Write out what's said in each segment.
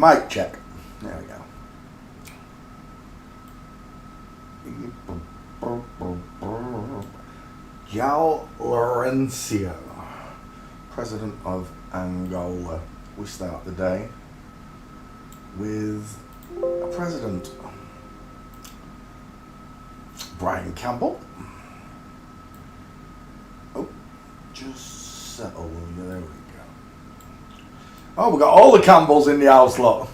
Mic check. There we go. João Lourenço, President of Angola. We start the day with a president, Brian Campbell. Oh, just settle, will you? There we go. Oh, we've got all the Campbells in the house, lot.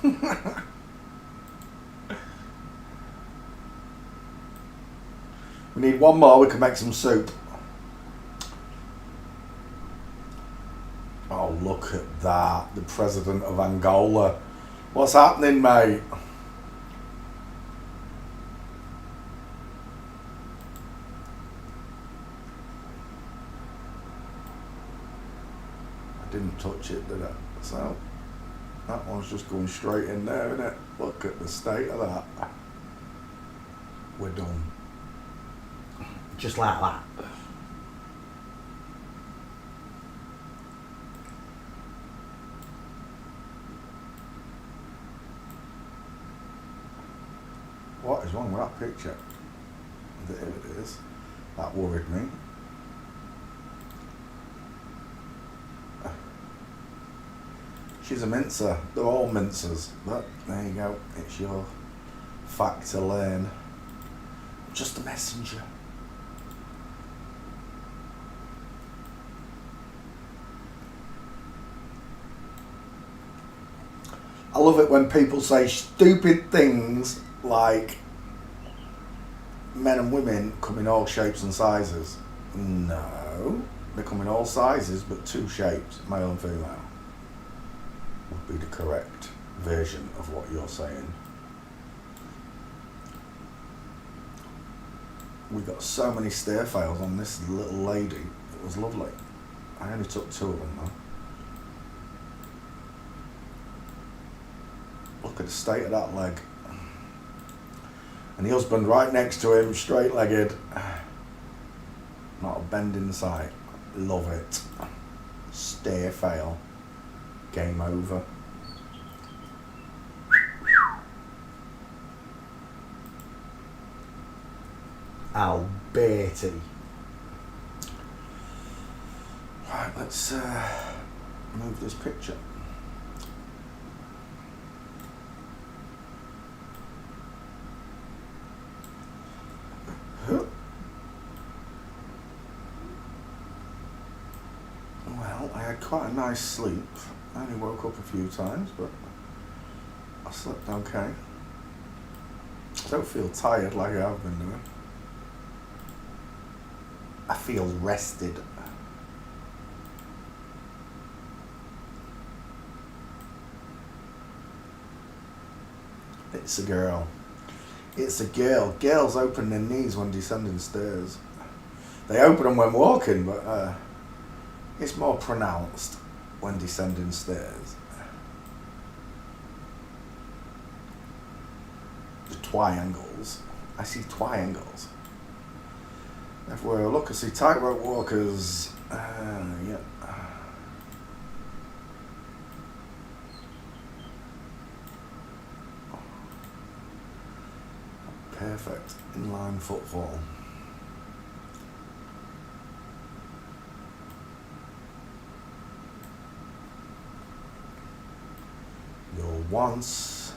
We need one more, we can make some soup. Oh, look at that. The president of Angola. What's happening, mate? I didn't touch it, did I? So, that one's just going straight in there, isn't it? Look at the state of that. We're done. Just like that. What is wrong with that picture? There it is. That worried me. She's a mincer. They're all mincers. But there you go. It's your fact to learn. Just a messenger. I love it when people say stupid things like men and women come in all shapes and sizes. No, they come in all sizes but two shapes, male and female, would be the correct version of what you're saying. We got so many stair fails on this little lady. It was lovely. I only took 2 of them though. Look at the state of that leg. And the husband right next to him, straight-legged. Not a bend in sight. Love it. Stair fail. Game over. Alberti. Right, let's move this picture. Well, I had quite a nice sleep. I only woke up a few times, but I slept okay. I don't feel tired like I have been doing. I feel rested. It's a girl. It's a girl. Girls open their knees when descending stairs. They open them when walking, but it's more pronounced when descending stairs. The triangles. I see triangles. Everywhere I look, I see tightrope walkers. Yeah. Perfect inline footfall. You're once,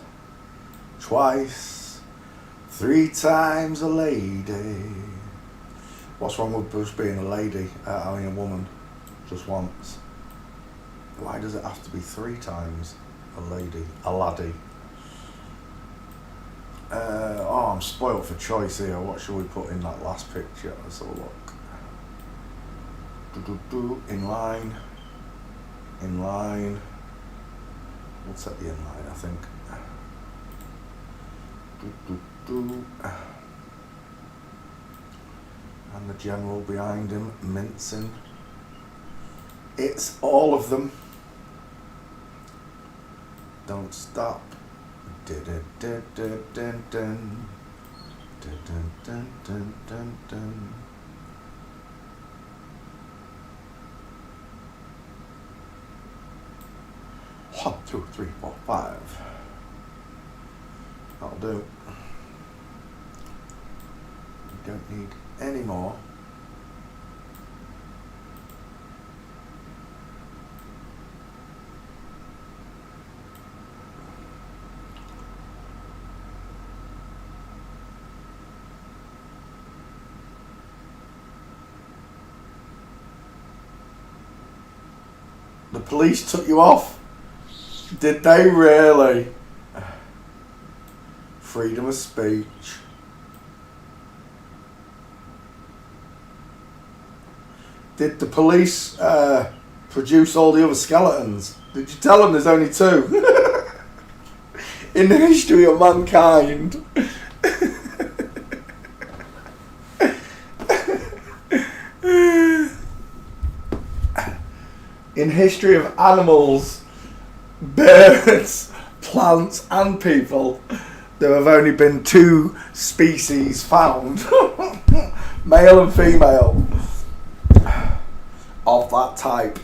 twice, 3 times a lady. What's wrong with Bruce being a lady? I mean a woman, just once. Why does it have to be 3 times a lady, a laddie? Oh, I'm spoilt for choice here. What should we put in that last picture? Let's have a look. In line. In line. We'll take the inline, I think. And the general behind him, mincing. It's all of them. Don't stop. Dun, dun, dun, dun, dun, dun. Dun, dun, dun, dun, dun, dun. 1, 2, 3, 4, 5. do. We don't need any more. The police took you off? Did they really? Freedom of speech. Did the police produce all the other skeletons? Did you tell them there's only 2? In the history of mankind. In history of animals, birds, plants and people, there have only been 2 species found, male and female, of that type,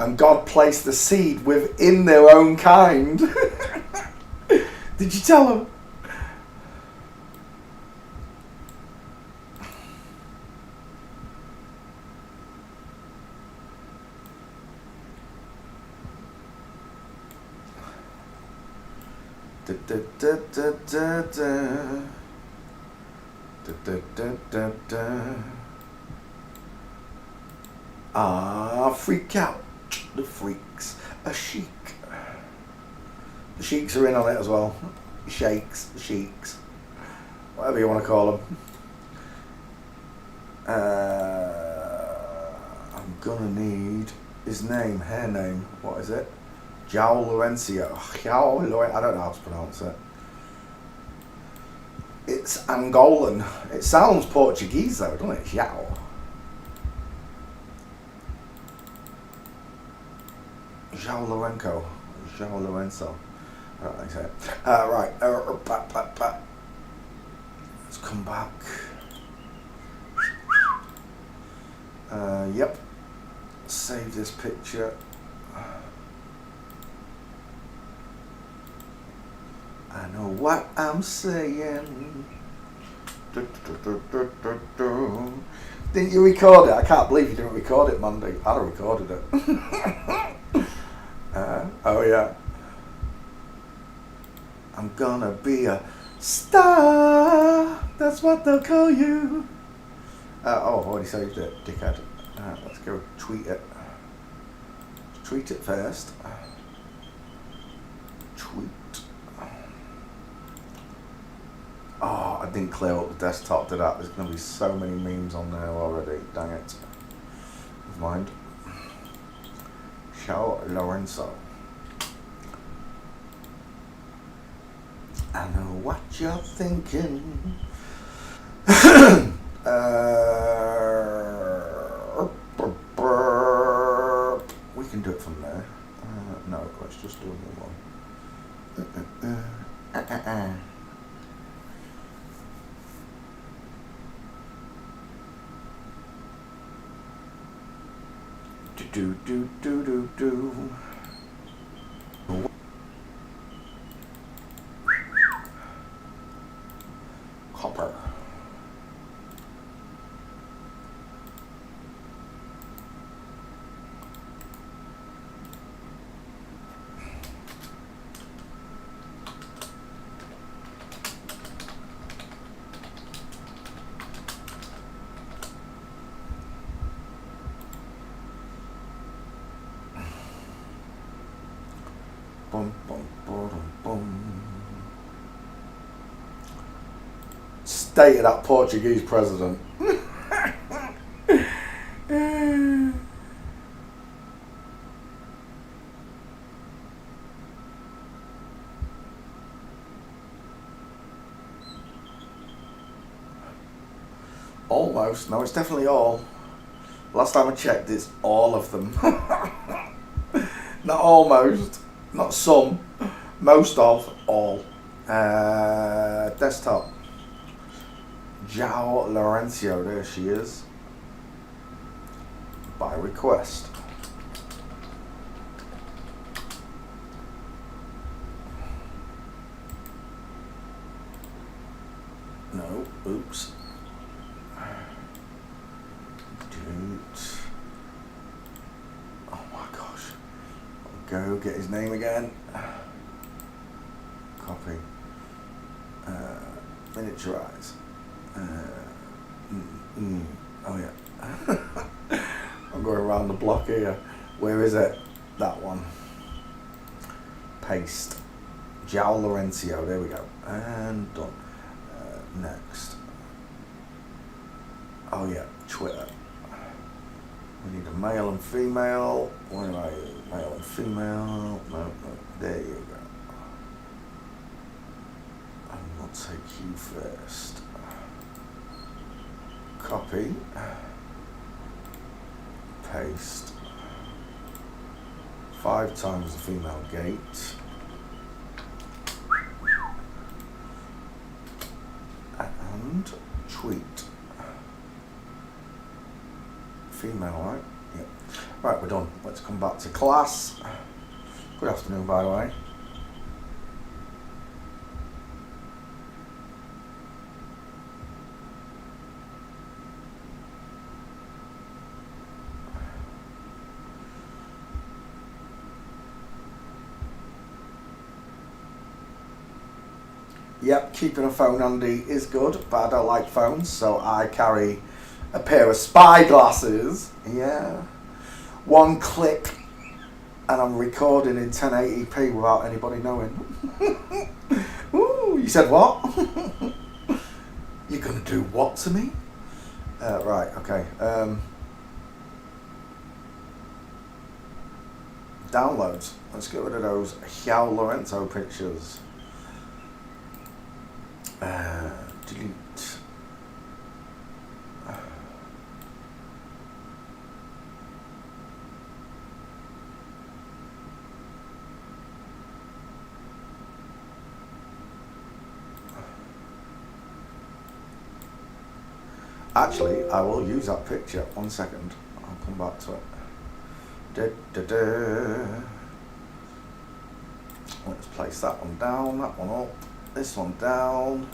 and God placed the seed within their own kind. Did you tell them? Freak out. The freaks. A sheik. The sheiks are in on it as well. Sheiks, the sheiks. Whatever you want to call them. I'm gonna need his name, her name. What is it? João Lourenço. I don't know how to pronounce it. It's Angolan. It sounds Portuguese though, doesn't it? João. João Lourenço. Right, like I said. Right. Let's come back. Yep. Save this picture. I know what I'm saying. Didn't you record it? I can't believe you didn't record it Monday. I'd have recorded it. Oh yeah. I'm gonna be a star. That's what they'll call you. I've already saved it, dickhead. Let's go tweet it. Tweet it first. Tweet. Oh, I didn't clear up the desktop, did I? There's going to be so many memes on there already. Dang it. Never mind. João Lourenço. I know what you're thinking. We can do it from there. No, let's just do a new one. Do. Copper. State of that Portuguese president. Almost. No, it's definitely all. Last time I checked, it's all of them. Not almost. Not some. Most of. All. Desktop. João Lourenço, there she is. By request. Oops. Delete. Oh my gosh. Go get his name again. Copy. Miniaturize. Oh yeah. I'm going around the block here. Where is it? That one. Paste. João Lourenço. There we go. And done. Next. Oh yeah, Twitter. We need a male and female. Where are you? Male and female. No. There you go. And we'll take you first. Copy. Paste. 5 times the female gate. And tweet. Female, right? Yeah. Right, we're done. Let's come back to class. Good afternoon, by the way. Yep, keeping a phone handy is good, but I don't like phones, so I carry a pair of spy glasses. Yeah. One click, and I'm recording in 1080p without anybody knowing. Ooh, you said what? You're gonna do what to me? Right, okay. Downloads. Let's get rid of those João Lourenço pictures. Delete. Actually, I will use that picture. 1 second. I'll come back to it. Let's place that one down, that one up, this one down.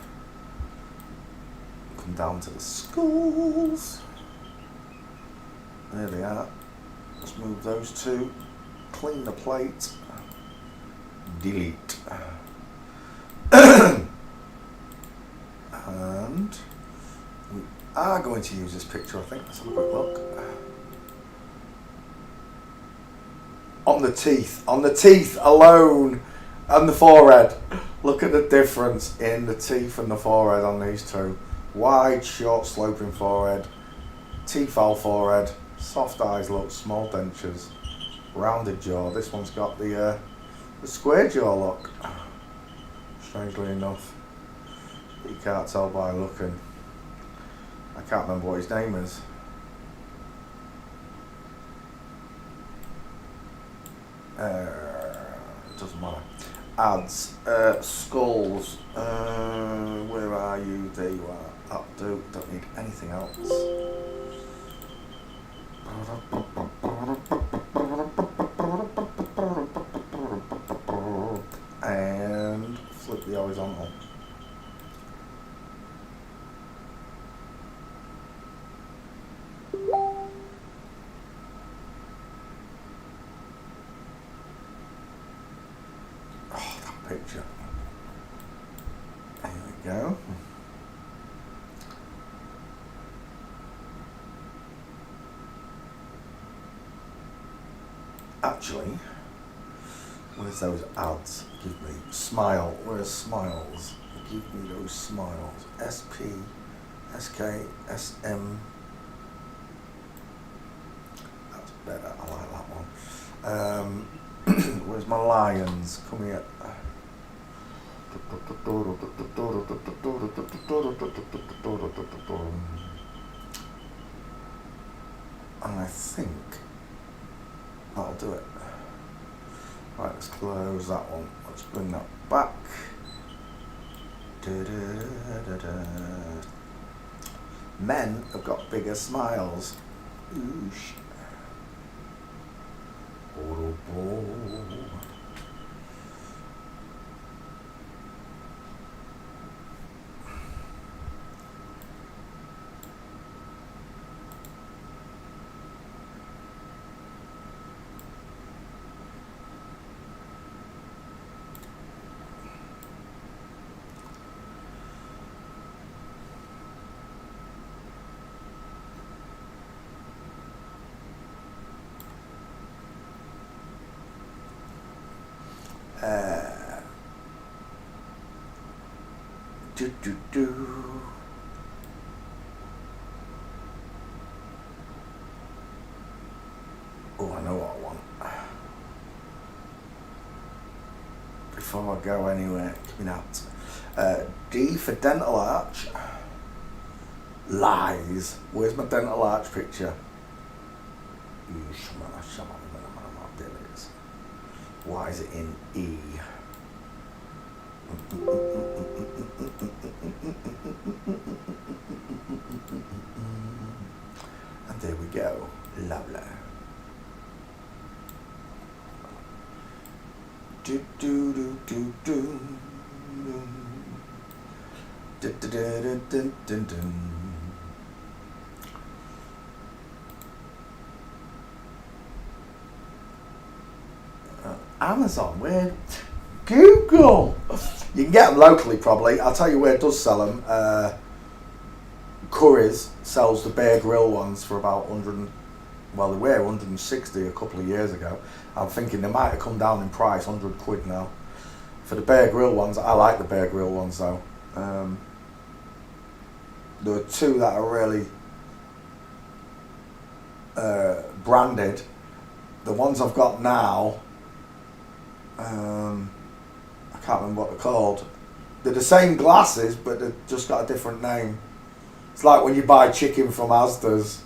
Come down to the schools. There they are. Let's move those two. Clean the plate. Delete. And we are going to use this picture, I think. Let's have a quick look. On the teeth alone, and the forehead. Look at the difference in the teeth and the forehead on these two. Wide, short, sloping forehead, teeth-foul forehead, soft eyes look, small dentures, rounded jaw. This one's got the square jaw look. Strangely enough, you can't tell by looking. I can't remember what his name is. It doesn't matter. Ads, skulls, where are you? There you are. Updo, don't need anything else. And flip the horizontal. Picture. There we go. Actually, where's those ads? Give me smile. Where's smiles? Give me those smiles. SP, SK, SM. That's better. I like that one. Where's my lions? Come here. And I think that'll do it. Right, let's close that one. Let's bring that back. Men have got bigger smiles. Oosh. Do do do. Oh, I know what I want. Before I go anywhere, coming out. D for dental arch. Lies. Where's my dental arch picture? There it is. Why is it in E? And there we go. Lovely. Do do do do do. Dun, dun, dun, dun, dun, dun. Amazon, where? Google. You can get them locally, probably. I'll tell you where it does sell them. Curry's sells the Bear Grill ones for about 100. Well, they were 160 a couple of years ago. I'm thinking they might have come down in price, £100 now. For the Bear Grill ones, I like the Bear Grill ones though. There are two that are really branded. The ones I've got now, I can't remember what they're called. They're the same glasses, but they've just got a different name. It's like when you buy chicken from Asda's,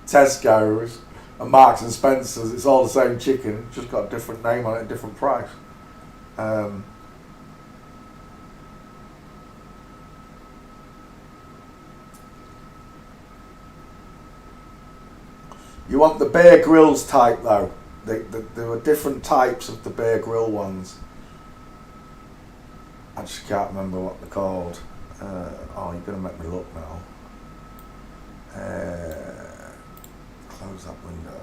Tesco's, and Marks and Spencer's. It's all the same chicken, it's just got a different name on it, a different price. You want the Bear Grylls type though. There were different types of the Bear Grill ones. I just can't remember what they're called. Oh, you're going to make me look now. Close that window.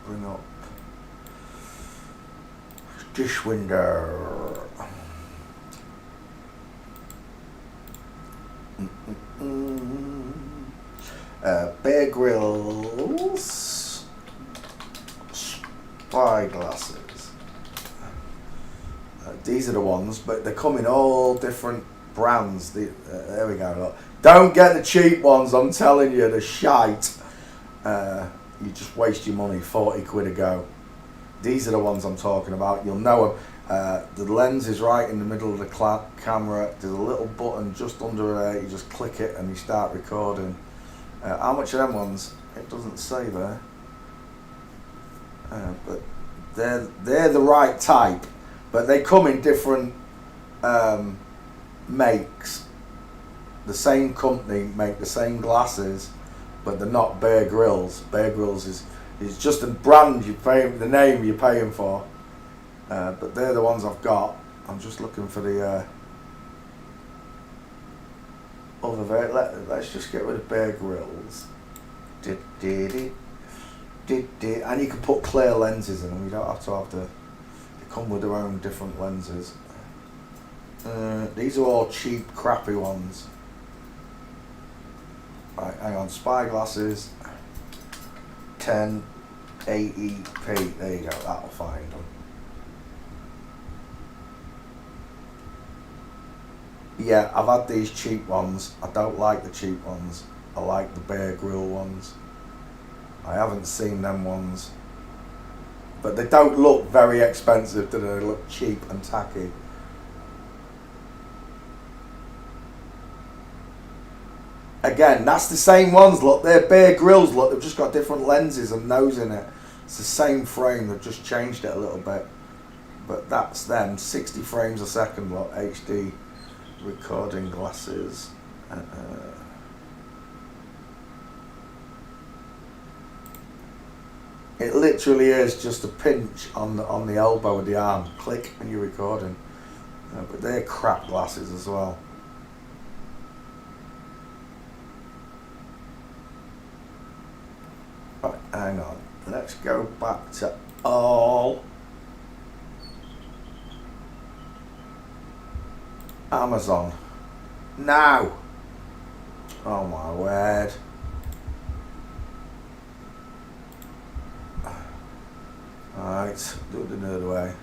Bring up dish window. Bear Grylls spy glasses. These are the ones, but they come in all different brands. There we go. Look. Don't get the cheap ones, I'm telling you, they're shite. You just waste your money, £40 a go. These are the ones I'm talking about. You'll know them. The lens is right in the middle of the camera. There's a little button just under there. You just click it and you start recording. How much are them ones? It doesn't say there. But they're the right type. But they come in different makes. The same company make the same glasses, but they're not Bear Grylls. Bear Grylls is just a brand you pay, the name you're paying for. But they're the ones I've got. I'm just looking for the other. Let's just get rid of Bear Grylls. And you can put clear lenses in them. You don't have to have the. They come with their own different lenses. These are all cheap, crappy ones. Right, hang on. Spy glasses. 1080p. There you go. That'll find them. Yeah, I've had these cheap ones. I don't like the cheap ones. I like the Bear Grill ones. I haven't seen them ones. But they don't look very expensive, do they? They look cheap and tacky. Again, that's the same ones, look. They're Bear Grylls, look. They've just got different lenses and nose in it. It's the same frame, they've just changed it a little bit. But that's them. 60 frames a second, look. HD recording glasses. It literally is just a pinch on the elbow of the arm. Click and you're recording. But they're crap glasses as well. Right, hang on. Let's go back to all. Amazon. Now. Oh my word. Alright, do it another way.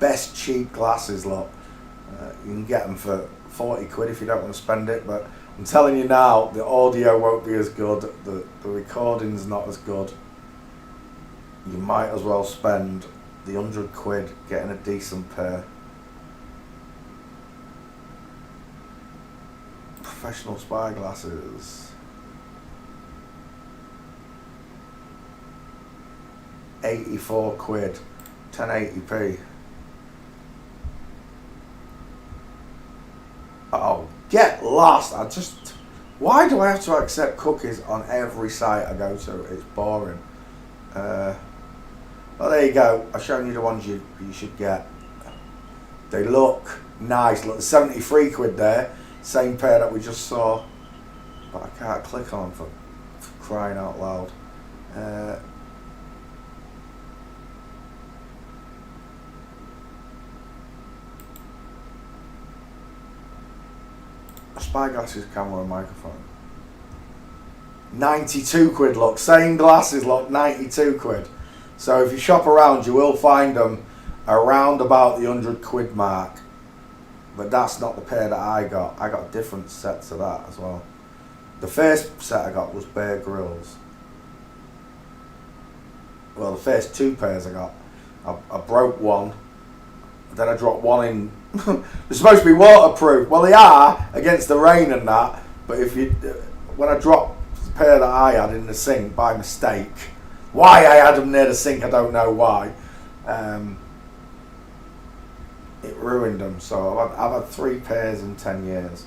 best cheap glasses, look. You can get them for 40 quid if you don't want to spend it, but I'm telling you now, the audio won't be as good, the recording's not as good. You might as well spend the 100 quid getting a decent pair. Professional spy glasses. 84 quid, 1080p. Oh, get lost. Why do I have to accept cookies on every site I go to? It's boring. Well, there you go. I've shown you the ones you should get. They look nice. Look, 73 quid there. Same pair that we just saw. But I can't click on for crying out loud. Spy glasses, camera and microphone. 92 quid, look. Same glasses, look, 92 quid. So if you shop around, you will find them around about the 100 quid mark. But that's not the pair that I got. I got a different set to that as well. The first set I got was Bear Grylls. Well, the first two pairs I got, I broke one. Then I dropped one in. They're supposed to be waterproof. Well, they are against the rain and that. But when I dropped the pair that I had in the sink by mistake, why I had them near the sink, I don't know why. It ruined them. So I've had 3 pairs in 10 years,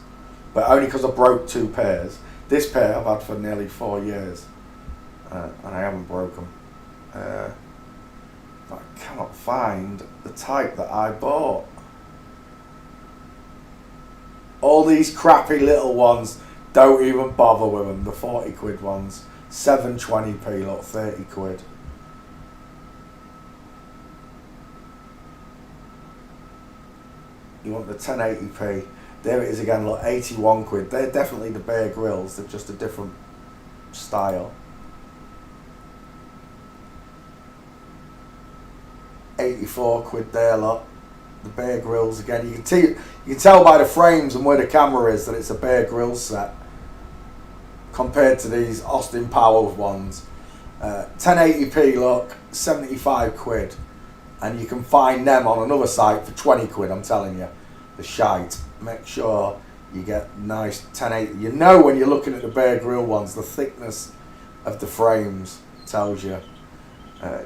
but only because I broke 2 pairs. This pair I've had for nearly 4 years, and I haven't broken. But I cannot find the type that I bought. All these crappy little ones, don't even bother with them. The 40 quid ones, 720p, look, 30 quid. You want the 1080p? There it is again, look, 81 quid. They're definitely the Bear Grylls, they're just a different style. 84 quid there, look. The Bear Grylls again. You can tell by the frames and where the camera is that it's a Bear Grylls set compared to these Austin Powers ones. 1080p, look, 75 quid. And you can find them on another site for 20 quid, I'm telling you. The shite. Make sure you get nice 1080. You know when you're looking at the Bear Grylls ones, the thickness of the frames tells you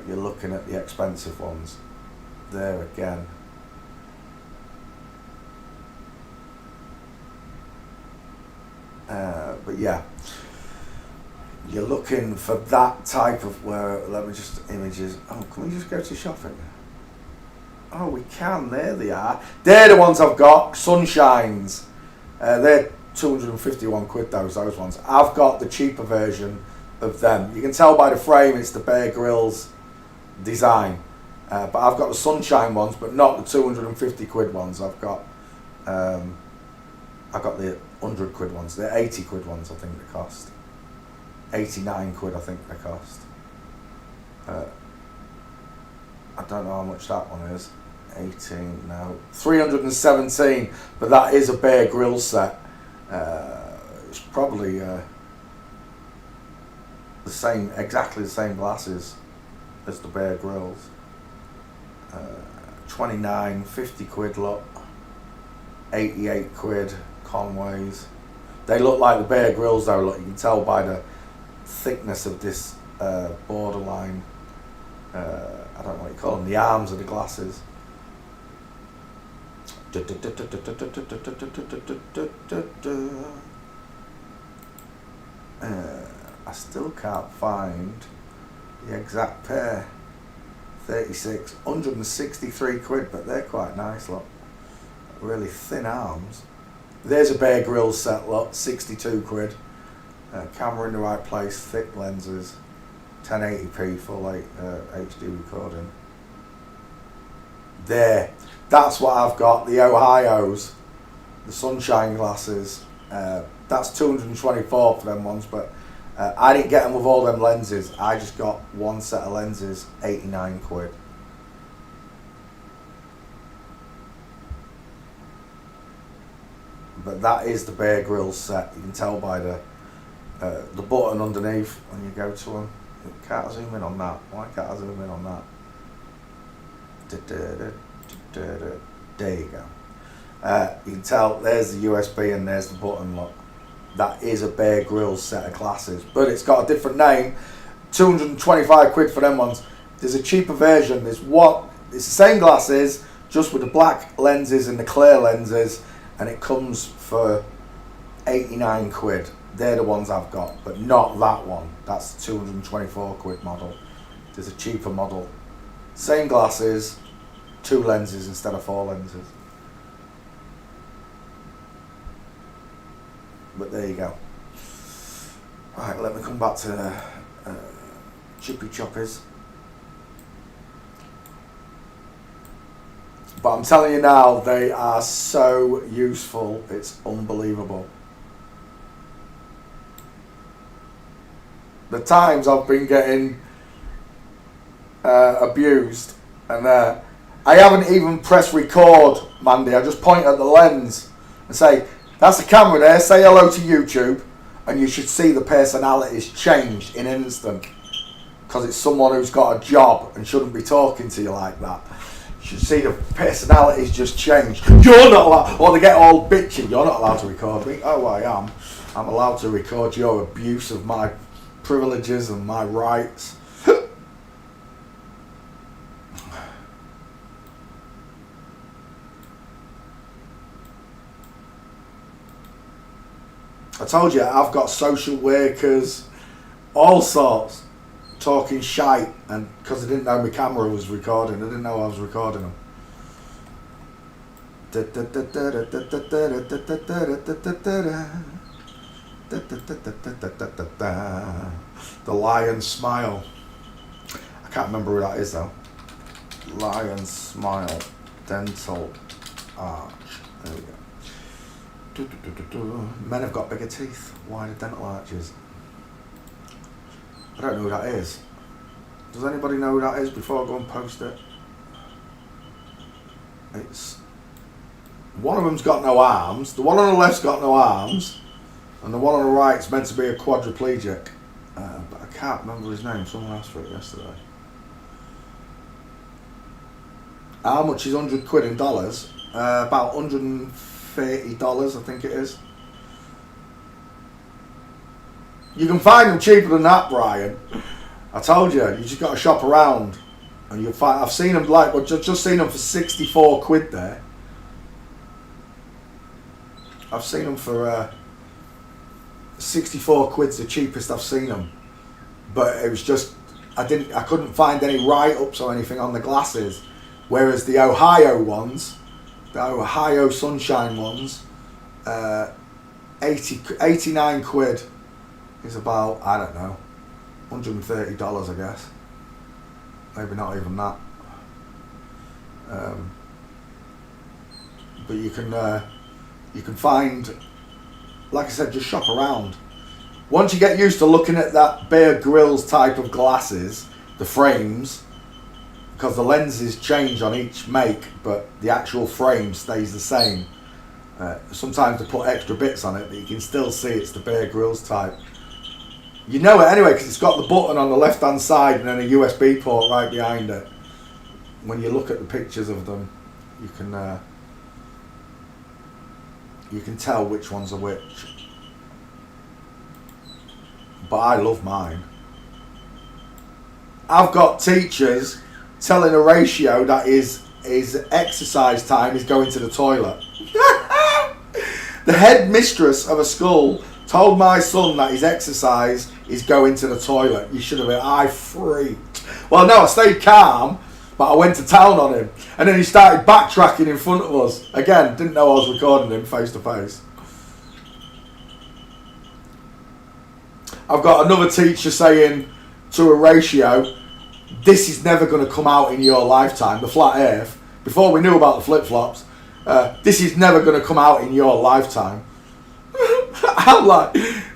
you're looking at the expensive ones. There again. But yeah, you're looking for that type of let me just images. Oh, can we just go to shopping? Oh, we can. There they are. They're the ones I've got. Sunshines. They're 251 quid. Those ones. I've got the cheaper version of them. You can tell by the frame it's the Bear Grylls design. But I've got the Sunshine ones, but not the 250 quid ones. I've got the 100 quid ones. They're 80 quid ones, I think they cost. 89 quid, I think they cost. I don't know how much that one is. 18, no. 317, but that is a Bear Grylls set. It's probably exactly the same glasses as the Bear Grylls. 29, 50 quid, look. 88 quid, Conways. They look like the Bear Grylls though, look, you can tell by the thickness of this borderline, I don't know what you call them, the arms of the glasses. I still can't find the exact pair. 36, 163 quid, but they're quite nice, look. Really thin arms. There's a Bear Grylls set, look, 62 quid. Camera in the right place, thick lenses, 1080p full HD recording. There, that's what I've got, the Ohio's, the Sunshine glasses. That's 224 for them ones, but I didn't get them with all them lenses. I just got one set of lenses, 89 quid. But that is the Bear Grylls set. You can tell by the button underneath when you go to them. Can't I zoom in on that? Why can't I zoom in on that? There you go. You can tell there's the USB and there's the button lock. That is a Bear Grylls set of glasses, but it's got a different name. 225 quid for them ones. There's a cheaper version. It's the same glasses, just with the black lenses and the clear lenses, and it comes for 89 quid. They're the ones I've got, but not that one. That's the 224 quid model. There's a cheaper model. Same glasses, 2 lenses instead of 4 lenses. But there you go. Right, let me come back to Chippy Choppies. But I'm telling you now, they are so useful, it's unbelievable. The times I've been getting abused, and I haven't even pressed record, Mandy. I just point at the lens and say, that's the camera there, say hello to YouTube, and you should see the personalities changed in an instant, because it's someone who's got a job and shouldn't be talking to you like that. You should see the personalities just change. You're not allowed, or they get all bitchy, you're not allowed to record me. Oh, I am. I'm allowed to record your abuse of my privileges and my rights. I told you, I've got social workers, all sorts, talking shite, and because I didn't know my camera was recording, I didn't know I was recording them. The Lion Smile. I can't remember who that is though. Lion Smile Dental Arch. There we go. Men have got bigger teeth. Wider dental arches. I don't know who that is. Does anybody know who that is before I go and post it? It's one of them's got no arms. The one on the left's got no arms, and the one on the right's meant to be a quadriplegic. But I can't remember his name. Someone asked for it yesterday. How much is 100 quid in dollars? About $130, I think it is. You can find them cheaper than that, Brian. I told you, you just got to shop around, and you'll find. I've seen them just seen them for 64 quid there. I've seen them for 64 quid's the cheapest I've seen them, but it was just I couldn't find any write-ups or anything on the glasses, whereas the Ohio ones, the Ohio Sunshine ones, 89 quid is about, I don't know, $130, I guess. Maybe not even that. But you can find, like I said, just shop around. Once you get used to looking at that Bear Grylls type of glasses, the frames, because the lenses change on each make, but the actual frame stays the same. Sometimes they put extra bits on it, but you can still see it's the Bear Grylls type. You know it anyway, because it's got the button on the left hand side and then a USB port right behind it. When you look at the pictures of them, you can tell which ones are which. But I love mine. I've got teachers telling a ratio that his exercise time is going to the toilet. The head mistress of a school told my son that his exercise is going to the toilet. You should have been. I freaked. Well, no, I stayed calm, but I went to town on him. And then he started backtracking in front of us. Again, didn't know I was recording him face to face. I've got another teacher saying to a ratio, this is never going to come out in your lifetime, the flat earth. Before we knew about the flip-flops, this is never going to come out in your lifetime. I'm like,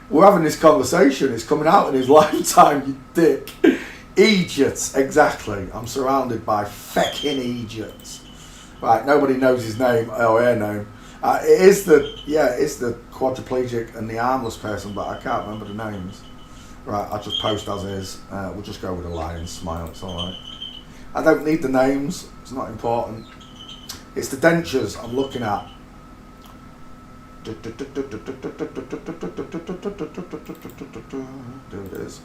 we're having this conversation, it's coming out in his lifetime, you dick. Idiots, exactly. I'm surrounded by fecking idiots. Right, nobody knows his name or her name. It's the quadriplegic and the armless person, but I can't remember the names. Right, I'll just post as is. We'll just go with a lion smile. It's all right. I don't need the names. It's not important. It's the dentures I'm looking at. There it is.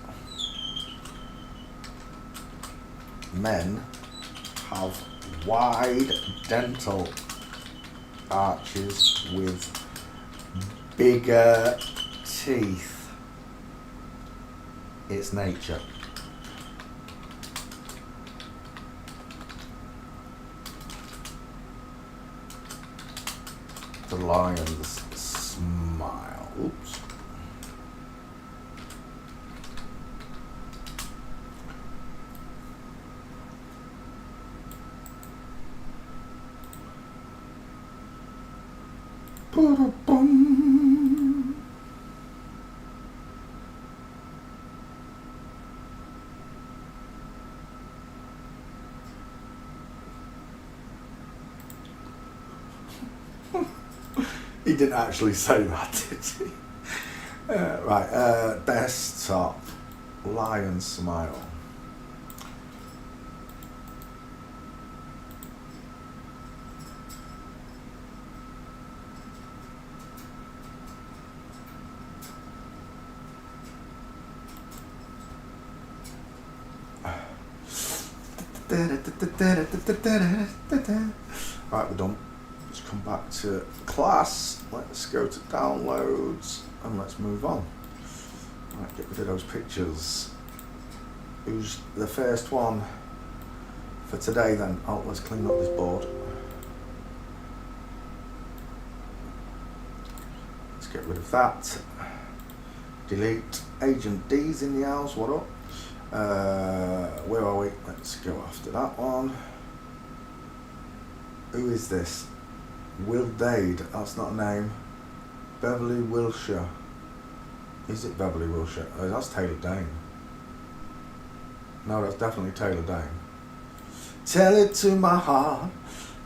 Men have wide dental arches with bigger teeth. It's nature. The lion's smile. Oops. Ba-da-bum. He didn't actually say that, did he? Right, desktop, lion smile. Right, we're done. Let's come back to class. Let's go to downloads and let's move on. Right, get rid of those pictures. Who's the first one for today then? Oh, let's clean up this board. Let's get rid of that. Delete. Agent D's in the house. What up? Where are we? Let's go after that one. Who is this? Will Dade. That's not a name. Beverly Wilshire. Is it Beverly Wilshire? Oh, that's Taylor Dane. No, that's definitely Taylor Dane. Tell it to my heart.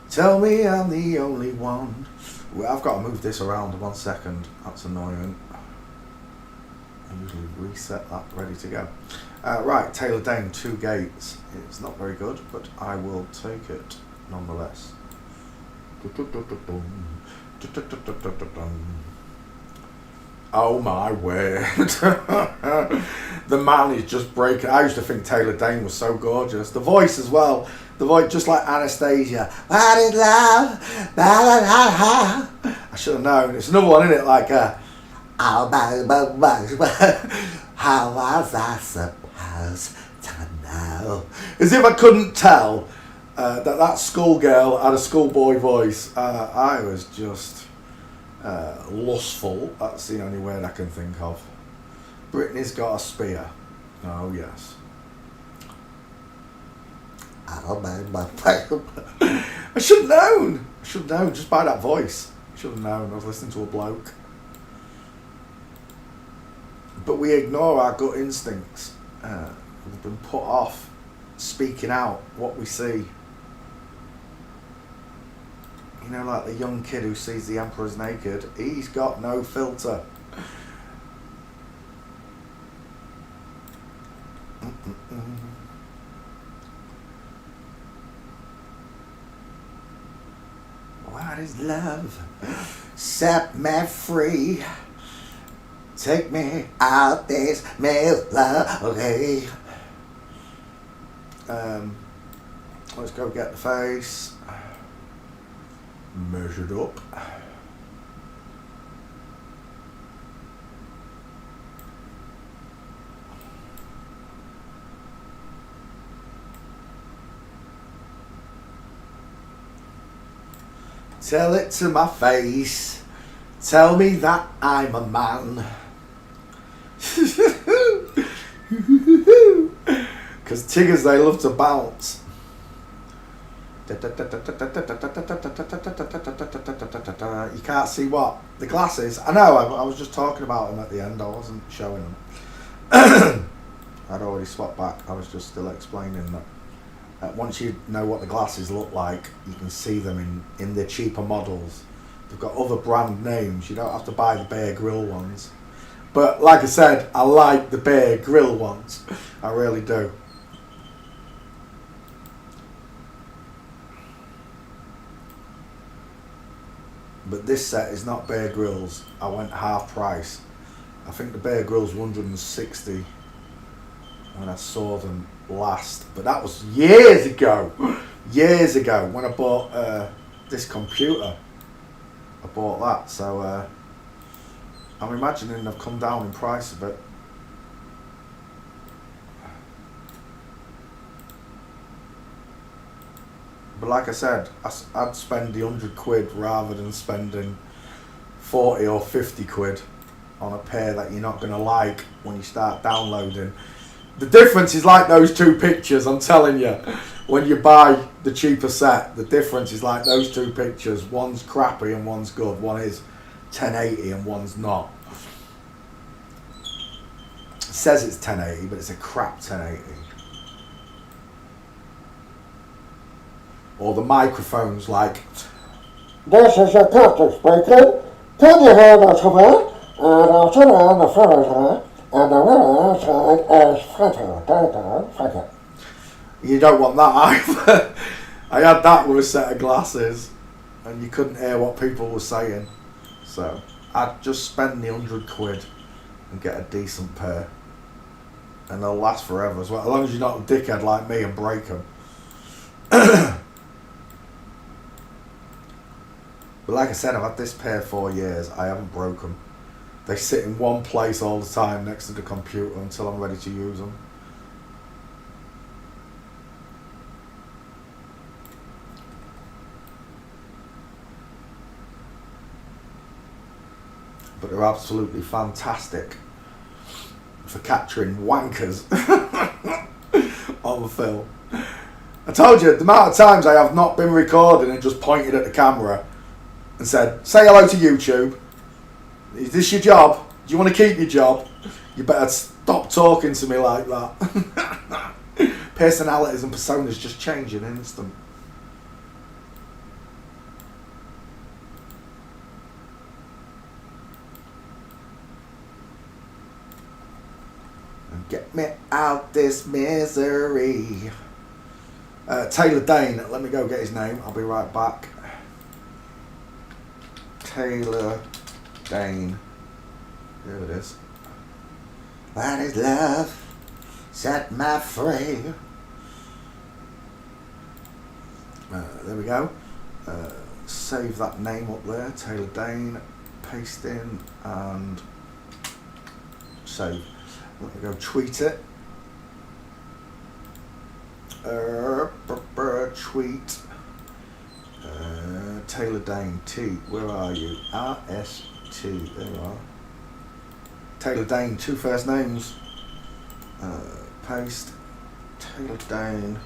Tell me I'm the only one. Well, I've got to move this around 1 second. That's annoying. I usually reset that, ready to go. Right, Taylor Dane, 2 gates. It's not very good, but I will take it nonetheless. Oh my word. The man is just breaking. I used to think Taylor Dane was so gorgeous. The voice as well. The voice just like Anastasia. What is love? I should have known. It's another one, isn't it? Like how was I supposed to know? As if I couldn't tell that schoolgirl had a schoolboy voice. I was just lustful. That's the only word I can think of. Britney's got a spear. Oh yes. I should have known. I should have known just by that voice. I should have known. I was listening to a bloke. But we ignore our gut instincts. We've been put off speaking out what we see. You know, like the young kid who sees the Emperor's naked. He's got no filter. What is love? Set me free. Take me out this melody. Let's go get the face measured up. Tell it to my face. Tell me that I'm a man. Because Tiggers, they love to bounce. You can't see what? The glasses? I know, I was just talking about them at the end. I wasn't showing them. I'd already swapped back. I was just still explaining that once you know what the glasses look like, you can see them in the cheaper models. They've got other brand names. You don't have to buy the Bear Grill ones. But like I said, I like the Bear Grill ones. I really do. But this set is not Bear Grylls. I went half price. I think the Bear Grylls 160 when I saw them last. But that was years ago. Years ago when I bought this computer. I bought that. So I'm imagining they've come down in price a bit. But like I said, I'd spend the 100 quid rather than spending 40 or 50 quid on a pair that you're not going to like when you start downloading. The difference is like those two pictures, I'm telling you. When you buy the cheaper set, the difference is like those two pictures. One's crappy and one's good. One is 1080 and one's not. It says it's 1080, but it's a crap 1080. Or the microphone's like, "This is the captain speaking. Can you hear me to me? And I'll turn around the front here, and the winner outside is Thank you. You don't want that either. I had that with a set of glasses, and you couldn't hear what people were saying. So I'd just spend the 100 quid and get a decent pair, and they'll last forever as well, as long as you're not a dickhead like me and break them. But like I said, I've had this pair 4 years. I haven't broke them. They sit in one place all the time next to the computer until I'm ready to use them. But they're absolutely fantastic for capturing wankers on film. I told you, the amount of times I have not been recording and just pointed at the camera and said, "Say hello to YouTube. Is this your job? Do you want to keep your job? You better stop talking to me like that." Personalities and personas just change in an instant. And get me out this misery. Taylor Dane, let me go get his name. I'll be right back. Taylor Dane. Here it is. That is love, set my free. There we go. Save that name up there, Taylor Dane. Paste in and save. Let me go tweet it. Tweet. Taylor Dane T. Where are you? RST. There you are. Taylor Dane, 2 first names. Paste. Taylor Dane,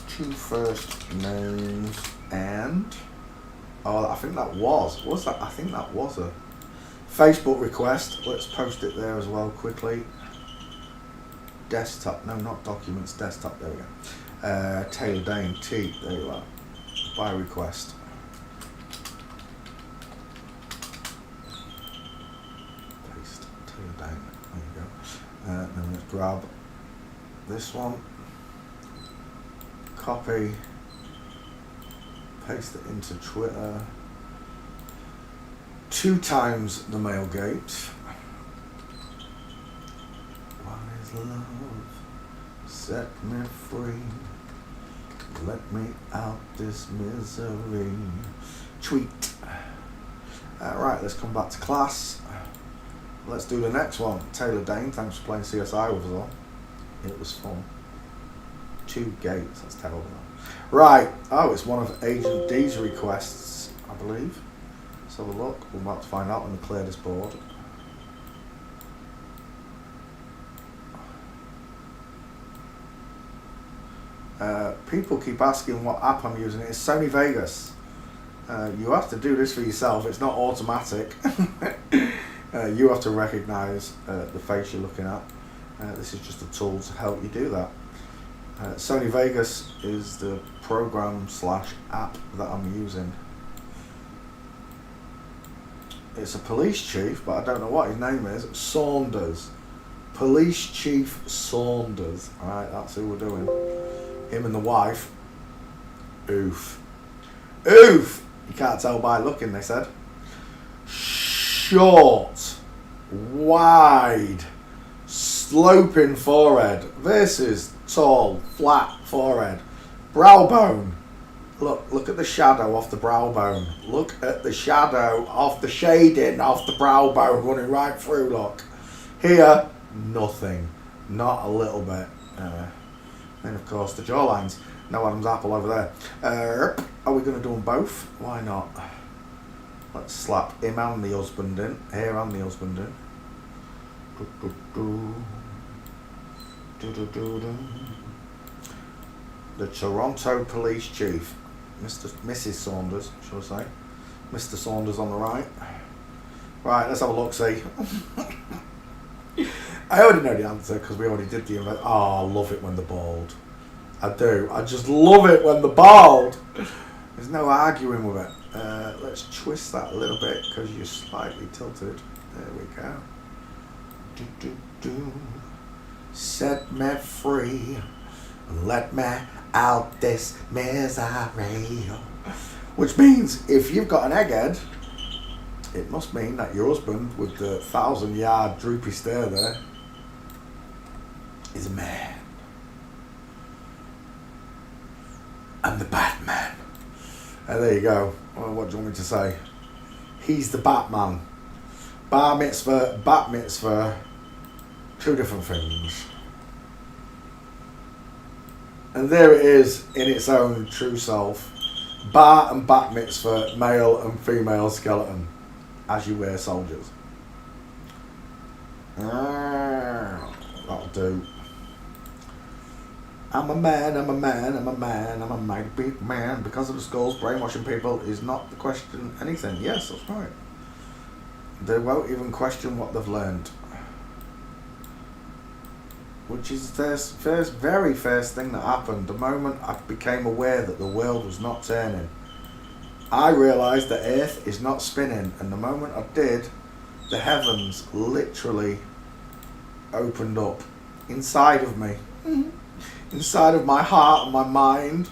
2 first names, and I think that was that? I think that was a Facebook request. Let's post it there as well quickly. Desktop, no, not documents. Desktop. There we go. Taylor Dane T. There you are. By request. Paste Taylor Dane. There you go. Then let's grab this one. Copy. Paste it into Twitter. 2 times the mail gate. What is love? Set me free. Let me out this misery. Tweet. Right, let's come back to class. Let's do the next one. Taylor Dane, thanks for playing CSI with us all. It was fun. 2 gates, that's terrible. Right, it's one of Agent D's requests, I believe. Let's have a look. We're about to find out when we clear this board. People keep asking what app I'm using. It's Sony Vegas. You have to do this for yourself. It's not automatic. You have to recognize the face you're looking at. This is just a tool to help you do that. Sony Vegas is the program/app that I'm using. It's a police chief, but I don't know what his name is. Saunders. Police Chief Saunders. Alright, that's who we're doing. Him and the wife. Oof. Oof! You can't tell by looking, they said. Short. Wide. Sloping forehead. This is tall, flat forehead. Brow bone. Look at the shadow off the brow bone. Look at the shadow off the shading off the brow bone running right through, look. Here, nothing. Not a little bit. Then, of course, the jawlines. No Adam's apple over there. Are we going to do them both? Why not? Let's slap him and the husband in. Here and the husband in. The Toronto Police Chief. Mrs. Saunders, shall I say. Mr. Saunders on the right. Right, let's have a look, see. I already know the answer because we already did the event. Oh, I love it when they're bald. I do. I just love it when they're bald. There's no arguing with it. Let's twist that a little bit because you're slightly tilted. There we go. Set me free. Let me out this misery. Which means if you've got an egghead, it must mean that your husband with the 1,000-yard droopy stare there is a man. I'm the Batman. There you go. Well, what do you want me to say? He's the Batman. Bar mitzvah, bat mitzvah, two different things. And there it is in its own true self. Bar and bat mitzvah, male and female skeleton. As you wear soldiers. That'll do. I'm a man, I'm a man, I'm a man, I'm a mighty big man. Because of the schools, brainwashing people is not to question anything. Yes, that's right. They won't even question what they've learned. Which is the very first thing that happened. The moment I became aware that the world was not turning. I realised that Earth is not spinning. And the moment I did, the heavens literally opened up inside of me. Inside of my heart and my mind,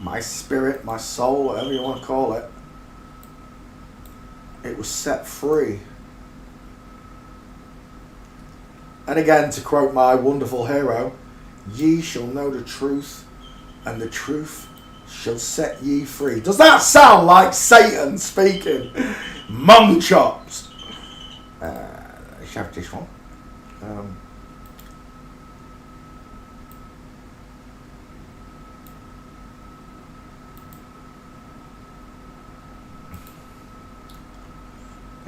my spirit, my soul, whatever you want to call it. It was set free. And again, to quote my wonderful hero, ye shall know the truth, and the truth shall set ye free. Does that sound like Satan speaking? Mum chops. Let's have this one.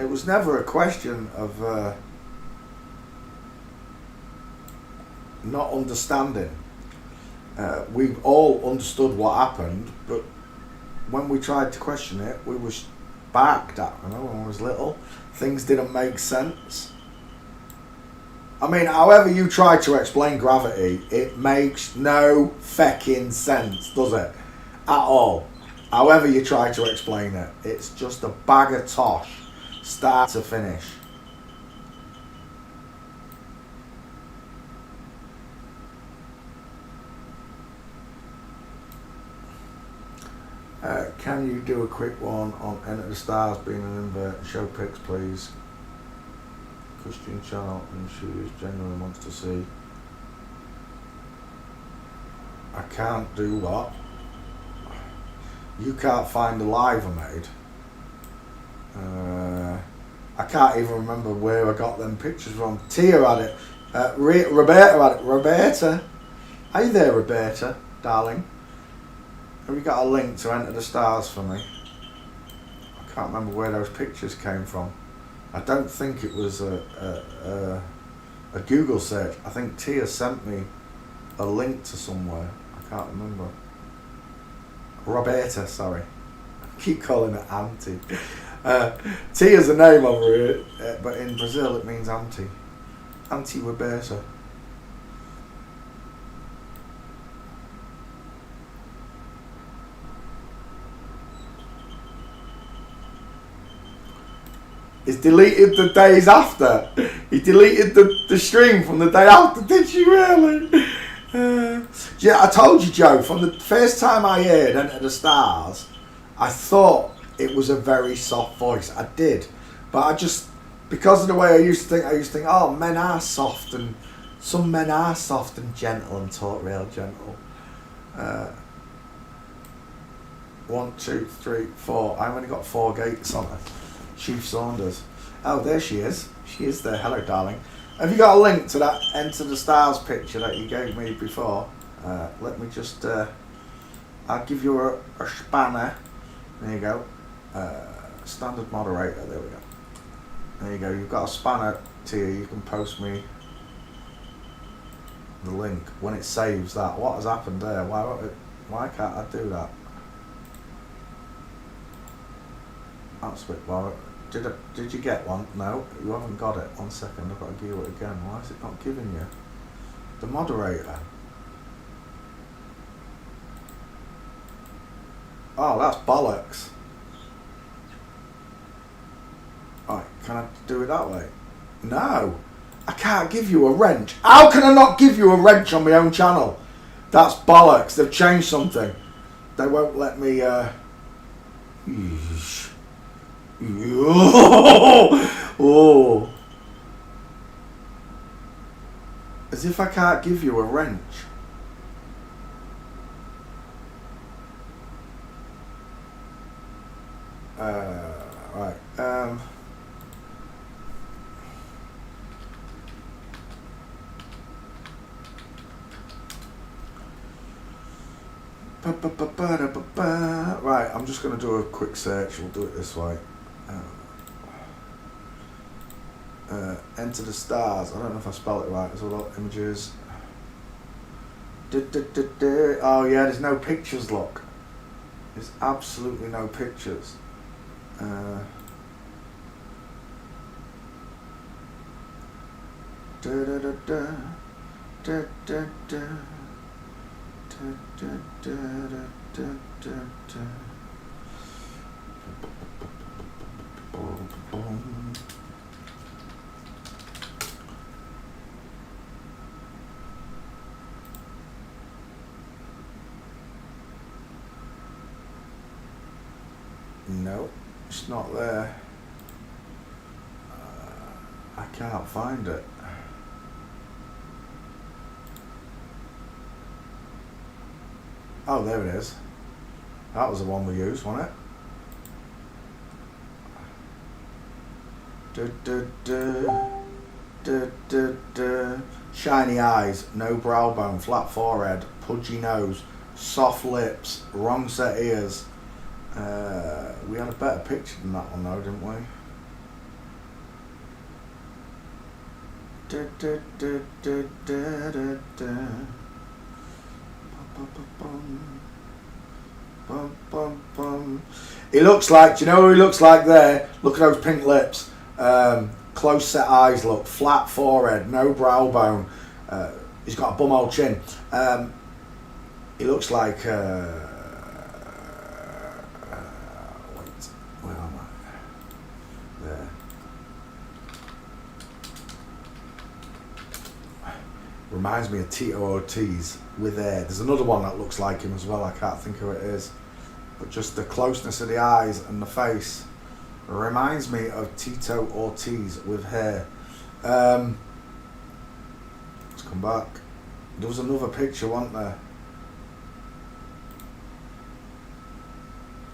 It was never a question of not understanding. We've all understood what happened, but when we tried to question it, we were barked at. You know, when I was little, things didn't make sense. I mean, however you try to explain gravity, it makes no fecking sense, does it? At all. However you try to explain it, it's just a bag of tosh, start to finish. Can you do a quick one on Enter the Stars being an invert and show pics, please? Christian channel and she genuinely wants to see. I can't do what? You can't find the live I made. I can't even remember where I got them pictures from. Tia had it. Roberta had it. Roberta? Are you there, Roberta, darling? Have you got a link to Enter the Stars for me? I can't remember where those pictures came from. I don't think it was a Google search. I think Tia sent me a link to somewhere. I can't remember. Roberta, sorry. I keep calling her Auntie. Tia's a name over here, but in Brazil it means auntie. Auntie Roberta. He's deleted the days after. He deleted the stream from the day after. Did you really? Yeah, I told you, Joe, from the first time I heard Enter the Stars, I thought it was a very soft voice. I did. But I just, because of the way I used to think, oh, men are soft, and some men are soft and gentle and talk real gentle. 1, 2, 3, 4. I've only got 4 gates on her. Chief Saunders. Oh, there she is. She is there. Hello, darling. Have you got a link to that Enter the Stars picture that you gave me before? Let me just... I'll give you a spanner. There you go. Standard moderator. There we go. There you go. You've got a spanner to you. You can post me the link when it saves that. What has happened there? Why can't I do that? That's a bit well. Did you get one? No, you haven't got it. 1 second, I've got to give you it again. Why is it not giving you? The moderator. Oh, that's bollocks. Right, can I do it that way? No, I can't give you a wrench. How can I not give you a wrench on my own channel? That's bollocks. They've changed something. They won't let me. Oh, as if I can't give you a wrench. Right. Right, I'm just going to do a quick search. We'll do it this way. Enter the Stars. I don't know if I spelled it right. There's a lot of images. Oh yeah, there's no pictures, look. There's absolutely no pictures. No, it's not there. I can't find it. Oh, there it is. That was the one we used, wasn't it? Shiny eyes, no brow bone, flat forehead, pudgy nose, soft lips, wrong set ears. We had a better picture than that one though, didn't we? He looks like, do you know who he looks like there? Look at those pink lips. Close set eyes, look, flat forehead, no brow bone. He's got a bumhole chin. He looks like where am I? There. Reminds me of Tito Ortiz with hair. There's another one that looks like him as well. I can't think who it is, but just the closeness of the eyes and the face reminds me of Tito Ortiz with hair. Let's come back. There was another picture, wasn't there?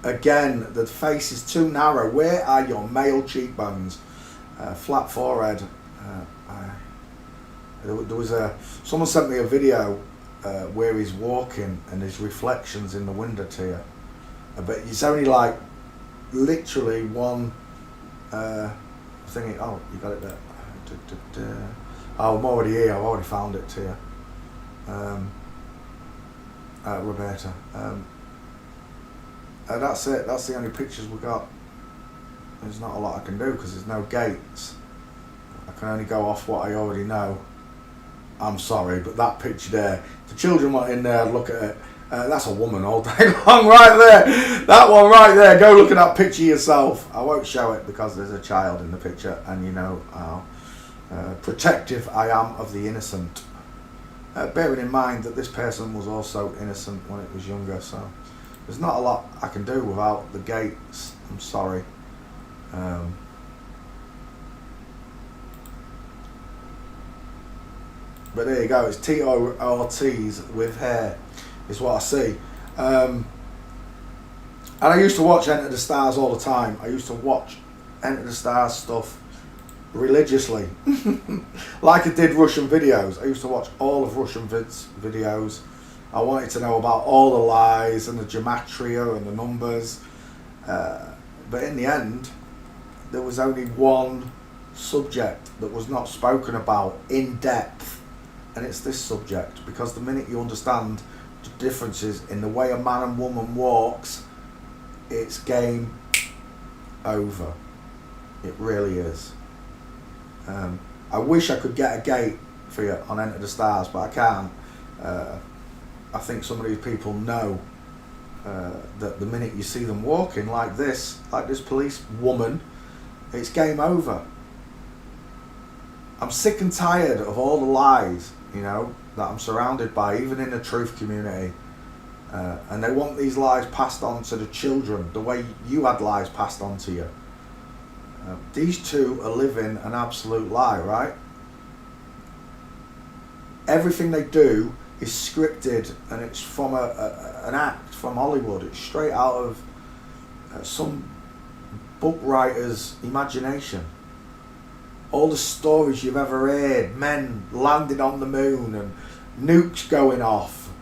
Again, the face is too narrow. Where are your male cheekbones? Flat forehead. There was someone sent me a video where he's walking and there's reflections in the window tier. But it's only like literally one thingy. Oh, you got it there. Oh, I'm already here. I've already found it to you. Roberta. That's it. That's the only pictures we got. There's not a lot I can do because there's no gates. I can only go off what I already know. I'm sorry, but that picture there, if the children went in there, I'd look at it. That's a woman all day long right there. That one right there. Go look at that picture yourself. I won't show it because there's a child in the picture, and you know how protective I am of the innocent. Bearing in mind that this person was also innocent when it was younger, so there's not a lot I can do without the gates. I'm sorry. But there you go. It's Tito Ortiz with hair. Is what I see. And I used to watch Enter the Stars all the time. I used to watch Enter the Stars stuff religiously. Like I did Russian videos. I used to watch all of Russian videos. I wanted to know about all the lies and the gematria and the numbers. But in the end, there was only one subject that was not spoken about in depth. And it's this subject. Because the minute you understand differences in the way a man and woman walks, it's game over. It really is. I wish I could get a gate for you on Enter the Stars, but I can't. I think some of these people know that the minute you see them walking like this police woman, it's game over. I'm sick and tired of all the lies, you know, that I'm surrounded by, even in the truth community. And they want these lies passed on to the children, the way you had lies passed on to you. These two are living an absolute lie, right? Everything they do is scripted, and it's from an act from Hollywood. It's straight out of some book writer's imagination. All the stories you've ever heard, men landing on the moon and nukes going off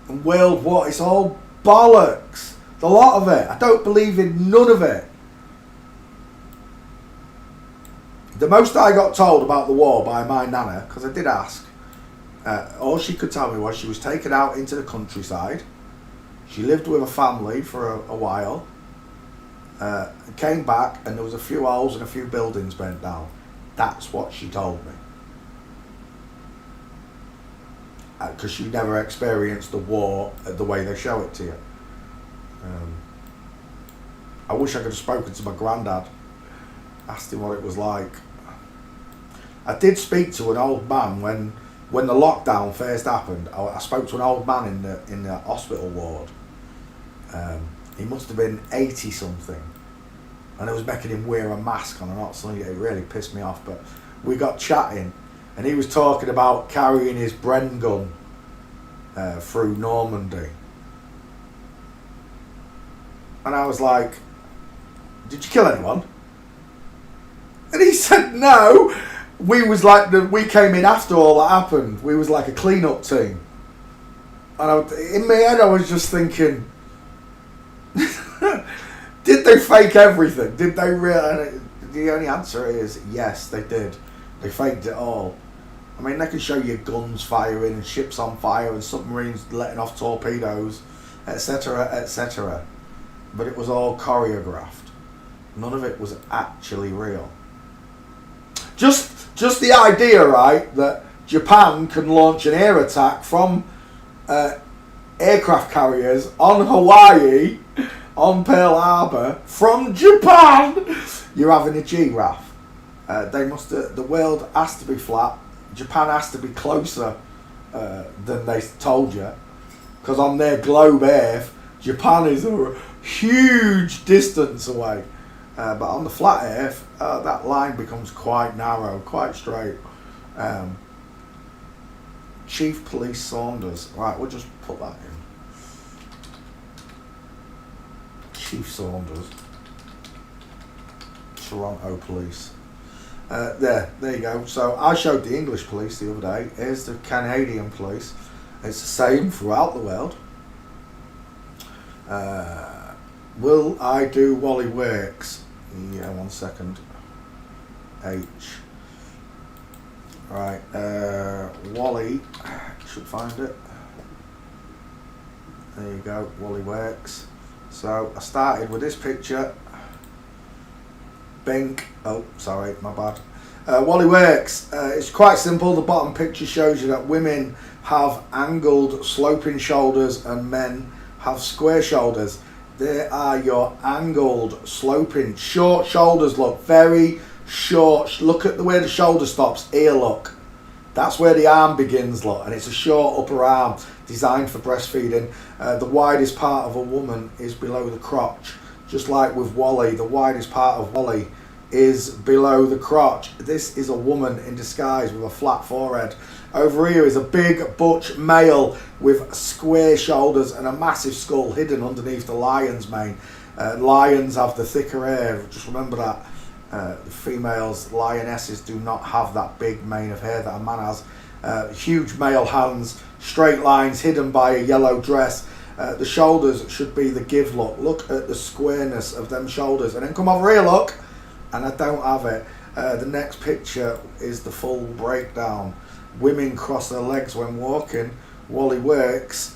and World War, it's all bollocks. The lot of it. I don't believe in none of it. The most I got told about the war by my nana, because I did ask, all she could tell me was she was taken out into the countryside. She lived with a family for a while, came back, and there was a few holes and a few buildings burnt down. That's what she told me. Because she never experienced the war the way they show it to you. I wish I could have spoken to my granddad, asked him what it was like. I did speak to an old man when the lockdown first happened. I spoke to an old man in the hospital ward. He must have been 80 something, and I was making him wear a mask on an hot sunny day. It really pissed me off, but we got chatting, and he was talking about carrying his Bren gun through Normandy. And I was like, did you kill anyone? And he said no. We came in after all that happened. We was like a clean-up team. And in my head I was just thinking, did they fake everything? Did they really? The only answer is yes, they did. They faked it all. I mean, they can show you guns firing and ships on fire and submarines letting off torpedoes, etc., etc. But it was all choreographed. None of it was actually real. Just the idea, right, that Japan can launch an air attack from aircraft carriers on Hawaii, on Pearl Harbor, from Japan. You're having a giraffe. The world has to be flat. Japan has to be closer than they told you, because on their globe Earth, Japan is a huge distance away. But on the flat Earth, that line becomes quite narrow, quite straight. Chief Police Saunders. Right, we'll just put that in. Chief Saunders. Toronto Police. There you go. So I showed the English police the other day. Here's the Canadian police. It's the same throughout the world. Will I do Wally Works? Yeah, 1 second. H. Right, Wally, should find it. There you go, Wally Works. So I started with this picture. Bink. Oh, sorry, my bad. Wally Works. It's quite simple. The bottom picture shows you that women have angled sloping shoulders and men have square shoulders. There are your angled sloping short shoulders. Look, very short. Look at the way the shoulder stops here. Look, that's where the arm begins. Look, and it's a short upper arm designed for breastfeeding. The widest part of a woman is below the crotch, just like with Wally. The widest part of Wally is below the crotch. This is a woman in disguise with a flat forehead. Over here is a big butch male with square shoulders and a massive skull hidden underneath the lion's mane. Lions have the thicker hair, just remember that. The females, lionesses, do not have that big mane of hair that a man has. Huge male hands, straight lines hidden by a yellow dress. The shoulders should be the give look. Look at the squareness of them shoulders. And then come over here, look. And I don't have it. The next picture is the full breakdown. Women cross their legs when walking. Wally Works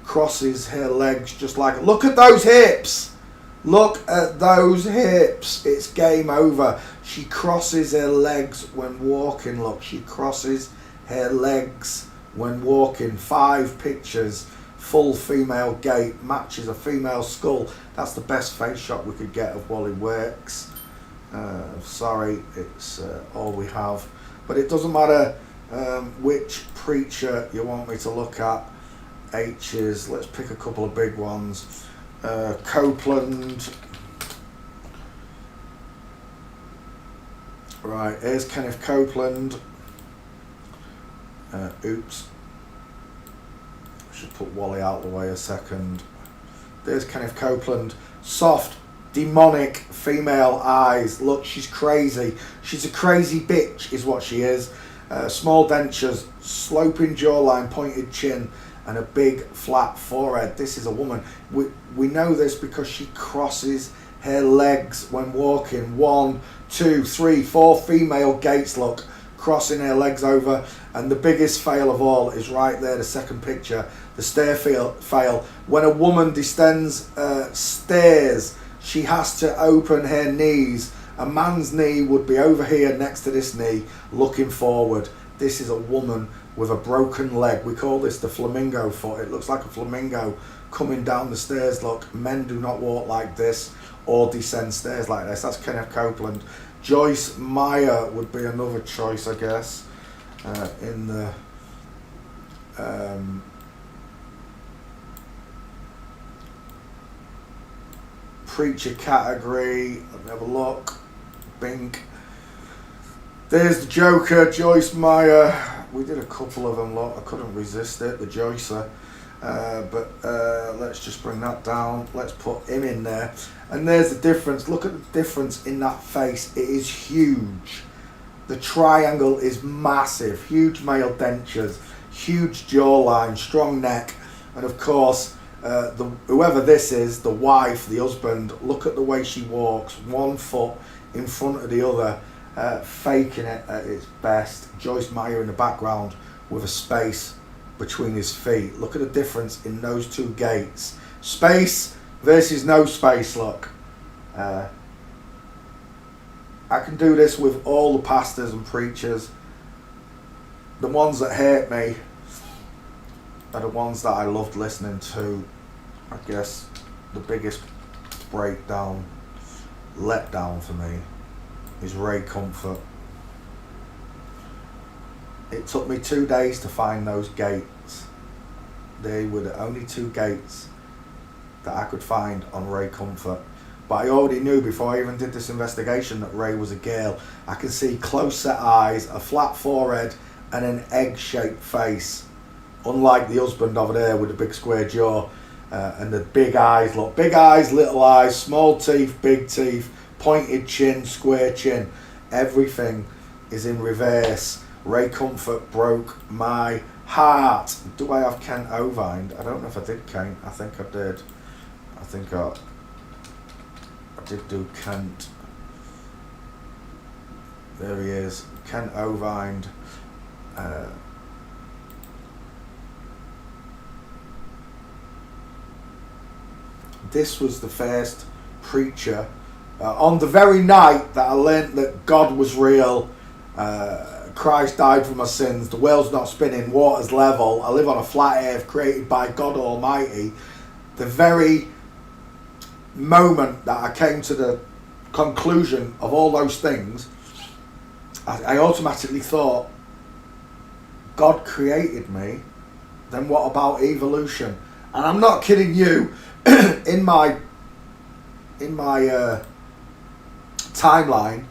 crosses her legs just like... Look at those hips! Look at those hips. It's game over. She crosses her legs when walking. Look, she crosses her legs when walking. 5 pictures. Full female gait. Matches a female skull. That's the best face shot we could get of Wally Works. Sorry, it's all we have. But it doesn't matter which preacher you want me to look at. H's. Let's pick a couple of big ones. Copeland. Right, here's Kenneth Copeland. Oops. I should put Wally out of the way a second. There's Kenneth Copeland. Soft, demonic female eyes. Look, she's crazy. She's a crazy bitch is what she is. Small dentures, sloping jawline, pointed chin, and a big flat forehead. This is a woman. We know this because she crosses her legs when walking. 1, 2, 3, 4 female gaits, look, crossing her legs over. And the biggest fail of all is right there, the second picture, the stair fail. When a woman descends stairs, she has to open her knees. A man's knee would be over here next to this knee, looking forward. This is a woman with a broken leg. We call this the flamingo foot. It looks like a flamingo coming down the stairs. Look, men do not walk like this or descend stairs like this. That's Kenneth Copeland. Joyce Meyer would be another choice, I guess, in the preacher category. Let me have a look. Bink. There's the Joker, Joyce Meyer. We did a couple of them, look. I couldn't resist it, the Joycer. But let's just bring that down. Let's put him in there. And there's the difference. Look at the difference in that face. It is huge. The triangle is massive. Huge male dentures, huge jawline, strong neck. And of course, whoever this is, the wife, the husband, look at the way she walks. 1 foot in front of the other. Faking it at its best. Joyce Meyer in the background with a space between his feet. Look at the difference in those 2 gaits. Space versus no space, look. I can do this with all the pastors and preachers. The ones that hate me are the ones that I loved listening to. I guess the biggest breakdown, letdown for me is Ray Comfort. It took me 2 days to find those gates. They were the only 2 gates that I could find on Ray Comfort. But I already knew before I even did this investigation that Ray was a girl. I can see close set eyes, a flat forehead, and an egg-shaped face. Unlike the husband over there with the big square jaw and the big eyes. Look, big eyes, little eyes, small teeth, big teeth, pointed chin, square chin. Everything is in reverse. Ray Comfort broke my heart. Do I have Kent Ovind? I don't know if I did Kent. I think I did. I think I did do Kent. There he is. Kent Ovind. This was the first preacher on the very night that I learnt that God was real. Christ died for my sins, the world's not spinning, water's level, I live on a flat earth created by God Almighty, the very moment that I came to the conclusion of all those things, I automatically thought, God created me, then what about evolution? And I'm not kidding you, in my timeline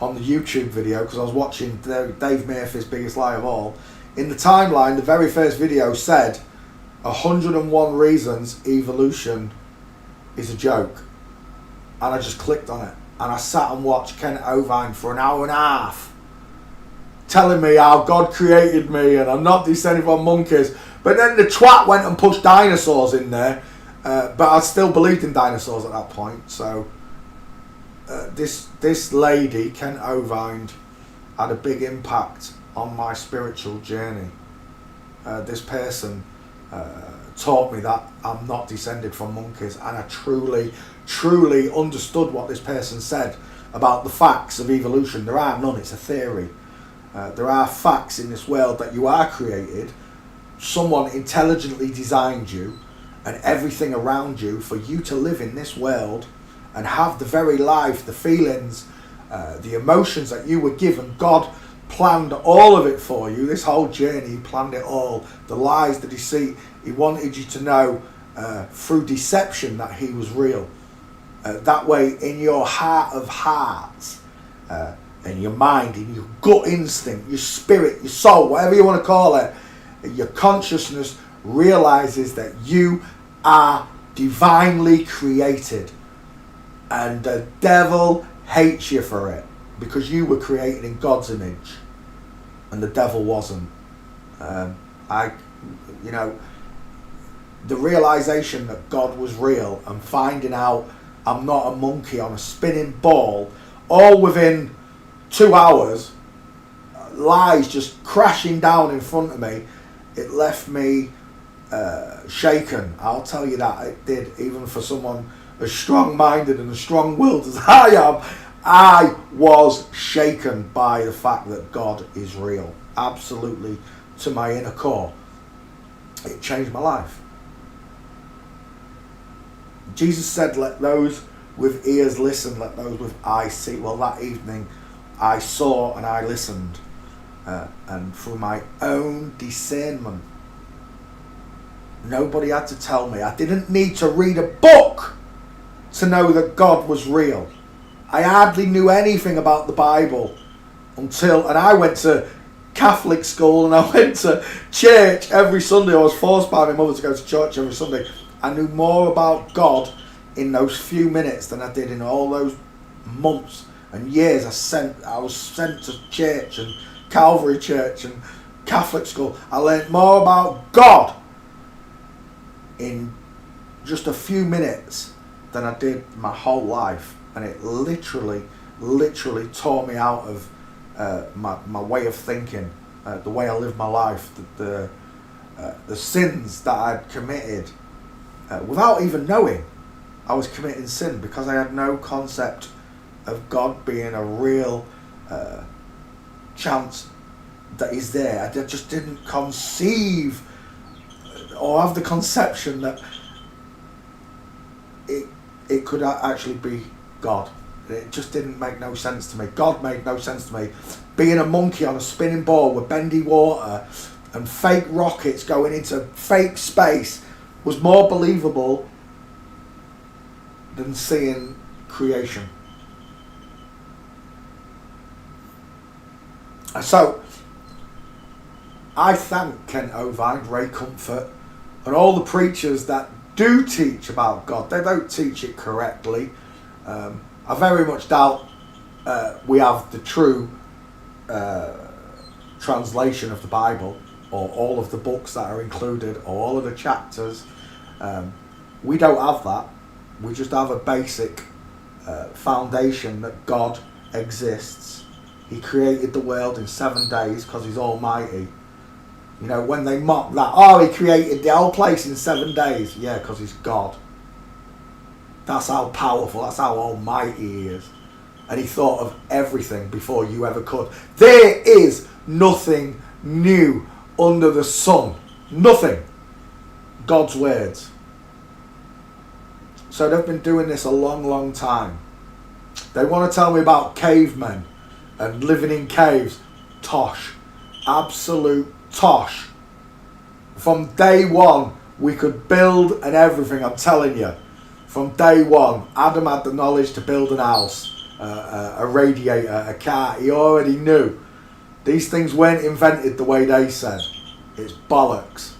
on the YouTube video, because I was watching Dave Murphy's Biggest Lie of All, in the timeline, the very first video said 101 reasons evolution is a joke. And I just clicked on it. And I sat and watched Kenneth Ovine for an hour and a half, telling me how God created me and I'm not descended from monkeys. But then the twat went and pushed dinosaurs in there. But I still believed in dinosaurs at that point. So this lady, Kenneth Ovine, had a big impact on my spiritual journey. This person taught me that I'm not descended from monkeys, and I truly understood what this person said about the facts of evolution. There are none, it's a theory. There are facts in this world that you are created. Someone intelligently designed you and everything around you for you to live in this world and have the very life, the feelings, the emotions that you were given. God planned all of it for you. This whole journey, he planned it all. The lies, the deceit. He wanted you to know through deception that he was real. That way, in your heart of hearts, in your mind, in your gut instinct, your spirit, your soul, whatever you want to call it, your consciousness realizes that you are divinely created. And the devil hates you for it, because you were created in God's image and the devil wasn't. The realization that God was real and finding out I'm not a monkey on a spinning ball, all within 2 hours, lies just crashing down in front of me, it left me shaken. I'll tell you that, it did, even for someone as strong-minded and as strong-willed as I am. I was shaken by the fact that God is real, absolutely, to my inner core. It changed my life. Jesus said, let those with ears listen, let those with eyes see. Well, that evening I saw and I listened, and through my own discernment, nobody had to tell me. I didn't need to read a book to know that God was real. I hardly knew anything about the Bible and I went to Catholic school and I went to church every Sunday. I was forced by my mother to go to church every Sunday. I knew more about God in those few minutes than I did in all those months and years I was sent to church and Calvary Church and Catholic school. I learned more about God in just a few minutes than I did my whole life, and it literally tore me out of my way of thinking, the way I lived my life, the sins that I'd committed without even knowing I was committing sin, because I had no concept of God being a real chance that He's there. I just didn't conceive or have the conception that it could actually be God. It just didn't make no sense to me. God made no sense to me. Being a monkey on a spinning ball with bendy water and fake rockets going into fake space was more believable than seeing creation. So I thank Ken Ovine, Ray Comfort, and all the preachers that do teach about God. They don't teach it correctly. I very much doubt we have the true translation of the Bible, or all of the books that are included, or all of the chapters. We don't have that. We just have a basic foundation that God exists. He created the world in 7 days because He's almighty. You know, when they mock that, oh, He created the whole place in 7 days. Yeah, because He's God. That's how powerful, that's how almighty He is. and he thought of everything before you ever could. There is nothing new under the sun. Nothing. God's words. So they've been doing this a long, long time. They want to tell me about cavemen and living in caves. Tosh. Absolute tosh. From day one, we could build and everything, I'm telling you. From day one, Adam had the knowledge to build an house, a radiator, a car. He already knew. These things weren't invented the way they said. It's bollocks.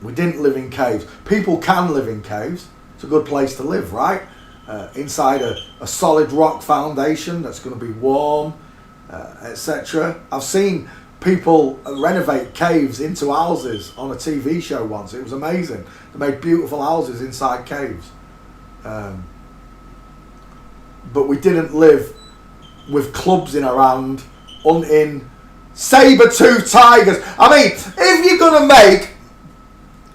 We didn't live in caves. People can live in caves. It's a good place to live, right? Inside a solid rock foundation that's going to be warm, etc. I've seen people renovate caves into houses on a TV show once. It was amazing. They made beautiful houses inside caves. But we didn't live with clubs in our hand, hunting saber-toothed tigers. I mean, if you're going to make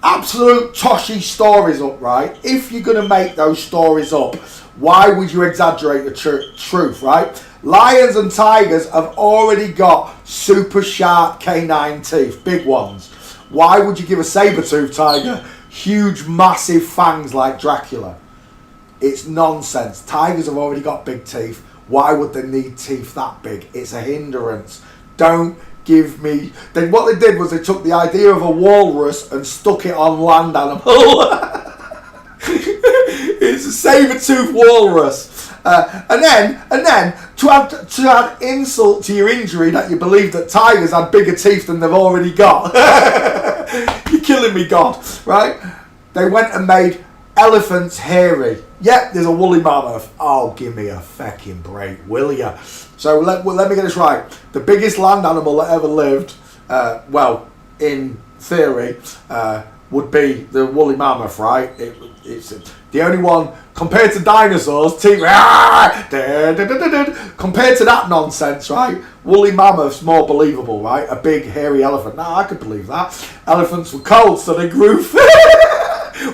absolute toshy stories up, right? If you're going to make those stories up, why would you exaggerate the truth, right? Lions and tigers have already got super sharp canine teeth, big ones. Why would you give a saber-toothed tiger huge, massive fangs like Dracula? It's nonsense. Tigers have already got big teeth. Why would they need teeth that big? It's a hindrance. Don't give me... Then what they did was they took the idea of a walrus and stuck it on land animal. It's a saber-toothed walrus. And then to add insult to your injury that you believe that tigers had bigger teeth than they've already got. You're killing me, God, right? They went and made elephants hairy. Yep, there's a woolly mammoth. Oh, give me a fucking break, will ya? So let me get this right. The biggest land animal that ever lived, well, in theory, would be the woolly mammoth, right? It's the only one, compared to dinosaurs, compared to that nonsense, right? Woolly mammoth's more believable, right? A big hairy elephant. Nah, I could believe that. Elephants were cold, so they grew.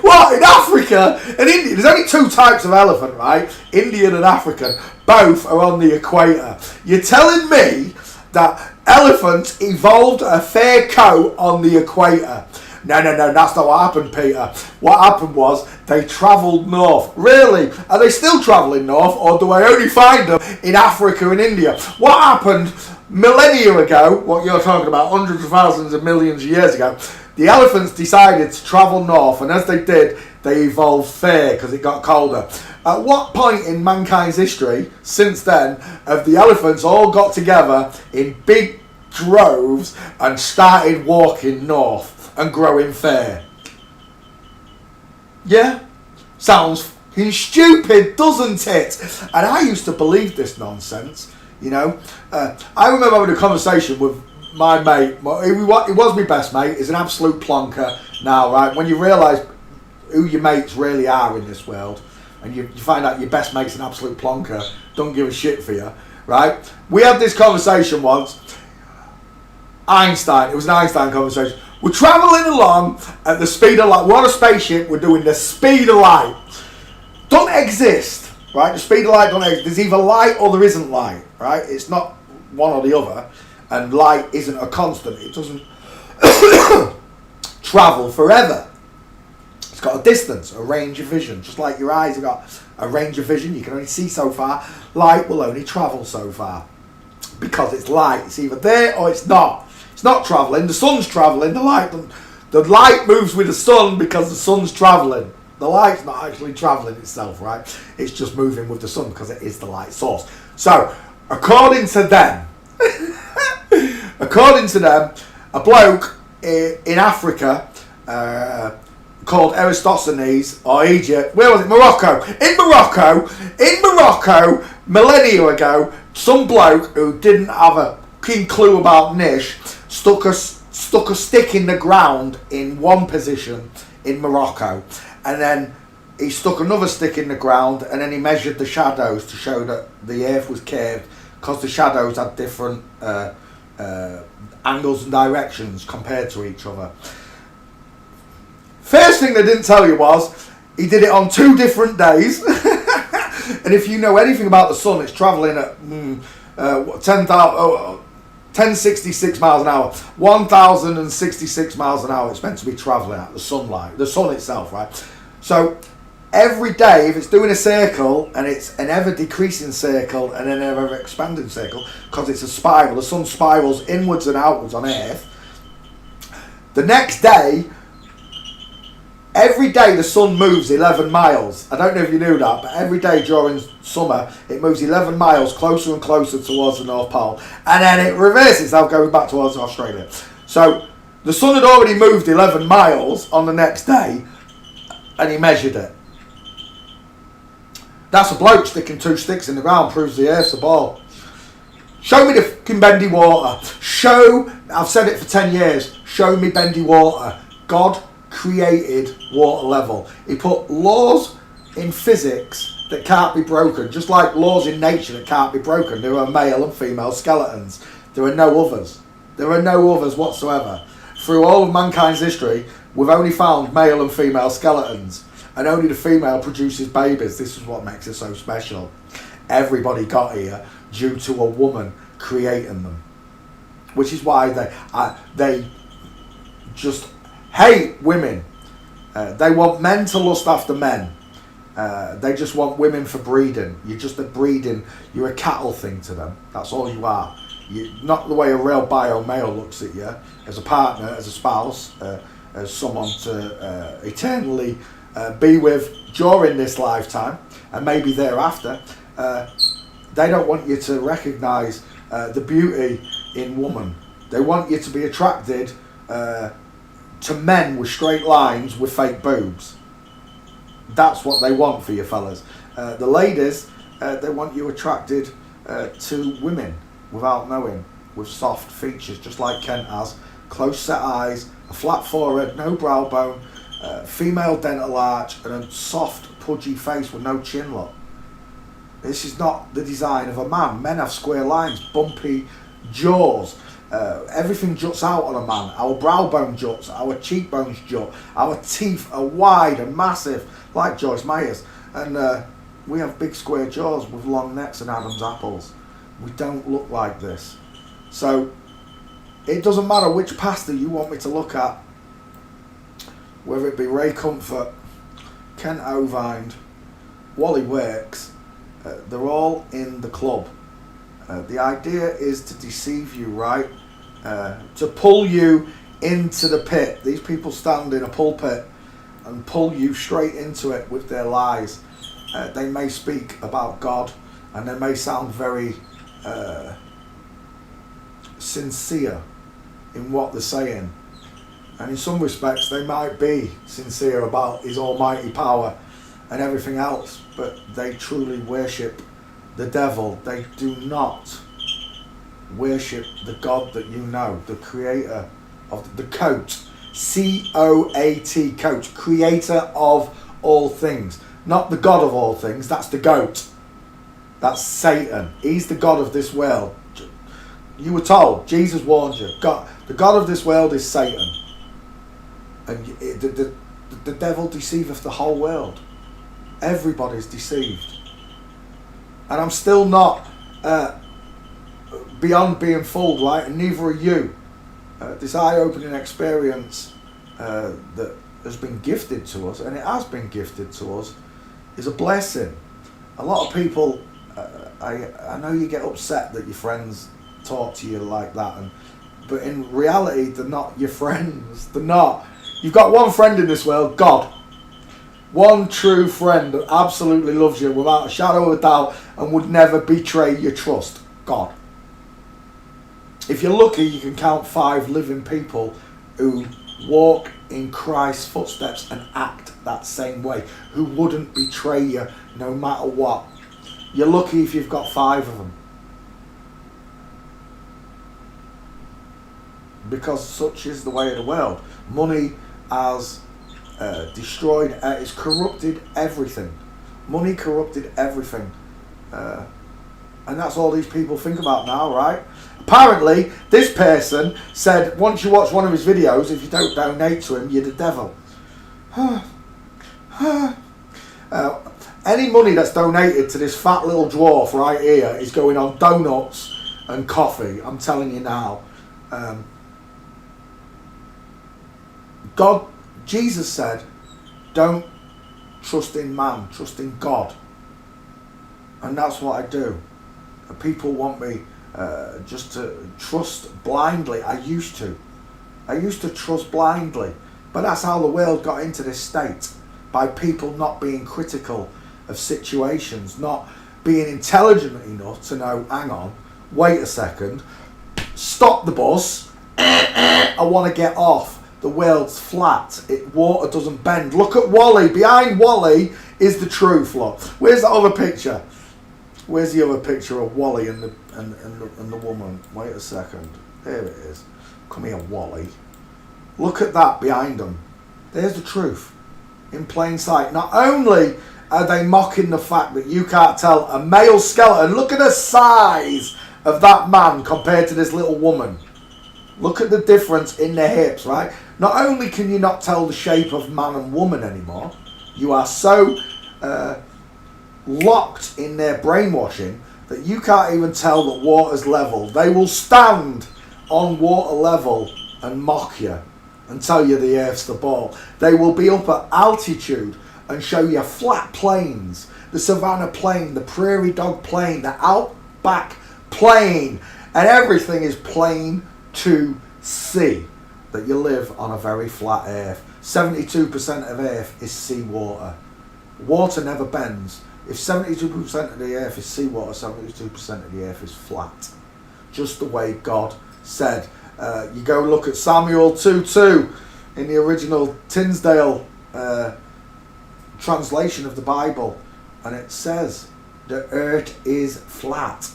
What, in Africa and India? There's only two types of elephant, right? Indian and African. Both are on the equator. You're telling me that elephants evolved a fair coat on the equator? No, that's not what happened, Peter. What happened was they travelled north. Really? Are they still travelling north, or do I only find them in Africa and India? What happened millennia ago, what you're talking about, hundreds of thousands of millions of years ago, the elephants decided to travel north, and as they did, they evolved fair because it got colder. At what point in mankind's history, since then, have the elephants all got together in big droves and started walking north and growing fair? Yeah? Sounds fucking stupid, doesn't it? And I used to believe this nonsense, you know. I remember having a conversation with my mate. He was my best mate. He's an absolute plonker now, right? When you realise who your mates really are in this world, and you find out your best mate's an absolute plonker, don't give a shit for you, right? We had this conversation once. Einstein, it was an Einstein conversation. We're travelling along at the speed of light. We're on a spaceship, we're doing the speed of light. Don't exist, right? The speed of light don't exist. There's either light or there isn't light, right? It's not one or the other. And light isn't a constant. It doesn't travel forever. It's got a distance, a range of vision. Just like your eyes have got a range of vision, you can only see so far. Light will only travel so far. Because it's light. It's either there or it's not. It's not travelling. The sun's travelling. The light moves with the sun because the sun's travelling. The light's not actually travelling itself, right? It's just moving with the sun because it is the light source. So, according to them, a bloke in Africa called Eratosthenes, or Egypt, where was it? Morocco. In Morocco, millennia ago, some bloke who didn't have a keen clue about niche stuck a stick in the ground in one position in Morocco, and then he stuck another stick in the ground, and then he measured the shadows to show that the earth was curved because the shadows had different angles and directions compared to each other. First thing they didn't tell you was he did it on 2 different days. And if you know anything about the sun, it's travelling at 1066 miles an hour, 1066 miles an hour. It's meant to be travelling at the sunlight, the sun itself, right? So every day, if it's doing a circle and it's an ever decreasing circle and an ever expanding circle, because it's a spiral, the sun spirals inwards and outwards on Earth. The next day, every day the sun moves 11 miles. I don't know if you knew that, but every day during summer, it moves 11 miles closer and closer towards the North Pole. And then it reverses, now going back towards Australia. So the sun had already moved 11 miles on the next day, and he measured it. That's a bloke sticking 2 sticks in the ground, proves the Earth's a ball. Show me the fucking bendy water. I've said it for 10 years, show me bendy water. God created water level. He put laws in physics that can't be broken, just like laws in nature that can't be broken. There are male and female skeletons. There are no others. There are no others whatsoever. Through all of mankind's history, we've only found male and female skeletons, and only the female produces babies. This is what makes it so special. Everybody got here due to a woman creating them, which is why they just hate women. They want men to lust after men. They just want women for breeding. You're just a breeding, you're a cattle thing to them. That's all you are. You're not the way a real bio male looks at you, as a partner, as a spouse, as someone to eternally be with during this lifetime and maybe thereafter. They don't want you to recognise the beauty in woman. They want you to be attracted to men with straight lines with fake boobs. That's what they want for you fellas. The ladies, they want you attracted to women without knowing, with soft features, just like Kent has. Close set eyes, a flat forehead, no brow bone, female dental arch, and a soft pudgy face with no chin look. This is not the design of a man. Men have square lines, bumpy jaws. Everything juts out on a man. Our brow bone juts, our cheekbones jut, our teeth are wide and massive, like Joyce Meyer's. And we have big square jaws with long necks and Adam's apples. We don't look like this. So it doesn't matter which pastor you want me to look at, whether it be Ray Comfort, Kent Ovind, Wally Works, they're all in the club. The idea is to deceive you, right? To pull you into the pit. These people stand in a pulpit and pull you straight into it with their lies. They may speak about God and they may sound very sincere in what they're saying. And in some respects they might be sincere about his almighty power and everything else, but they truly worship the devil. They do not worship the God that you know, the creator of the coat, C-O-A-T, coat, creator of all things. Not the God of all things, that's the goat. That's Satan. He's the God of this world. You were told, Jesus warned you, God, the God of this world is Satan. And the devil deceiveth the whole world. Everybody's deceived. And I'm still not beyond being fooled, right? And neither are you. This eye-opening experience that has been gifted to us, and it has been gifted to us, is a blessing. A lot of people, I know you get upset that your friends talk to you like that, but in reality, they're not your friends. They're not. You've got one friend in this world, God. One true friend that absolutely loves you without a shadow of a doubt and would never betray your trust. God. If you're lucky, you can count 5 living people who walk in Christ's footsteps and act that same way, who wouldn't betray you no matter what. You're lucky if you've got 5 of them. Because such is the way of the world. Money has destroyed, it's corrupted everything. Money corrupted everything. And that's all these people think about now, right? Apparently, this person said, once you watch one of his videos, if you don't donate to him, you're the devil. Any money that's donated to this fat little dwarf right here is going on donuts and coffee. I'm telling you now. Jesus said, don't trust in man, trust in God. And that's what I do. People want me just to trust blindly. I used to trust blindly. But that's how the world got into this state. By people not being critical of situations, not being intelligent enough to know, hang on, wait a second, stop the bus, I want to get off. The world's flat. Water doesn't bend. Look at Wally. Behind Wally is the truth, look. Where's the other picture? Where's the other picture of Wally and the woman? Wait a second. There it is. Come here, Wally. Look at that behind them. There's the truth. In plain sight. Not only are they mocking the fact that you can't tell a male skeleton, look at the size of that man compared to this little woman. Look at the difference in their hips, right? Not only can you not tell the shape of man and woman anymore, you are so locked in their brainwashing that you can't even tell that water's level. They will stand on water level and mock you and tell you the earth's the ball. They will be up at altitude and show you flat plains, the savannah plain, the prairie dog plain, the outback plain, and everything is plain to see that you live on a very flat earth. 72% of earth is seawater. Water never bends. If 72% of the earth is seawater, 72% of the earth is flat. Just the way God said. You go look at Samuel 2:2 in the original Tinsdale translation of the Bible, and it says the earth is flat.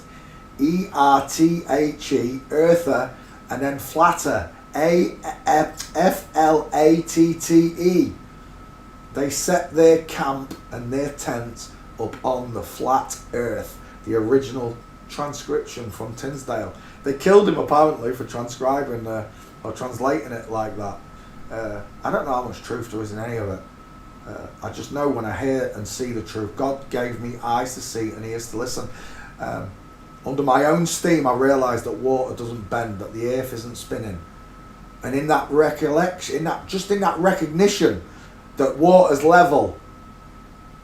E-R-T-H-E, earther, and then flatter, A-F-L-A-T-T-E. They set their camp and their tents up on the flat earth. The original transcription from Tinsdale. They killed him apparently for transcribing or translating it like that. I don't know how much truth there is in any of it. I just know when I hear and see the truth. God gave me eyes to see and ears to listen. Under my own steam, I realised that water doesn't bend, that the earth isn't spinning. And in that recollection, in that recognition that water's level,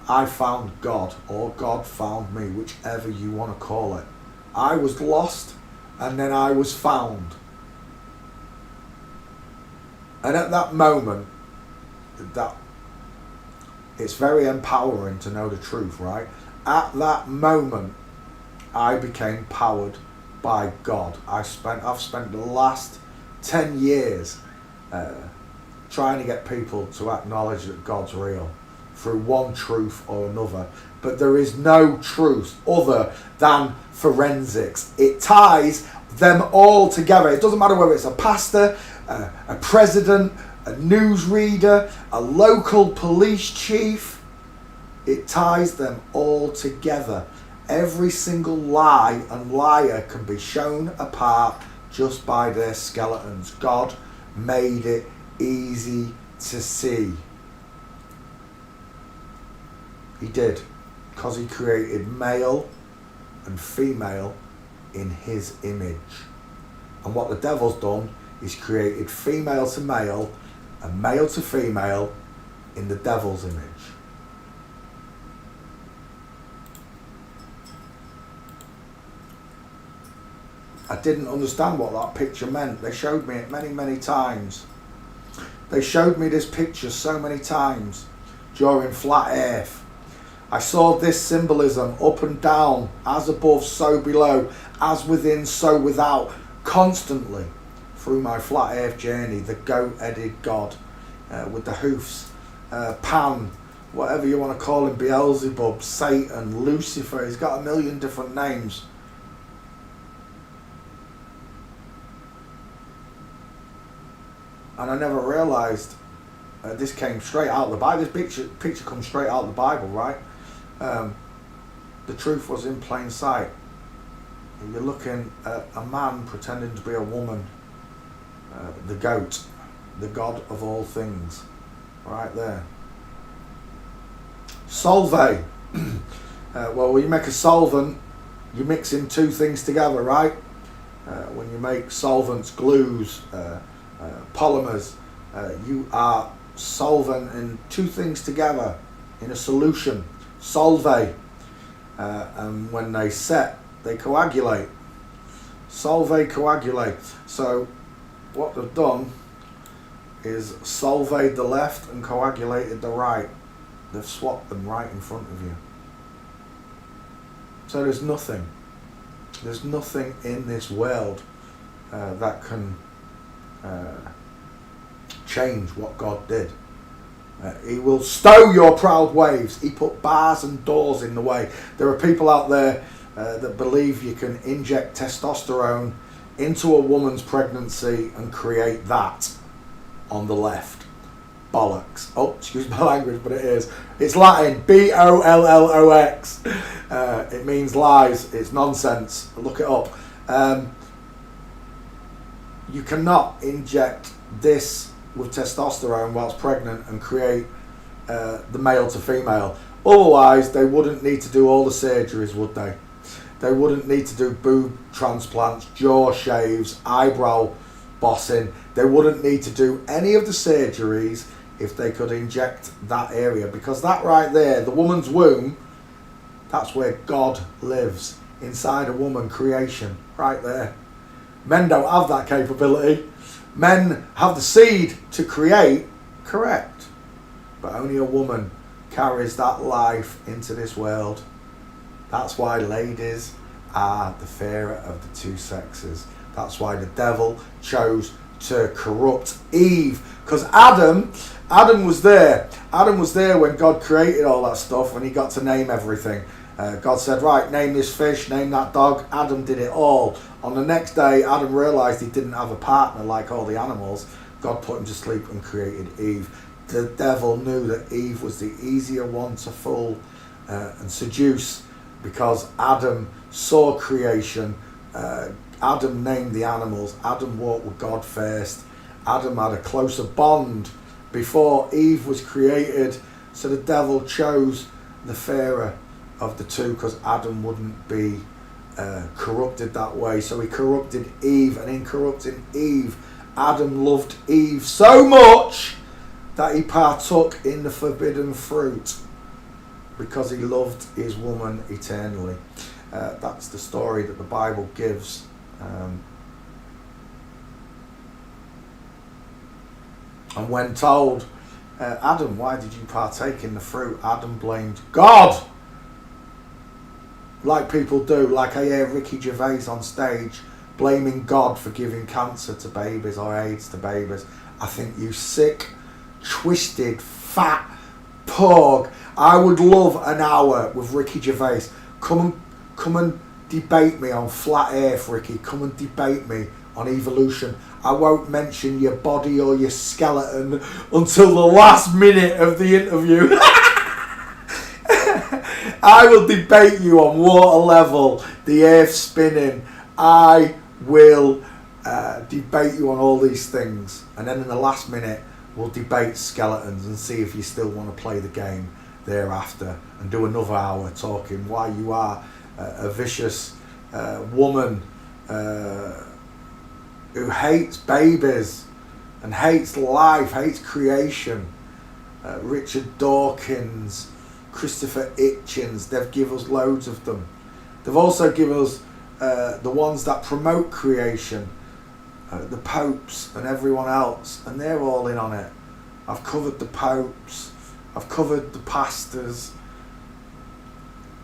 I found God, or God found me, whichever you want to call it. I was lost, and then I was found. And at that moment, it's very empowering to know the truth, right? At that moment, I became powered by God. I've spent the last 10 years trying to get people to acknowledge that God's real through one truth or another. But there is no truth other than forensics. It ties them all together. It doesn't matter whether it's a pastor, a president, a newsreader, a local police chief. It ties them all together. Every single lie and liar can be shown apart just by their skeletons. God made it easy to see. He did, because he created male and female in his image. And what the devil's done is created female to male and male to female in the devil's image. I didn't understand what that picture meant. They showed me it many, many times. They showed me this picture so many times during Flat Earth. I saw this symbolism up and down, as above, so below, as within, so without, constantly through my Flat Earth journey. The goat-headed God with the hoofs, Pan, whatever you want to call him, Beelzebub, Satan, Lucifer. He's got a million different names. And I never realised this came straight out of the Bible. This picture comes straight out of the Bible, right? The truth was in plain sight. You're looking at a man pretending to be a woman. The goat, the God of all things, right there. Solve. Well, when you make a solvent, you're mixing two things together, right? When you make solvents, glues, polymers, you are solventing two things together in a solution, solvate. And when they set, they coagulate. Solvate, coagulate. So what they've done is solvate the left and coagulated the right. They've swapped them right in front of you. So there's nothing in this world that can change what God did. He will stow your proud waves. He put bars and doors in the way. There are people out there that believe you can inject testosterone into a woman's pregnancy and create that on the left. Bollocks. Oh, excuse my language, but it is. It's Latin. B-O-L-L-O-X. It means lies. It's nonsense. Look it up. You cannot inject this with testosterone whilst pregnant and create the male to female. Otherwise, they wouldn't need to do all the surgeries, would they? They wouldn't need to do boob transplants, jaw shaves, eyebrow bossing. They wouldn't need to do any of the surgeries if they could inject that area, because that right there, the woman's womb, that's where God lives, inside a woman, creation, right there. Men don't have that capability. Men have the seed to create, correct, but only a woman carries that life into this world. That's why ladies are the fairer of the two sexes. That's why the devil chose to corrupt Eve, because Adam was there. Adam was there when God created all that stuff, when he got to name everything. God said, right, name this fish, name that dog. Adam did it all. On the next day, Adam realised he didn't have a partner like all the animals. God put him to sleep and created Eve. The devil knew that Eve was the easier one to fool and seduce, because Adam saw creation. Adam named the animals. Adam walked with God first. Adam had a closer bond before Eve was created. So the devil chose the fairer of the two, because Adam wouldn't be corrupted that way. So he corrupted Eve, and in corrupting Eve, Adam loved Eve so much that he partook in the forbidden fruit, because he loved his woman eternally. That's the story that the Bible gives. And when told, Adam, why did you partake in the fruit? Adam blamed God. Like people do, like I hear Ricky Gervais on stage blaming God for giving cancer to babies or AIDS to babies. I think you sick, twisted, fat pug. I would love an hour with Ricky Gervais. Come and debate me on flat earth, Ricky. Come and debate me on evolution. I won't mention your body or your skeleton until the last minute of the interview. I will debate you on water level, the earth spinning. I will debate you on all these things. And then in the last minute, we'll debate skeletons and see if you still want to play the game thereafter, and do another hour talking why you are a vicious woman who hates babies and hates life, hates creation. Richard Dawkins, Christopher Hitchens, they've given us loads of them. They've also given us the ones that promote creation, the popes and everyone else, and they're all in on it. I've covered the popes, I've covered the pastors,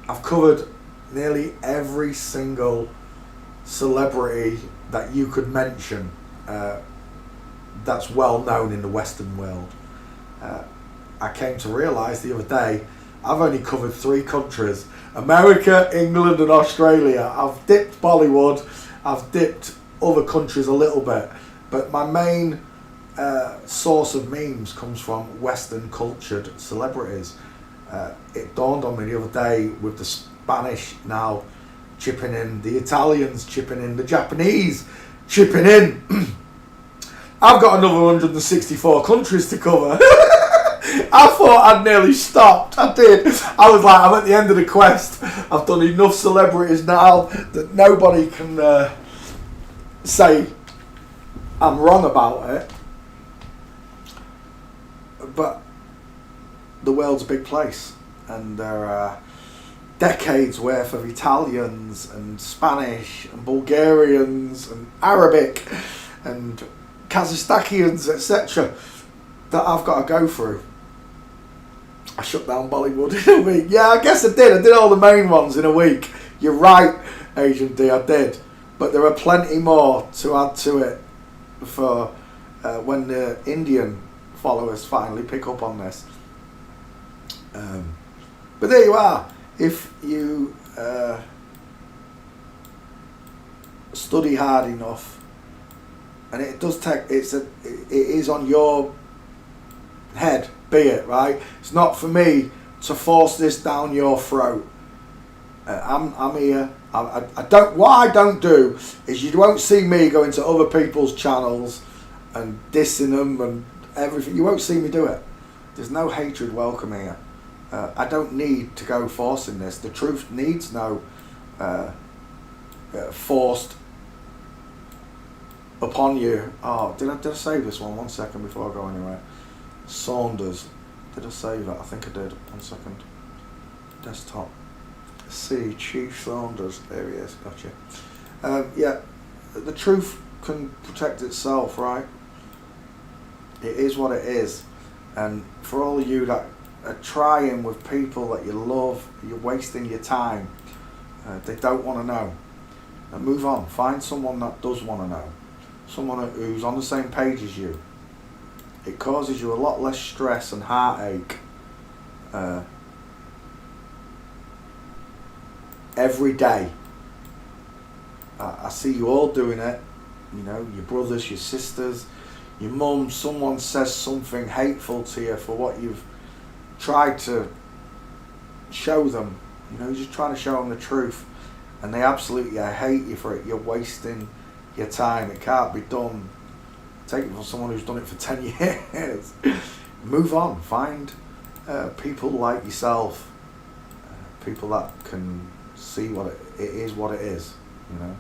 I've covered nearly every single celebrity that you could mention that's well known in the Western world. I came to realise the other day, I've only covered 3 countries: America, England and Australia. I've dipped Bollywood, I've dipped other countries a little bit, but my main source of memes comes from Western cultured celebrities. It dawned on me the other day with the Spanish now chipping in, the Italians chipping in, the Japanese chipping in. I've got another 164 countries to cover. I thought I'd nearly stopped. I did. I was like, I'm at the end of the quest. I've done enough celebrities now that nobody can say I'm wrong about it. But the world's a big place, and there are decades worth of Italians and Spanish and Bulgarians and Arabic and Kazakhstanians, etc., that I've got to go through. I shut down Bollywood in a week. Yeah, I guess I did. I did all the main ones in a week. You're right, Agent D, I did. But there are plenty more to add to it for when the Indian followers finally pick up on this. But there you are. If you study hard enough, and it does take, it is on your head, be it, right? It's not for me to force this down your throat. I'm here. I don't. What I don't do is, you won't see me go into other people's channels and dissing them and everything. You won't see me do it. There's no hatred welcome here. I don't need to go forcing this. The truth needs no forced upon you. Oh, did I save this one? 1 second before I go anywhere. Saunders. Did I save that? I think I did. 1 second. Desktop. See, Chief Saunders. There he is. Gotcha. Yeah, the truth can protect itself, right? It is what it is. And for all of you that are trying with people that you love, you're wasting your time. They don't want to know. And move on. Find someone that does want to know. Someone who's on the same page as you. It causes you a lot less stress and heartache every day. I see you all doing it. You know, your brothers, your sisters, your mum. Someone says something hateful to you for what you've tried to show them. You know, you're just trying to show them the truth, and they absolutely hate you for it. You're wasting your time. It can't be done. Take it from someone who's done it for 10 years. Move on. Find people like yourself, people that can see what it is, what it is. You know,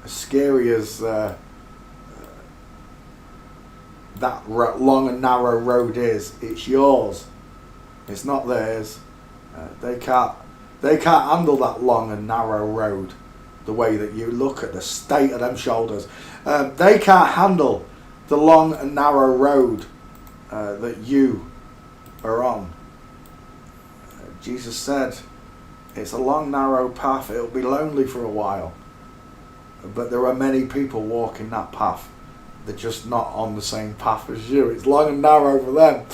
as scary as that long and narrow road is, it's yours. It's not theirs. They can't handle that long and narrow road the way that you. Look at the state of them shoulders. They can't handle the long and narrow road that you are on. Jesus said, it's a long narrow path. It'll be lonely for a while, but there are many people walking that path. They're just not on the same path as you. It's long and narrow for them.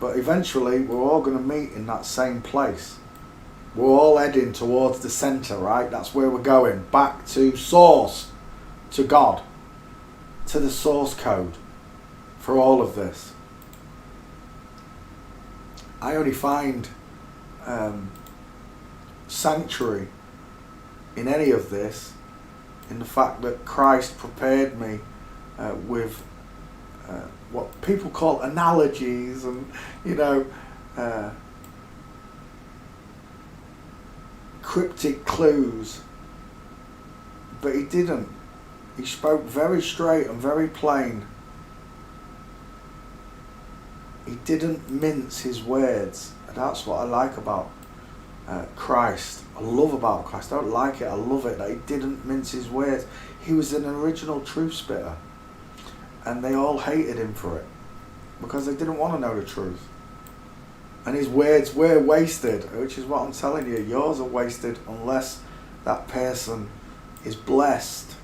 But eventually we're all going to meet in that same place. We're all heading towards the centre, right? That's where we're going. Back to source, to God, to the source code for all of this. I only find sanctuary in any of this in the fact that Christ prepared me with what people call analogies and, you know, cryptic clues, but he didn't. He spoke very straight and very plain. He didn't mince his words. And that's what I like about Christ. I love about Christ. I don't like it, I love it that he didn't mince his words. He was an original truth spitter, and they all hated him for it because they didn't want to know the truth. And his words were wasted, which is what I'm telling you. Yours are wasted unless that person is blessed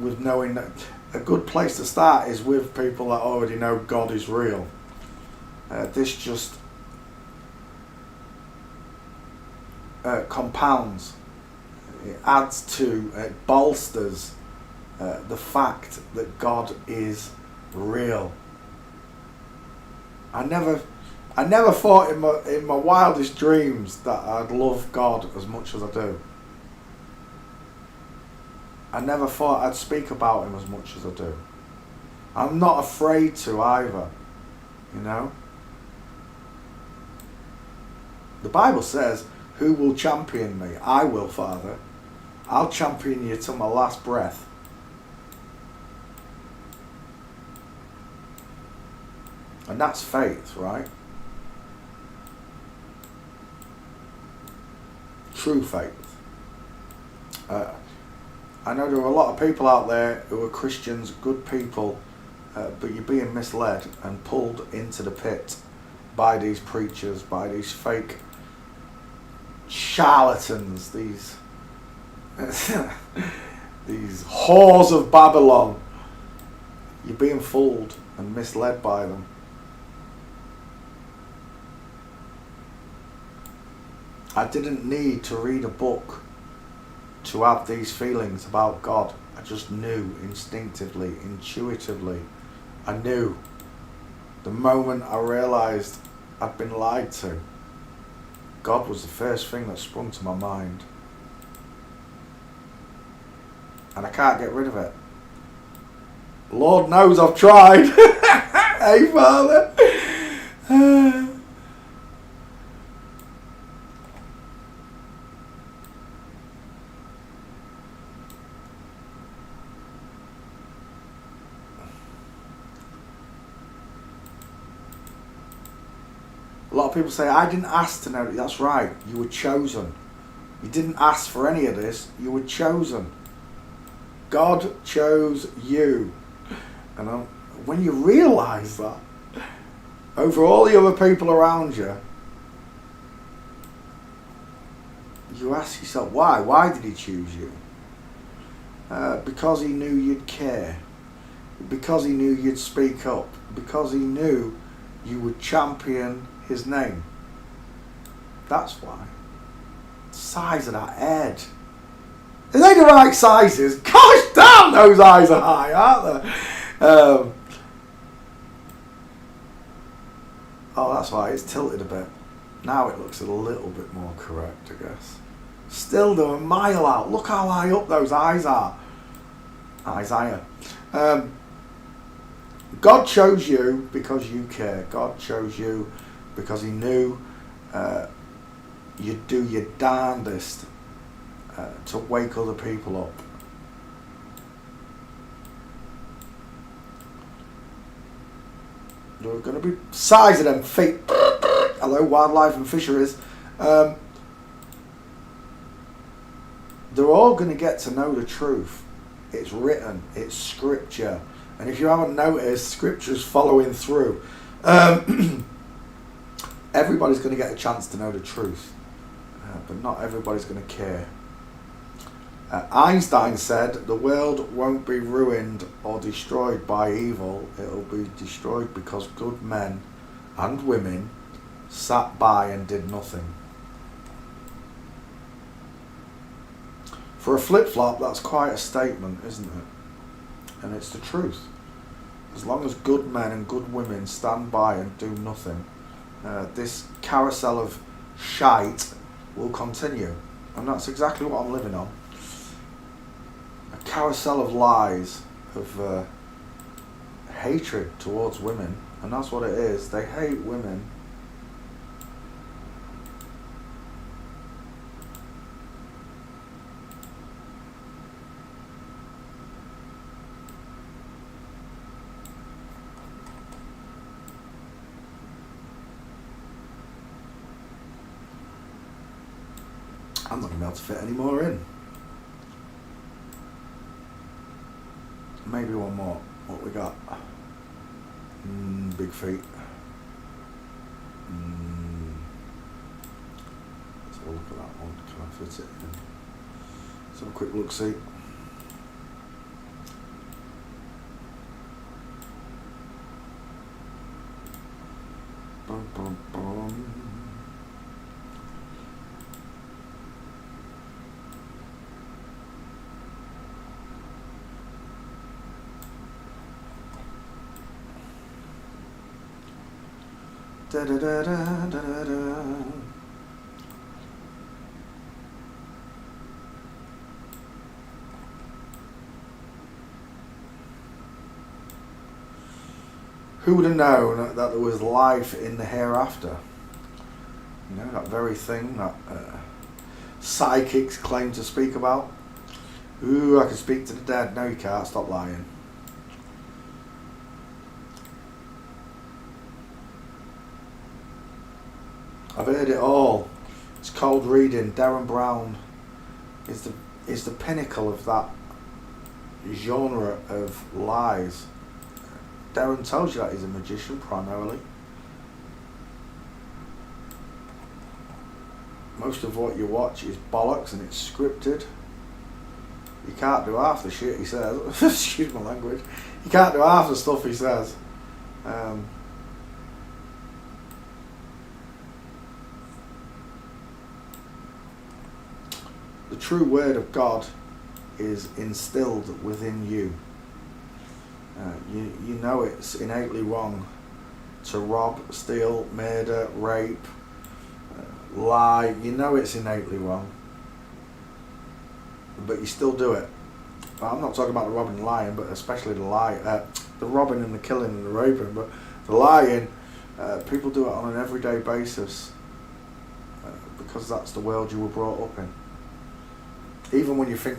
with knowing that. A good place to start is with people that already know God is real. This just compounds, it adds to, it bolsters the fact that God is real. I never thought in my wildest dreams that I'd love God as much as I do. I never thought I'd speak about him as much as I do. I'm not afraid to either. You know? The Bible says, who will champion me? I will, Father. I'll champion you till my last breath. And that's faith, right? True faith. I know there are a lot of people out there who are Christians, good people, but you're being misled and pulled into the pit by these preachers, by these fake charlatans, these these whores of Babylon. You're being fooled and misled by them. I didn't need to read a book to have these feelings about God. I just knew instinctively, intuitively. I knew. The moment I realised I'd been lied to, God was the first thing that sprung to my mind. And I can't get rid of it. Lord knows I've tried. Hey, Father. A lot of people say, I didn't ask to know. That's right, you were chosen. You didn't ask for any of this, you were chosen. God chose you. And when you realise that, over all the other people around you, you ask yourself, why? Why did he choose you? Because he knew you'd care. Because he knew you'd speak up. Because he knew you would champion his name. That's why. The size of that head. Are they the right sizes? Gosh damn, those eyes are high, aren't they? Oh, that's why it's tilted a bit. Now it looks a little bit more correct, I guess. Still, they're a mile out. Look how high up those eyes are. Isaiah. God chose you because you care. God chose you because he knew you'd do your darndest to wake other people up. There are going to be size of them feet. Hello, wildlife and fisheries. They're all going to get to know the truth. It's written. It's scripture. And if you haven't noticed, scripture's following through. Everybody's going to get a chance to know the truth. But not everybody's going to care. Einstein said the world won't be ruined or destroyed by evil. It'll be destroyed because good men and women sat by and did nothing. For a flip-flop, that's quite a statement, isn't it? And it's the truth. As long as good men and good women stand by and do nothing, this carousel of shite will continue. And that's exactly what I'm living on. A carousel of lies, of hatred towards women. And that's what it is. They hate women. I'm not going to be able to fit any more in. Maybe one more. What we got? Big feet. Let's have a look at that one. Can I fit it in? Let's have a quick look, see. Bum, bum, bum. Da, da, da, da, da, da. Who would have known that there was life in the hereafter? You know, that very thing that psychics claim to speak about. Ooh, I can speak to the dead. No, you can't. Stop lying. I've heard it all. It's cold reading. Darren Brown is the pinnacle of that genre of lies. Darren tells you that he's a magician primarily. Most of what you watch is bollocks and it's scripted. You can't do half the shit he says. Excuse my language. You can't do half the stuff he says. The true word of God is instilled within you. You know it's innately wrong to rob, steal, murder, rape, lie. You know it's innately wrong, but you still do it. I'm not talking about the robbing and lying, but especially the robbing and the killing and the raping, but the lying. People do it on an everyday basis because that's the world you were brought up in. Even when you think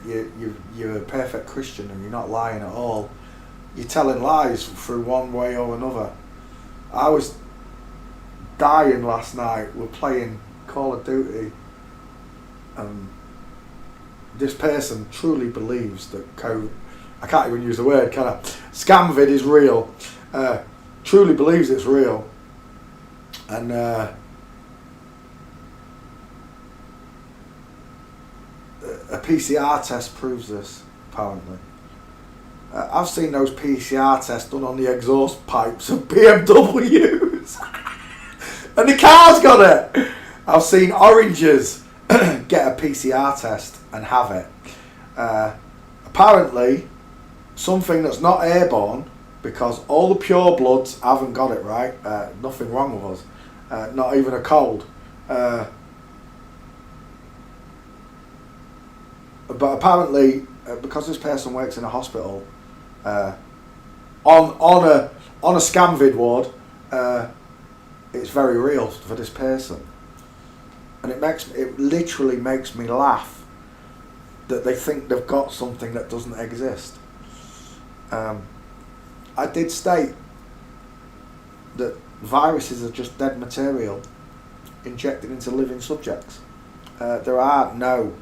you're a perfect Christian and you're not lying at all, you're telling lies through one way or another. I was dying last night. We're playing Call of Duty. This person truly believes that COVID, I can't even use the word, can I? Scamvid is real. Truly believes it's real. And a PCR test proves this, apparently. I've seen those PCR tests done on the exhaust pipes of BMWs. And the car's got it. I've seen oranges get a PCR test and have it. Apparently, something that's not airborne, because all the pure bloods haven't got it, right? Nothing wrong with us. Not even a cold. But apparently, because this person works in a hospital, on a scamvid ward, it's very real for this person, and it literally makes me laugh that they think they've got something that doesn't exist. I did state that viruses are just dead material injected into living subjects. There are no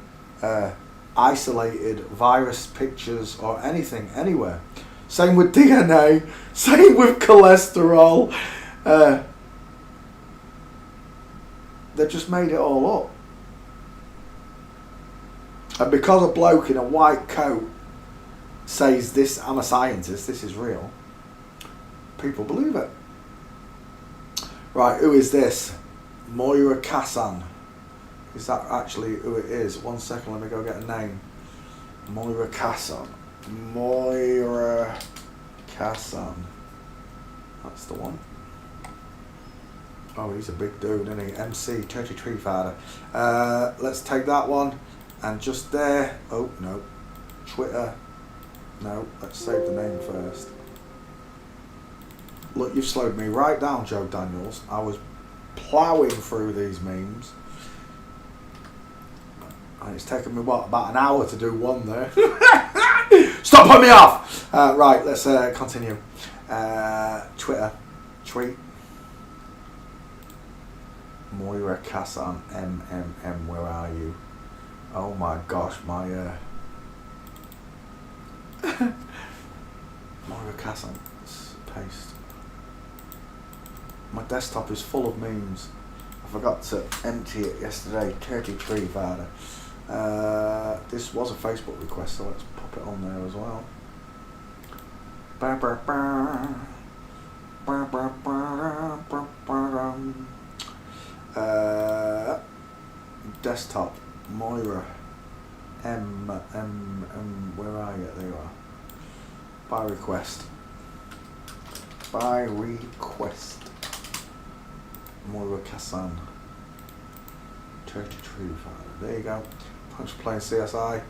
isolated virus pictures or anything anywhere. Same with DNA, same with cholesterol. They've just made it all up. And because a bloke in a white coat says this, I'm a scientist, this is real, people believe it. Right, who is this? Moira Kassan. Is that actually who it is? 1 second, let me go get a name. Moira Kassan. Moira Kassan. That's the one. Oh, he's a big dude, isn't he? MC, Churchy Tree Father. Let's take that one. And just there. Oh, no. Twitter. No, let's save the name first. Look, you've slowed me right down, Joe Daniels. I was ploughing through these memes. And it's taken me, about an hour to do one there. Stop putting me off! Right, let's continue. Twitter. Tweet. Moira Kassan, MMM, where are you? Oh my gosh, my... Moira Kassan, let's paste. My desktop is full of memes. I forgot to empty it yesterday. 33 Vada. This was a Facebook request, so let's pop it on there as well. Desktop, Moira, where are you? There you are. By request. Moira Kassan. 33 There you go. Thanks for playing CSI.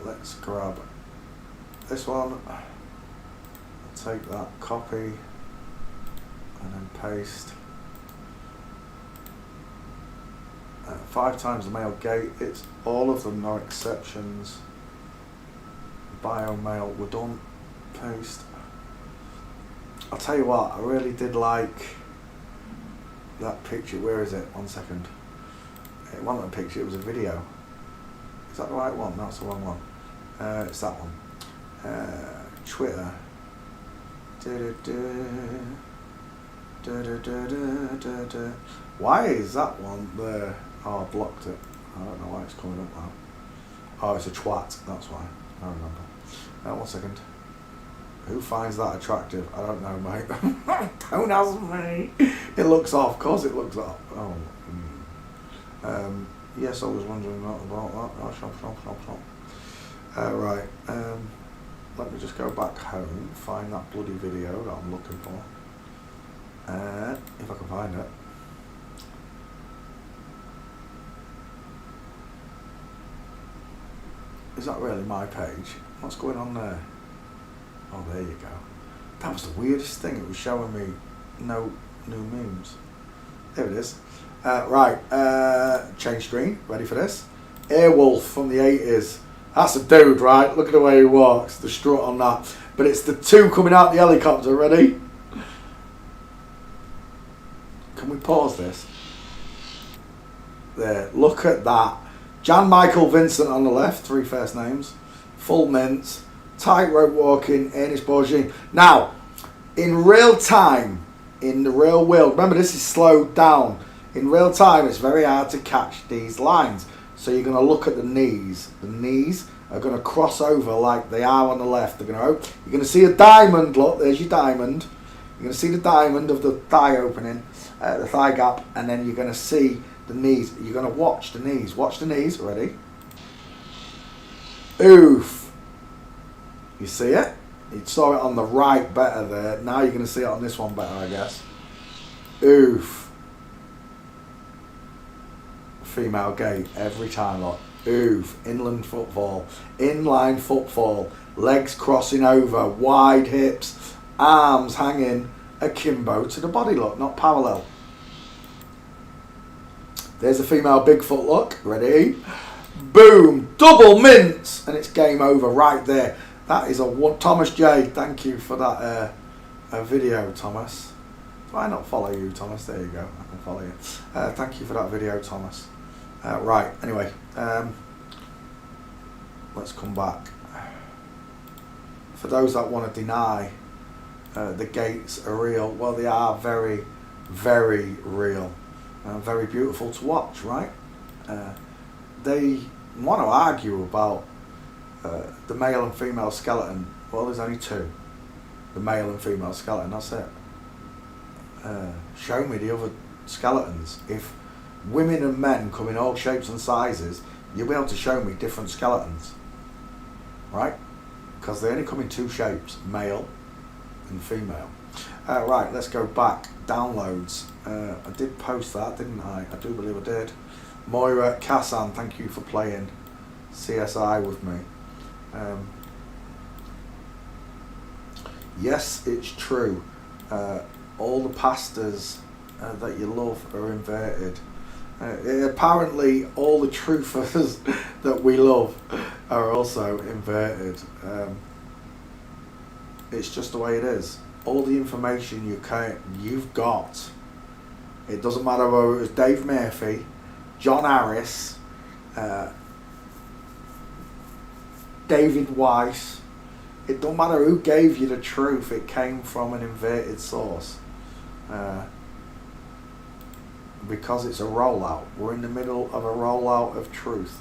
Let's grab this one. I'll take that copy. and then paste. 5 times the male gait. It's all of them, no exceptions. Bio male, we're done. Paste. I'll tell you what, I really did like that picture. Where is it? 1 second. It wasn't a picture, it was a video. Is that the right one? No, it's the wrong one. It's that one. Twitter. Why is that one there? Oh, I blocked it. I don't know why it's coming up now. Oh, it's a twat, that's why. I remember. 1 second. Who finds that attractive? I don't know, mate. Don't ask me. It looks off. Of course it looks off. Oh. Yes, I was wondering about that. Oh, shop. Right. Let me just go back home, find that bloody video that I'm looking for. If I can find it. Is that really my page? What's going on there? Oh, there you go. That was the weirdest thing. It was showing me no new memes. There it is. Right. Change screen. Ready for this? Airwolf from the 80s. That's a dude, right? Look at the way he walks. The strut on that. But it's the two coming out the helicopter. Ready? Can we pause this? There. Look at that. Jan Michael Vincent on the left. 3 first names. Full mints. Tightrope walking, Ernest Borgin. Now, in real time, in the real world, remember this is slowed down. In real time, it's very hard to catch these lines. So you're going to look at the knees. The knees are going to cross over like they are on the left. You're going to see a diamond. Look, there's your diamond. You're going to see the diamond of the thigh opening, the thigh gap, and then you're going to see the knees. You're going to watch the knees. Watch the knees. Ready? Oof. You see it? You saw it on the right better there. Now you're going to see it on this one better, I guess. Oof. Female gait every time. Look. Oof. Inland footfall. Inline footfall. Legs crossing over. Wide hips. Arms hanging akimbo to the body. Look. Not parallel. There's a female Bigfoot look. Ready? Boom. Double mints. And it's game over right there. That is a one. Thomas J, thank you for that video, Thomas. Do I not follow you, Thomas? There you go. I can follow you. Thank you for that video, Thomas. Right. Anyway, let's come back. For those that want to deny the gates are real, well, they are very, very real. Very beautiful to watch, right? They want to argue about the male and female skeleton. Well, there's only 2. The male and female skeleton, that's it. Show me the other skeletons. If women and men come in all shapes and sizes, you'll be able to show me different skeletons. Right? Because they only come in 2 shapes, male and female. Right, let's go back. Downloads. I did post that, didn't I? I do believe I did. Moira Kassan, thank you for playing CSI with me. Yes, it's true. All the pastas that you love are inverted. Apparently, all the truthers that we love are also inverted. It's just the way it is. All the information you've got. It doesn't matter whether it was Dave Murphy, John Harris, David Weiss. It don't matter who gave you the truth, it came from an inverted source. Because it's a rollout. We're in the middle of a rollout of truth.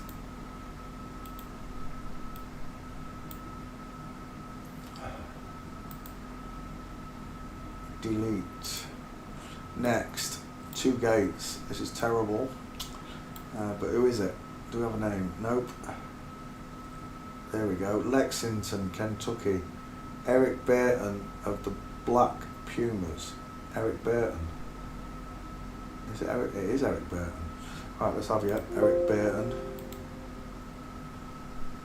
Delete. Next. 2 gates. This is terrible. But who is it? Do we have a name? Nope. There we go. Lexington, Kentucky. Eric Burton of the Black Pumas. Eric Burton. Is it Eric? It is Eric Burton. Right, let's have you. Eric Burton.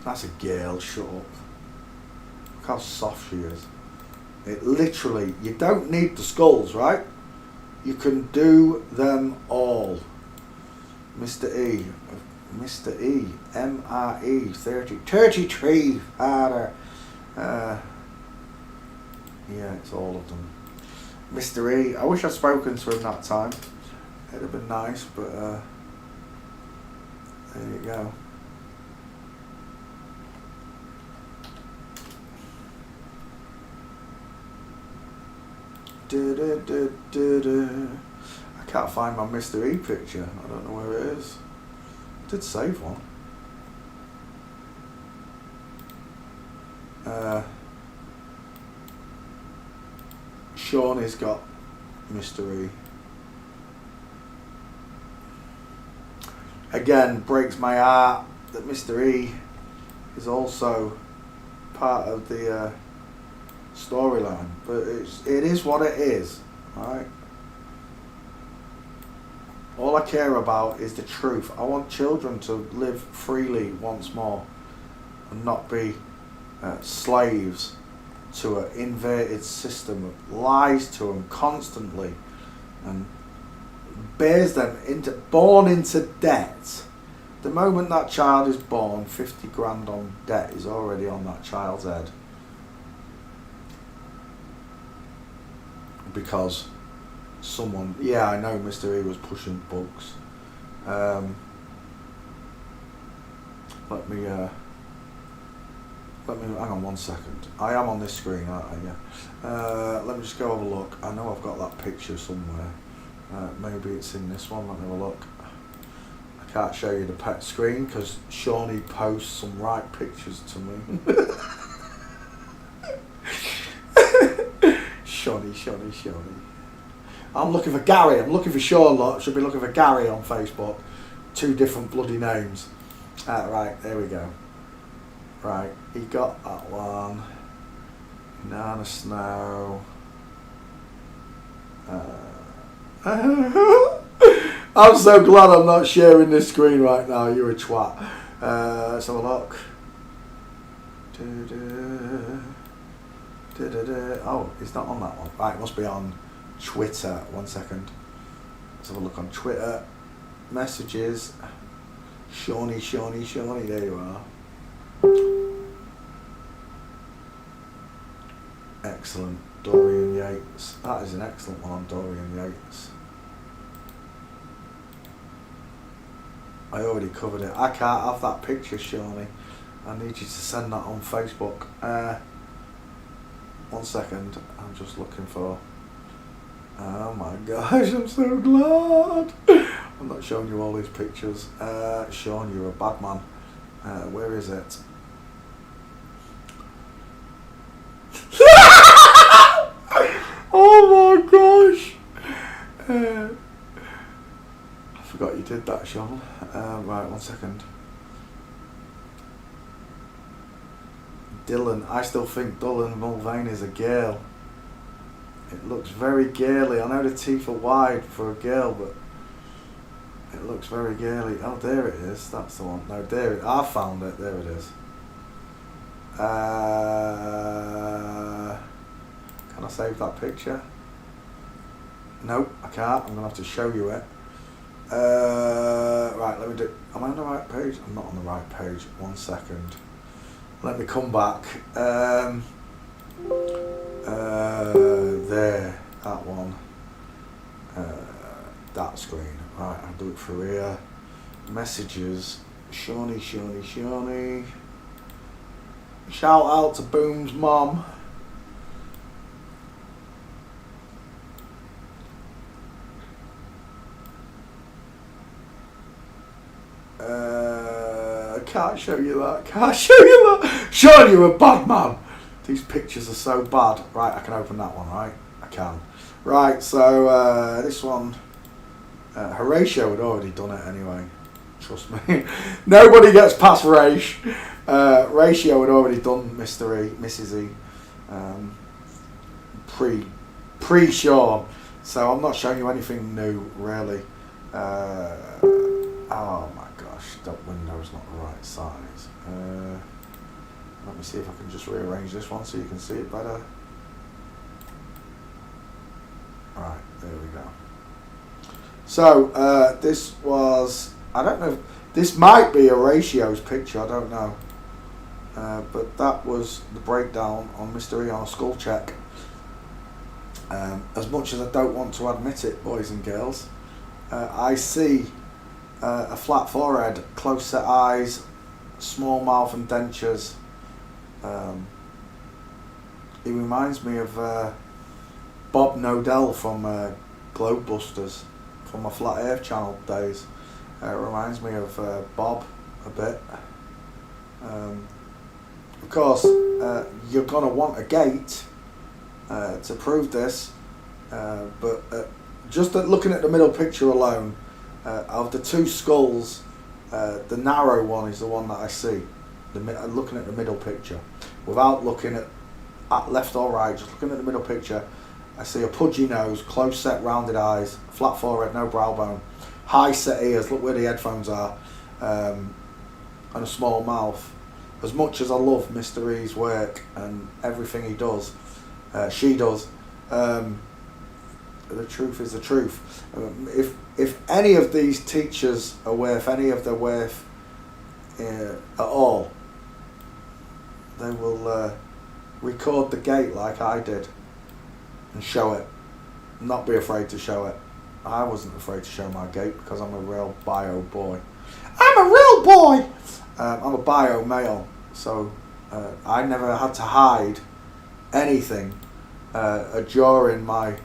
That's a girl. Shut up. Look how soft she is. It literally, you don't need the skulls, right? You can do them all. Mr. E. Mr. E. M-R-E. 33 harder. Yeah, it's all of them. Mr. E. I wish I'd spoken to him that time. It'd have been nice, but there you go. I can't find my Mr. E picture. I don't know where it is. I did save one. Shawnee's got Mr. E. Again, breaks my heart that Mr. E is also part of the storyline, but it is what it is, right? All I care about is the truth. I want children to live freely once more and not be slaves to an inverted system that lies to them constantly and bears them born into debt. The moment that child is born, 50 grand on debt is already on that child's head. Because someone, yeah, I know Mr. E was pushing books. Let me hang on 1 second. I am on this screen, aren't I? Yeah. Let me just go have a look. I know I've got that picture somewhere. Maybe it's in this one. Let me have a look. I can't show you the pet screen because Shawnee posts some right pictures to me. Shawnee. I'm looking for Gary. I'm looking for Sean. Lot should be looking for Gary on Facebook. 2 different bloody names. Right, there we go. Right, he got that one. Nana Snow. I'm so glad I'm not sharing this screen right now. You're a twat. Let's have a look. Oh, it's not on that one. Right, it must be on Twitter. 1 second. Let's have a look on Twitter. Messages. Shawnee. There you are. Excellent. Dorian Yates. That is an excellent one on Dorian Yates. I already covered it. I can't have that picture, Shawnee. I need you to send that on Facebook. 1 second. I'm just looking for... Oh my gosh, I'm so glad. I'm not showing you all these pictures. Sean, you're a bad man. Where is it? Oh my gosh. I forgot you did that, Sean. Right, 1 second. Dylan, I still think Dylan Mulvaney is a girl. It looks very girly. I know the teeth are wide for a girl, but it looks very girly. Oh, there it is. That's the one. No, there it. I found it. There it is. Can I save that picture? Nope, I can't. I'm gonna have to show you it. Right, let me do. Am I on the right page? I'm not on the right page. 1 second. Let me come back. There, that one. That screen. Right, I'll do it for here. Messages. Shawnee. Shout out to Boom's mom. I can't show you that. Sean, you're a bad man. These pictures are so bad. Right, I can open that one, right? I can. Right, so this one, Horatio had already done it anyway. Trust me. Nobody gets past Raish. Ratio had already done Mr. E, Mrs. E, pre-Sean. So I'm not showing you anything new, really. Oh my gosh, that window's not the right size. Let me see if I can just rearrange this one so you can see it better. Right, there we go. So this was, I don't know, this might be a ratios picture, I don't know. But that was the breakdown on Mr. E on a skull check. As much as I don't want to admit it, boys and girls, I see a flat forehead, close set eyes, small mouth and dentures. He reminds me of Bob Nodell from Globebusters, from my Flat Earth channel days. It reminds me of Bob a bit. Of course, you're going to want a gate to prove this, but just looking at the middle picture alone, of the two skulls, the narrow one is the one that I see. Looking at the middle picture, without looking at left or right, just looking at the middle picture, I see a pudgy nose, close set rounded eyes, flat forehead, no brow bone, high set ears, look where the headphones are, and a small mouth. As much as I love Mr. E's work and everything he does, she does, the truth is the truth. If any of these teachers are worth any of their worth at all, they will record the gate like I did and show it. Not be afraid to show it. I wasn't afraid to show my gate because I'm a real bio boy. I'm a real boy! I'm a bio male, so I never had to hide anything during my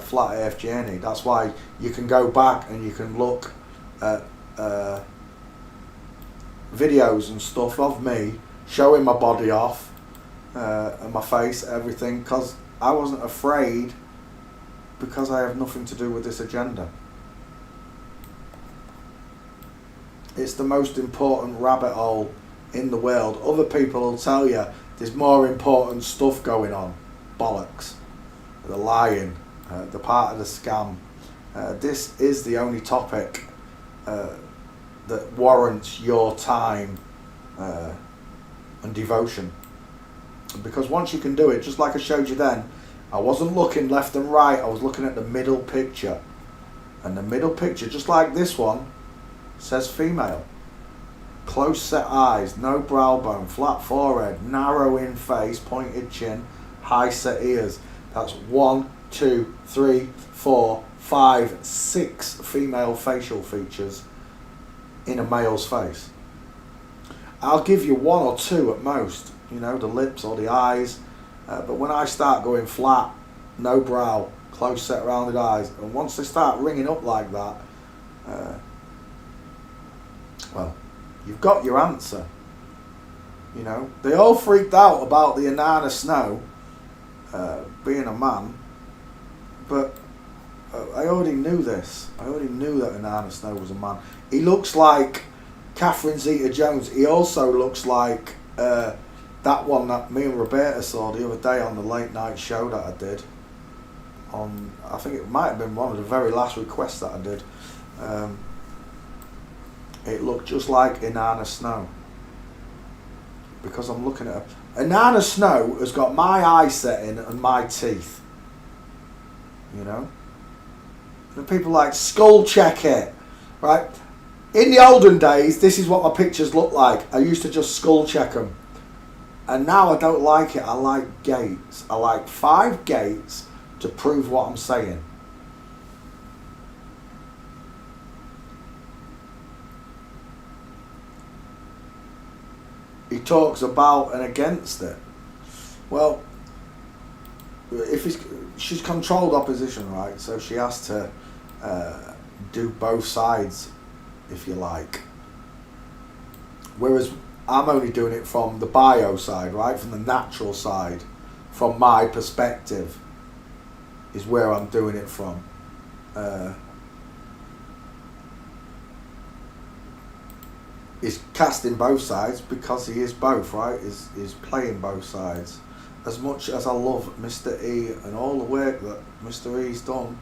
flat earth journey. That's why you can go back and you can look at videos and stuff of me showing my body off and my face, everything, because I wasn't afraid, because I have nothing to do with this agenda. It's the most important rabbit hole in the world. Other people will tell you there's more important stuff going on. Bollocks. The lying. The part of the scam. This is the only topic that warrants your time and devotion. Because once you can do it, just like I showed you then, I wasn't looking left and right, I was looking at the middle picture. And the middle picture, just like this one, says female. Close set eyes, no brow bone, flat forehead, narrow in face, pointed chin, high set ears. That's 1, 2, 3, 4, 5, 6 female facial features in a male's face. I'll give you 1 or 2 at most, you know, the lips or the eyes. But when I start going flat, no brow, close set rounded eyes, and once they start ringing up like that, well, you've got your answer. You know, they all freaked out about the Inanna Snow being a man, but I already knew this. I already knew that Inanna Snow was a man. He looks like Catherine Zeta-Jones. He also looks like that one that me and Roberta saw the other day on the late night show that I did. I think it might have been one of the very last requests that I did. It looked just like Inanna Snow. Because I'm looking at her. Inanna Snow has got my eye setting and my teeth. You know? And people like skull check it. Right? In the olden days, this is what my pictures look like. I used to just skull check them. And now I don't like it. I like gates. I like 5 gates to prove what I'm saying. He talks about and against it. Well, if she's controlled opposition, right? So she has to do both sides, if you like. Whereas I'm only doing it from the bio side, right? From the natural side, from my perspective, is where I'm doing it from. He's casting both sides because he is both, right? He's playing both sides. As much as I love Mr. E and all the work that Mr. E's done,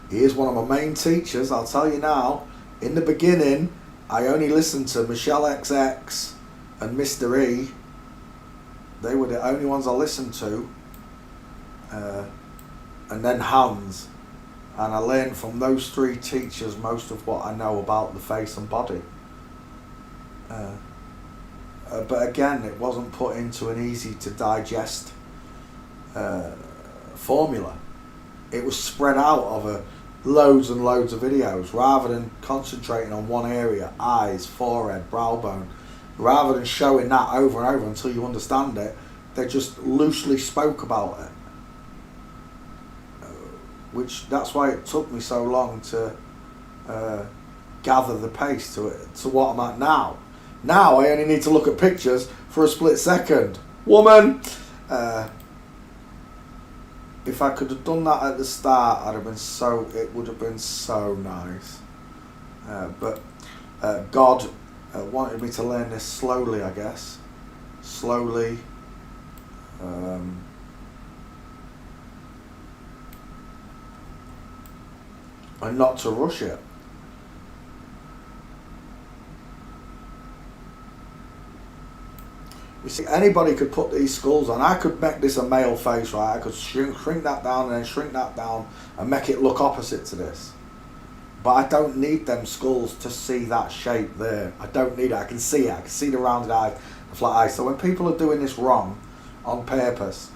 he is one of my main teachers, I'll tell you now. In the beginning, I only listened to Michelle XX and Mr. E. They were the only ones I listened to. And then Hans. And I learned from those 3 teachers most of what I know about the face and body. But again, it wasn't put into an easy to digest formula. It was spread out over loads and loads of videos rather than concentrating on one area: eyes, forehead, brow bone. Rather than showing that over and over until you understand it, they just loosely spoke about it. That's why it took me so long to gather the pace to what I'm at now. Now I only need to look at pictures for a split second. Woman! If I could have done that at the start, it would have been so nice. But God wanted me to learn this slowly, I guess. Slowly. And not to rush it. You see, anybody could put these skulls on. I could make this a male face, right? I could shrink that down and then shrink that down and make it look opposite to this. But I don't need them skulls to see that shape there. I don't need it. I can see it. I can see the rounded eyes, the flat eyes. So when people are doing this wrong on purpose,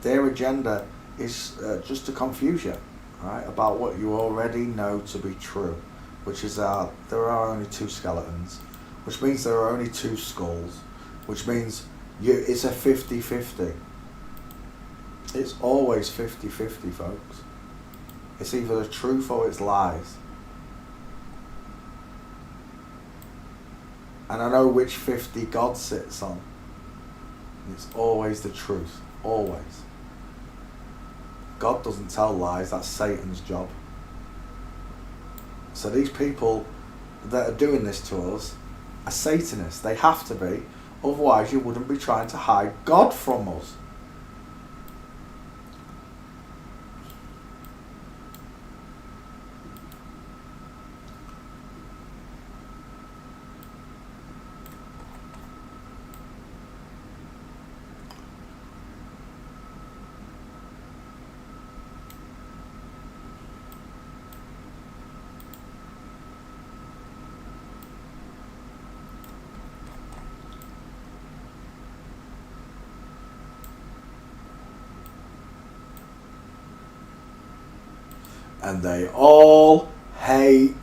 their agenda is just to confuse you, right, about what you already know to be true, which is there are only 2 skeletons, which means there are only 2 skulls, which means it's a 50-50. It's always 50-50, folks. It's either the truth or it's lies. And I know which 50 God sits on. It's always the truth. Always. God doesn't tell lies. That's Satan's job. So these people that are doing this to us are Satanists. They have to be. Otherwise you wouldn't be trying to hide God from us. And they all hate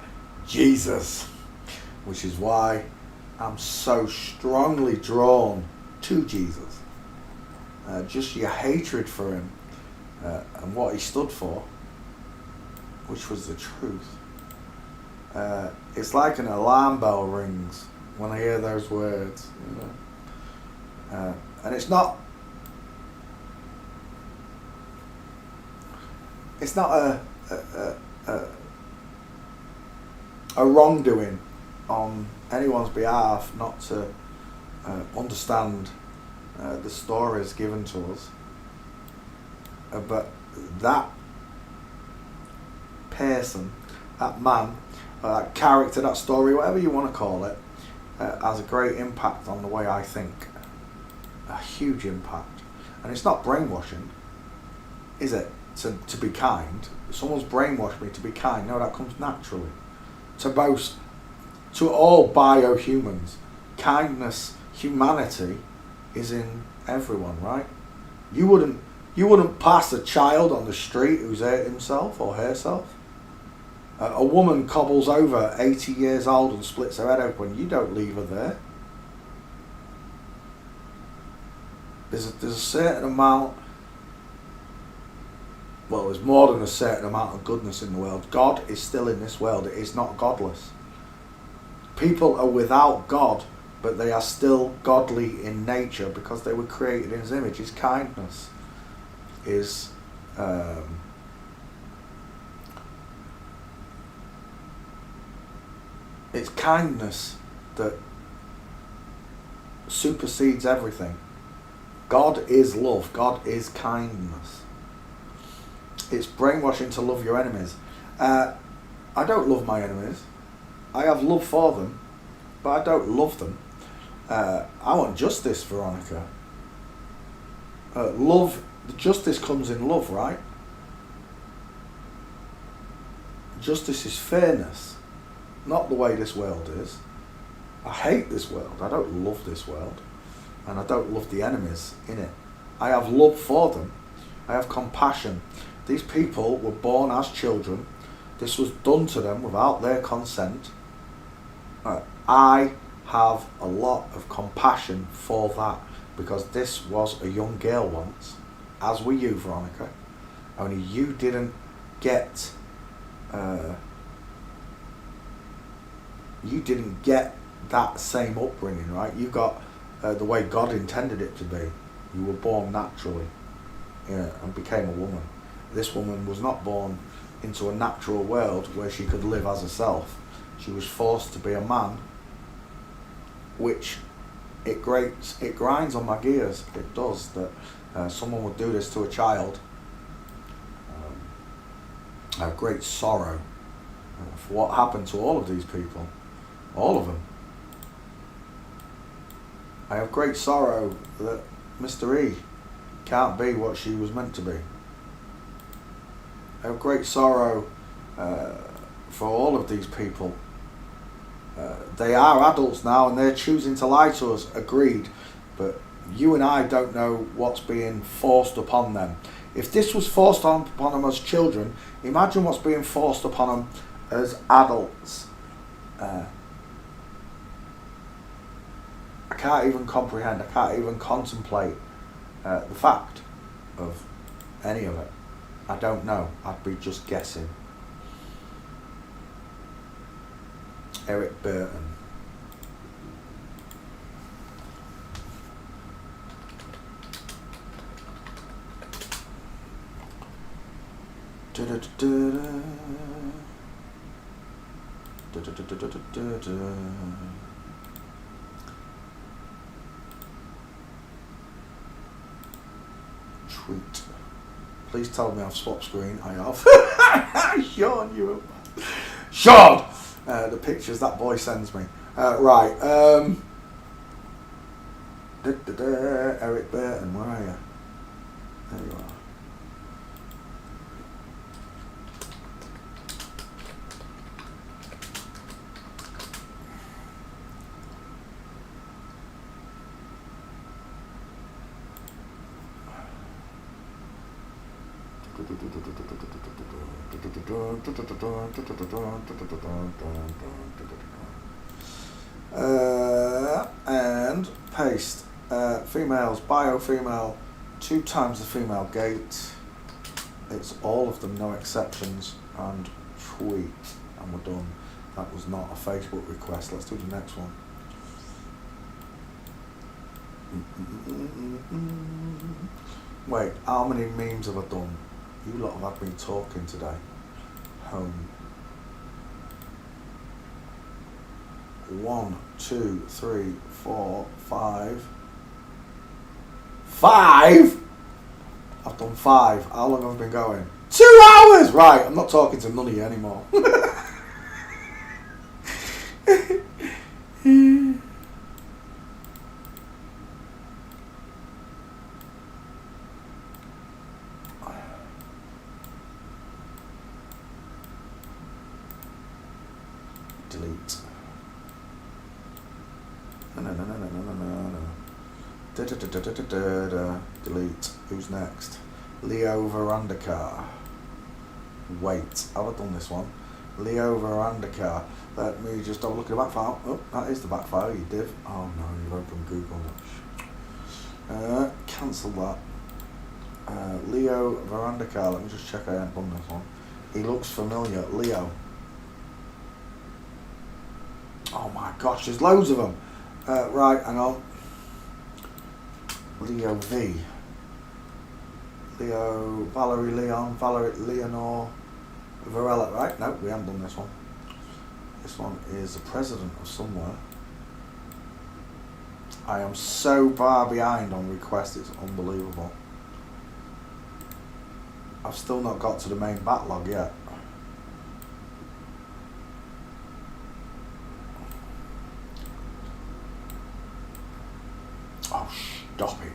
Jesus, which is why I'm so strongly drawn to Jesus. Just your hatred for him and what he stood for, which was the truth. It's like an alarm bell rings when I hear those words, you know. And it's not a wrongdoing on anyone's behalf not to understand the stories given to us. But that person, that man, that character, that story, whatever you want to call it, has a great impact on the way I think. A huge impact. And it's not brainwashing, is it? To be kind. Someone's brainwashed me to be kind. No, that comes naturally. To boast, to all biohumans, kindness, humanity is in everyone, right? You wouldn't pass a child on the street who's hurt himself or herself. A woman cobbles over 80 years old and splits her head open. You don't leave her there. There's a certain amount. Well, there's more than a certain amount of goodness in the world. God is still in this world. It is not godless. People are without God, but they are still godly in nature because they were created in his image. His kindness is it's kindness that supersedes everything. God is love. God is kindness. It's brainwashing to love your enemies. I don't love my enemies. I have love for them, but I don't love them. I want justice, Veronica. Justice comes in love, right? justice is fairness, not the way this world is. I hate this world. I don't love this world. And I don't love the enemies in it. I have love for them. I have compassion. These people were born as children. This was done to them without their consent. I have a lot of compassion for that, because this was a young girl once, as were you, Veronica. Only you didn't get that same upbringing, right? You got the way God intended it to be. You were born naturally, and became a woman. This woman was not born into a natural world where she could live as herself. She was forced to be a man, which it grinds on my gears. It does, that someone would do this to a child. I have great sorrow for what happened to all of these people, all of them. I have great sorrow that Mr. E can't be what she was meant to be. I have great sorrow for all of these people. They are adults now and they're choosing to lie to us, agreed, but you and I don't know what's being forced upon them. If this was forced upon them as children, imagine what's being forced upon them as adults. I can't even comprehend, I can't even contemplate the fact of any of it. I don't know, I'd be just guessing. Eric Burton. Tweet. Please tell me I've swapped screen. I have. Sean, you. Sean! The pictures that boy sends me. Right. Eric Burton, where are you? There you are. And paste. Females, bio female, 2 times the female gait. It's all of them, no exceptions. And tweet. And we're done. That was not a Facebook request. Let's do the next one. Wait, how many memes have I done? You lot have been talking today. Home. 1, 2, 3, 4, 5. 5? I've done 5. How long have I been going? 2 hours! Right, I'm not talking to none of you anymore. Delete. No. Delete. Who's next? Leo Verandacar. Wait, have I done this one? Leo Verandacar. Let me just have a look at the back file. Oh, that is the back file, you div. Oh no, you've opened Google now. Cancel that. Leo Verandacar. Let me just check I haven't done this one. He looks familiar. Leo. Oh my gosh, there's loads of them. Right, hang on. Leo V. Leo, Valerie Leon, Valerie Leonore Varela. Right, no, we haven't done this one. This one is the president of somewhere. I am so far behind on requests, it's unbelievable. I've still not got to the main backlog yet. Oh, stop it.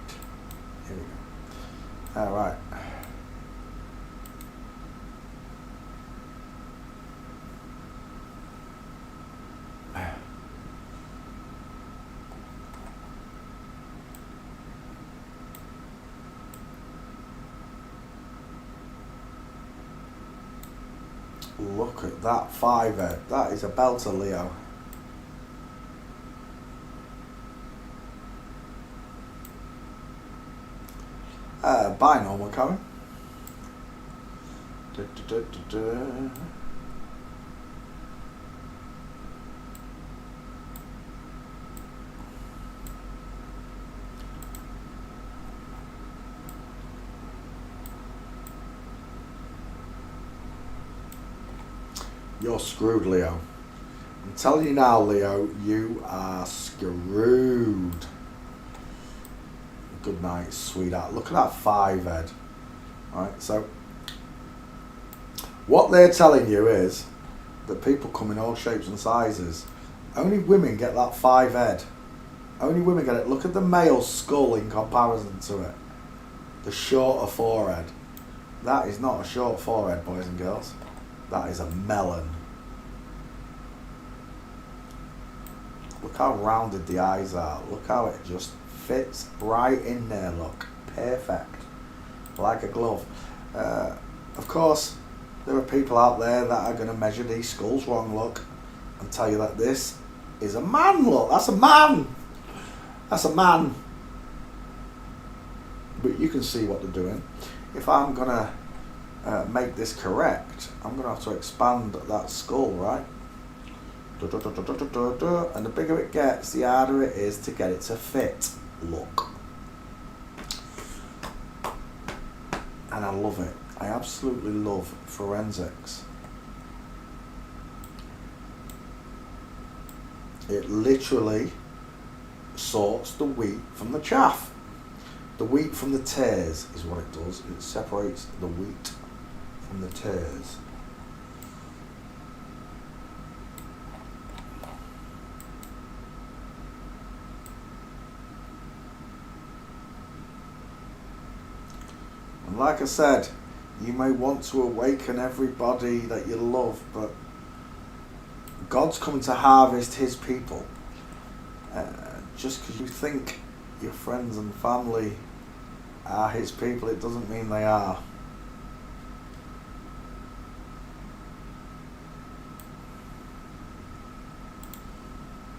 Here we go. Alright. Look at that 5 head. That is a belter, Leo. Bye, normal coming. You're screwed, Leo. I'm telling you now, Leo, you are screwed. Good night, sweetheart. Look at that 5 head. Right, so what they're telling you is that people come in all shapes and sizes. Only women get that 5 head. Only women get it. Look at the male skull in comparison to it. The shorter forehead. That is not a short forehead, boys and girls. That is a melon. Look how rounded the eyes are. Look how it just fits right in there, look. Perfect. Like a glove. Of course, there are people out there that are going to measure these skulls wrong, look, and tell you that this is a man, look. That's a man. That's a man. But you can see what they're doing. If I'm going to make this correct, I'm going to have to expand that skull, right? And the bigger it gets, the harder it is to get it to fit. Look. And I love it. I absolutely love forensics. It literally sorts the wheat from the chaff. The wheat from the tares is what it does. It separates the wheat from the tares. And like I said, you may want to awaken everybody that you love, but God's coming to harvest his people. Just because you think your friends and family are his people, it doesn't mean they are.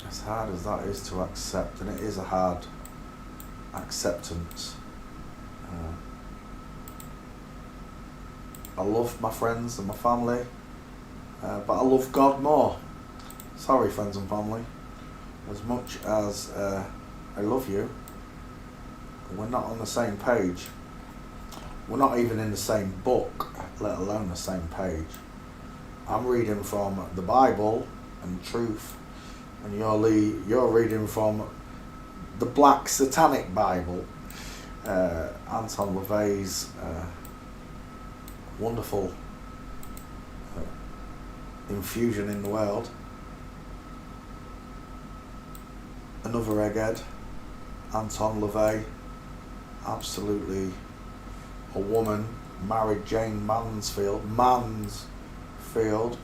As hard as that is to accept, and it is a hard acceptance. I love my friends and my family, but I love God more. Sorry, friends and family. As much as I love you, we're not on the same page. We're not even in the same book, let alone the same page. I'm reading from the Bible and truth, and you're reading from the Black Satanic Bible, Anton LaVey's wonderful infusion in the world. Another egghead, Anton LaVey, absolutely a woman, married Jane Mansfield,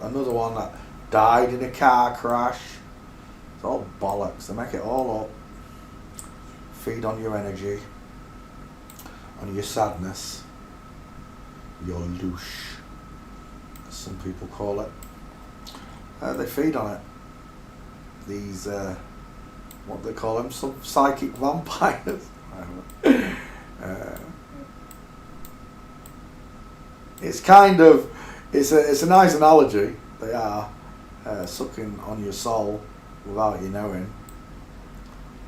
another one that died in a car crash. It's all bollocks, they make it all up. Feed on your energy, on your sadness, your louche, as some people call it. They feed on it. These, what they call them, some psychic vampires. It's kind of, it's a nice analogy. They are sucking on your soul without you knowing,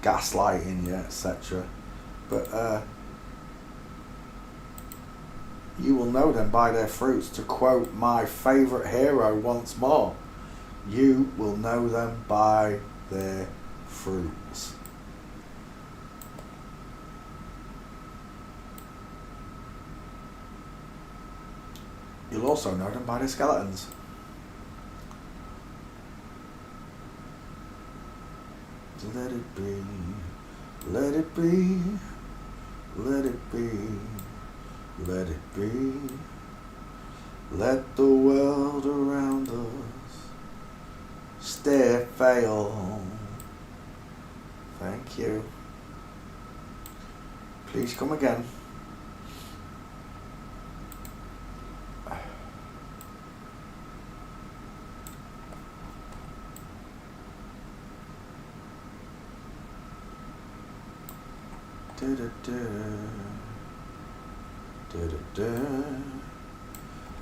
gaslighting you, etc. But you will know them by their fruits. To quote my favourite hero once more, you will know them by their fruits. You'll also know them by their skeletons. Let it be, let it be, let it be, let it be. Let the world around us stare fail. Thank you. Please come again.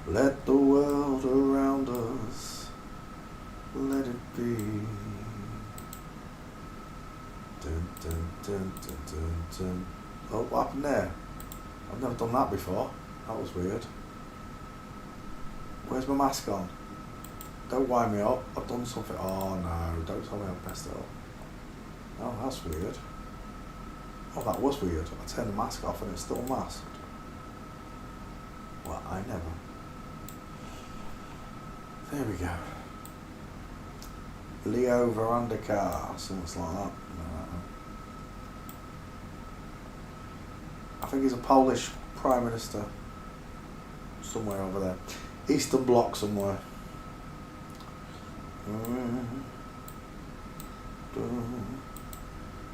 Let the world around us, let it be. Dun, dun, dun, dun, dun, dun. Oh, what happened there? I've never done that before. That was weird. Where's my mask on? Don't wind me up. I've done something. Oh no, don't tell me I've messed it up. Oh, that's weird. Oh, that was weird. I turned the mask off and it's still masked. Well, I never. There we go. Leo Varadkar, something like that. No. I think he's a Polish Prime Minister. Somewhere over there. Eastern Bloc somewhere.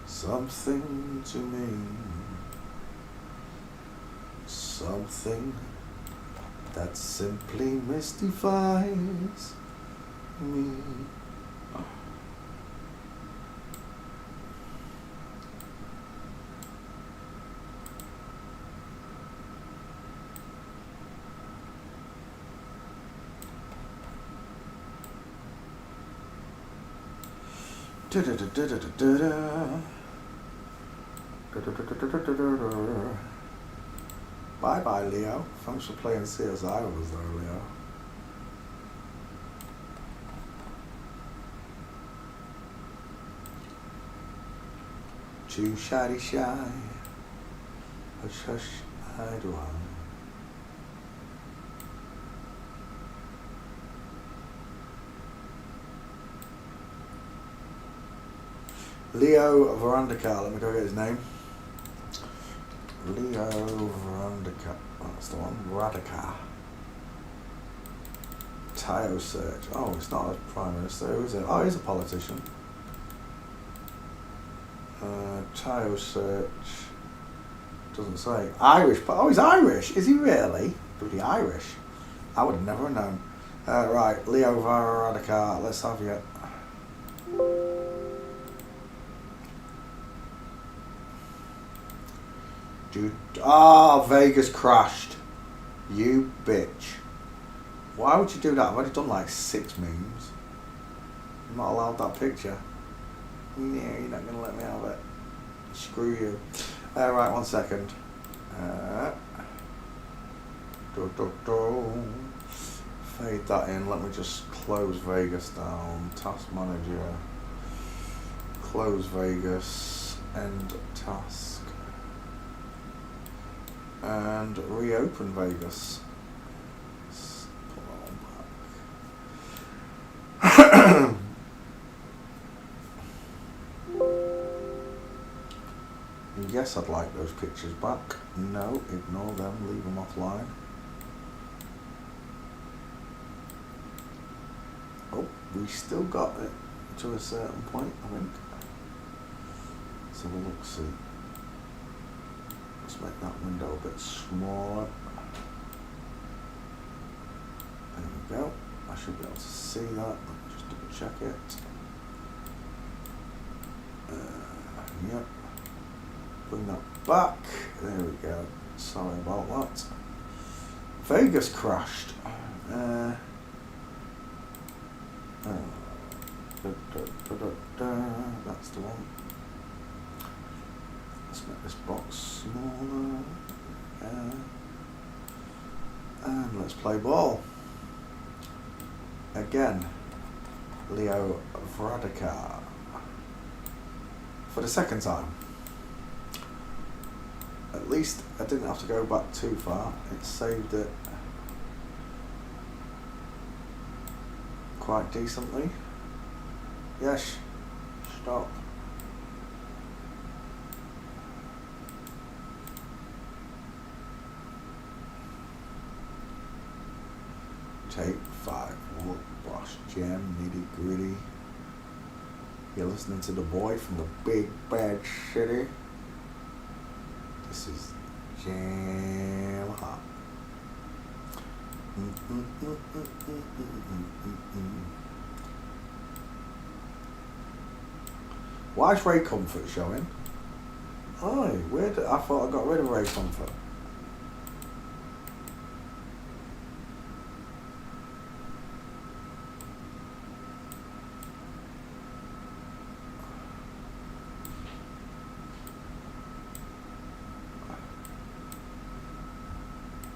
Something to me. Something that simply mystifies me. Bye bye, Leo. Thanks for playing CSI with us though, Leo. Too shy, shy. Hush, hush, I do I. Leo Varadkar, let me go get his name. Leo Varadkar, that's the one, Varadkar. Tayo search, oh, it's not a Prime Minister, who is it? Oh, he's a politician. Tayo search, doesn't say. Irish, oh, he's Irish, is he really? Bloody Irish. I would have never known. Right, Leo Varadkar, let's have you. Vegas crashed. You bitch. Why would you do that? I've already done like 6 memes. I'm not allowed that picture. No, you're not going to let me have it. Screw you. Right, 1 second. Fade that in. Let me just close Vegas down. Task manager. Close Vegas. End task. And reopen Vegas. Put that one back. Yes, I'd like those pictures back. No, ignore them, leave them offline. Oh, we still got it to a certain point, I think. Let's have a look, see. Let's make that window a bit smaller. There we go. I should be able to see that. Let me just double check it. Yep. Bring that back. There we go. Sorry about that. Vegas crashed. That's the one. Let's make this box smaller. And let's play ball. Again, Leo Varadkar. For the second time. At least I didn't have to go back too far. It saved it quite decently. Yes, stop. Take 5. Whoop, boss jam, nitty gritty. You're listening to the boy from the big bad city. This is jam hot. Why is Ray Comfort showing? Oh, weird. I thought I got rid of Ray Comfort.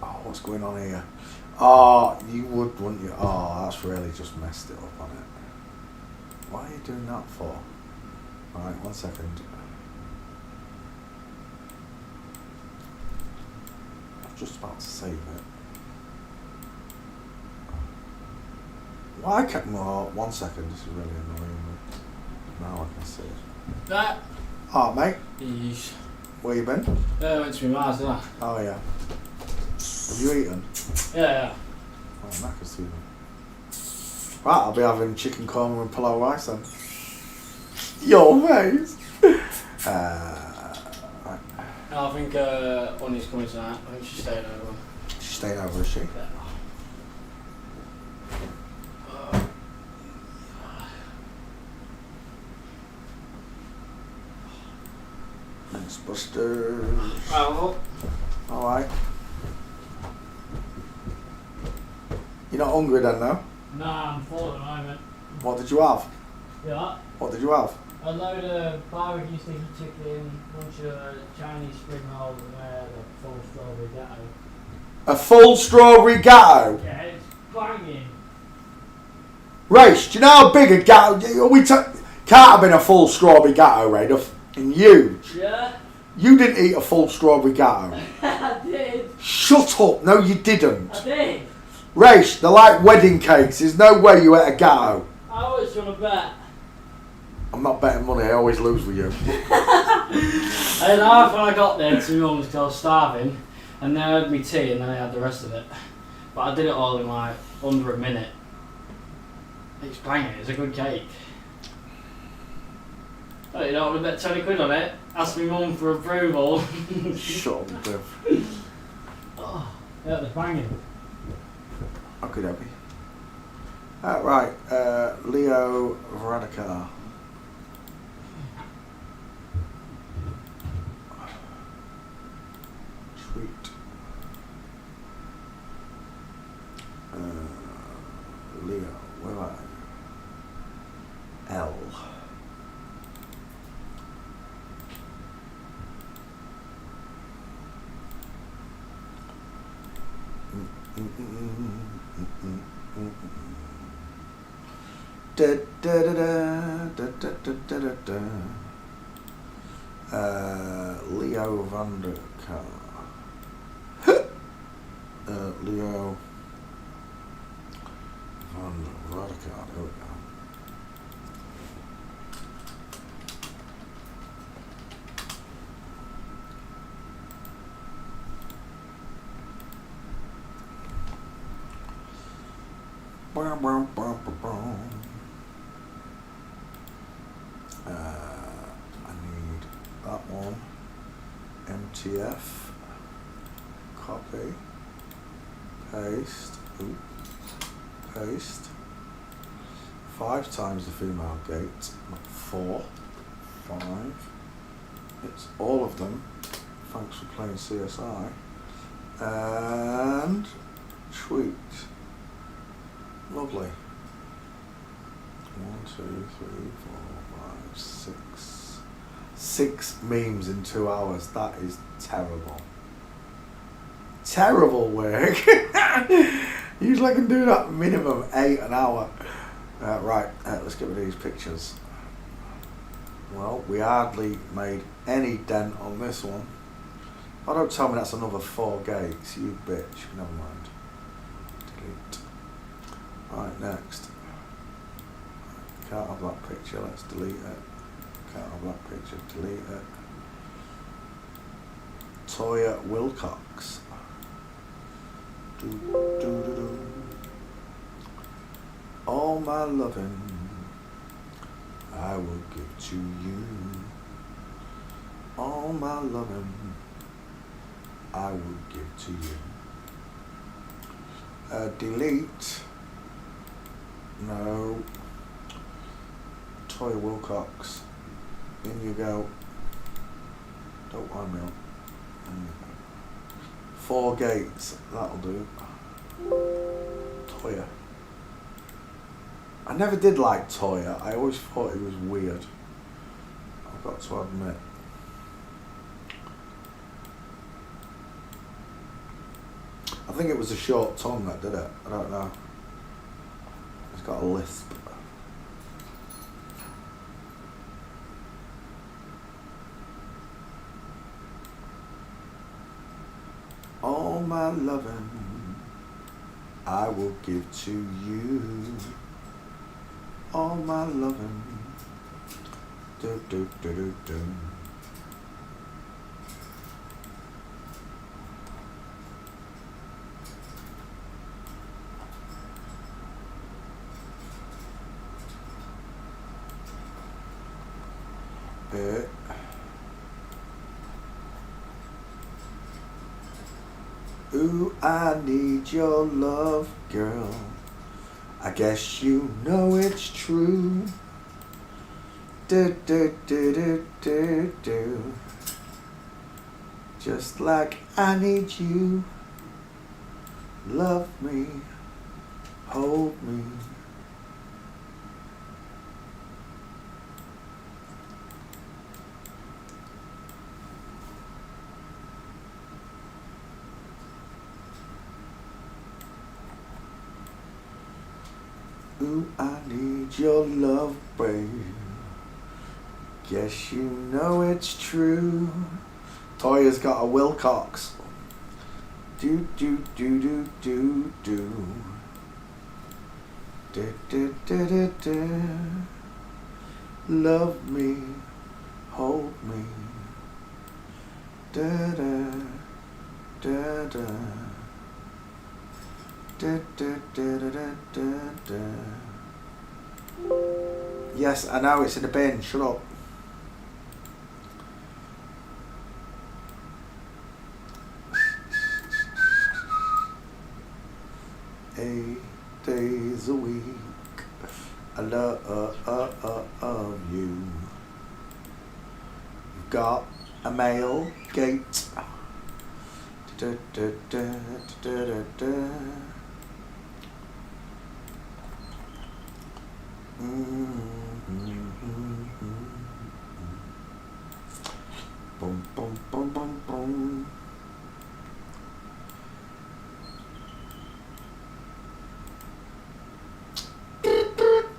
Oh, what's going on here? Oh, you would, wouldn't you? Oh, that's really just messed it up on it. Why are you doing that for? Alright, 1 second. I was just about to save it. Why can't... Oh, 1 second, this is really annoying me. Now I can see it. That. Oh, mate, Yeesh. where you been? I went to my Mars, didn't I? Oh, yeah. Have you eaten? Yeah. Oh, knackers to you. Right, I'll be having chicken korma and pilau rice then. Your face! Right. No, I think Oni's coming tonight. I think she's staying over. She's staying over, is she? Yeah. Busters. Well, Alright. You're not hungry then, no? nah, I'm full at the moment. What did you have? Yeah. What did you have? A load of barbecue sticky chicken, bunch of Chinese spring rolls, and a full strawberry gatto. A full strawberry gatto? Yeah, it's banging. Race, do you know how big a gatto... Can't have been a full strawberry gatto, Ray. They're f***ing huge. Yeah. You didn't eat a full strawberry gatto. I did. Shut up. No, you didn't. I did. Race, they're like wedding cakes. There's no way you ate a gatto. I always want to bet. I'm not betting money. I always lose with you. And half when I got there to my mum's because I was starving, and then I had my tea and then I had the rest of it. But I did it all in like under a minute. It's banging, it's a good cake. Oh, you don't want to bet 20 quid on it? Ask me mum for approval. Shut up, Biff. Oh, yeah, it's banging. Okay, Debbie. Right, Leo Varadkar. Sweet. Leo, where are you? L. Da da da da da da da da da. Leo Vanderkar. Leo Vanderkar. There we go. I need that one. MTF. Copy. Paste. Oop. Paste. 5 times the female gate, not 4. 5. It's all of them. Thanks for playing CSI. And tweet. Lovely. 1, 2, 3, 4, 5, 6. 6 memes in 2 hours. That is terrible. Terrible work. Usually I can do that minimum 8 an hour. Right, let's get rid of these pictures. Well, we hardly made any dent on this one. Oh, don't tell me that's another 4 gates, you bitch. Never mind. Delete. Right, next. Can't have that picture, let's delete it. Can't have that picture, delete it. Toya Wilcox. Do, do, do, do. All my loving I will give to you. All my loving I will give to you. Delete. No. Toya Wilcox. In you go. Don't wind me up. 4 gates, that'll do. Toya. I never did like Toya. I always thought he was weird. I've got to admit. I think it was a short tongue that did it. I don't know. He's got a lisp. All my loving I will give to you. All my loving. Do do do do do. Ooh, I need your love, girl. I guess you know it's true. Do do do do do do. Just like I need you. Love me, hold me. Ooh, I need your love, babe. Guess you know it's true. Toya's got a Wilcox. Do do do do do do. Do do do do do. Love me, hold me. Da da da da. Da, da, da, da, da, da, da. Yes, I know it's in the bin. Shut up. Eight days a week, I love you. You've got a male gate. Da, da, da, da, da, da. Boom, boom, boom, boom, boom.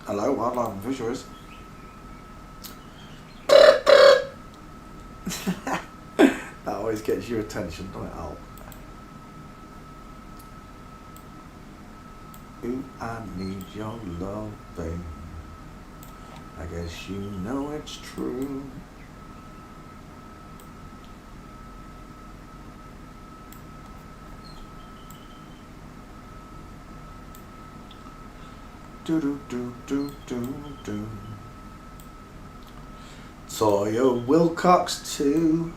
Hello, wildlife and fisheries. That always gets your attention, doesn't it, Al? Ooh, I need your love, babe. I guess you know it's true. Do do do do do do. Toya Wilcox too.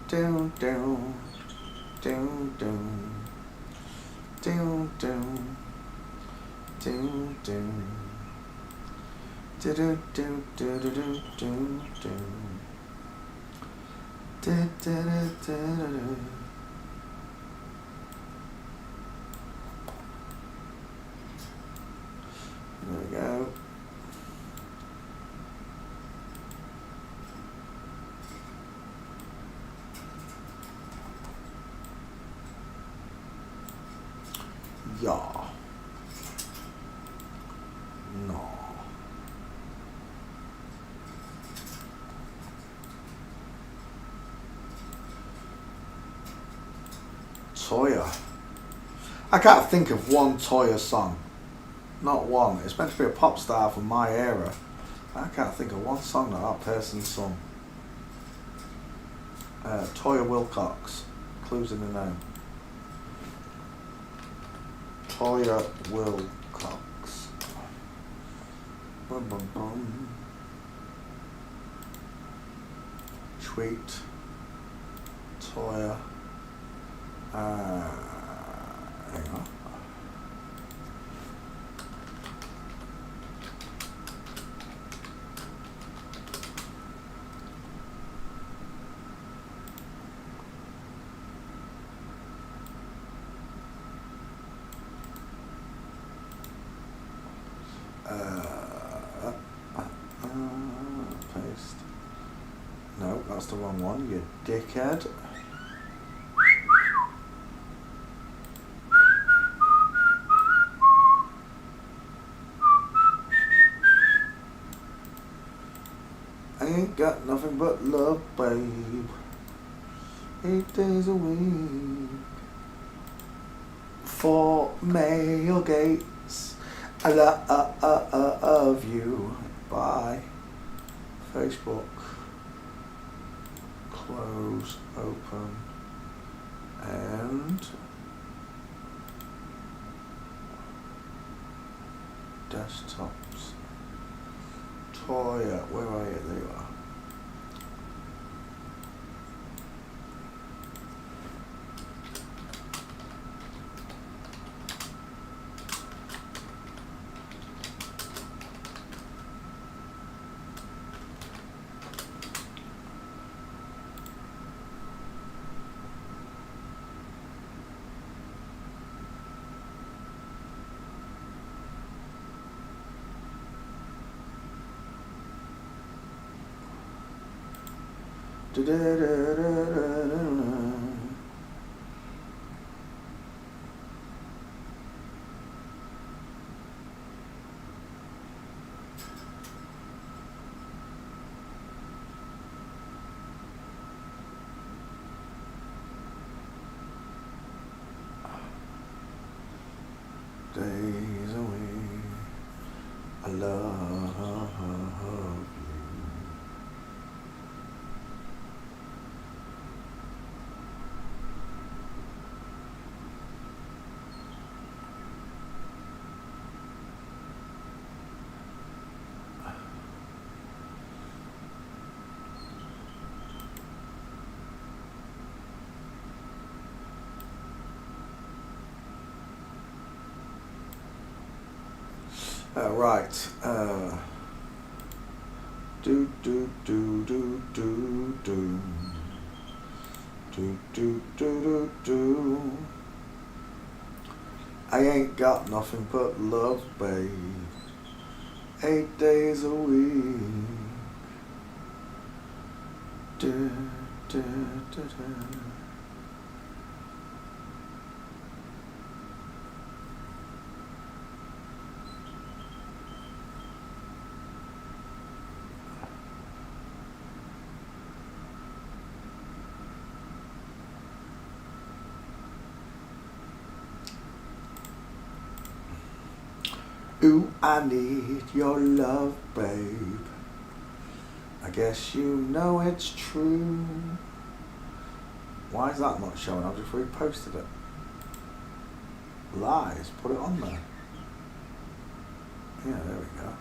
Down down down down down down down down. Do do do do do do do do. Da da da da da. There we go. Yeah. No. Toya. I can't think of one Toya song. Not one. It's meant to be a pop star from my era. I can't think of one song that person sung. Toya Wilcox. Clues in the name. Toya Wilcox. Bum bum bum. Tweet. Toya. Hang on. Paste. No, that's the wrong one, you dickhead. I ain't got nothing but love, babe. 8 days a week. 4 male gates. I love you. Bye. Facebook. Close, open, and desktops. Toya, where are you? There you are. Days away, I love you. Right. Do do do do do do do do do do. I ain't got nothing but love, babe. 8 days a week. Do, do, do, do. Ooh, I need your love, babe. I guess you know it's true. Why is that not showing? I've just reposted it. Lies, put it on there. Yeah, there we go.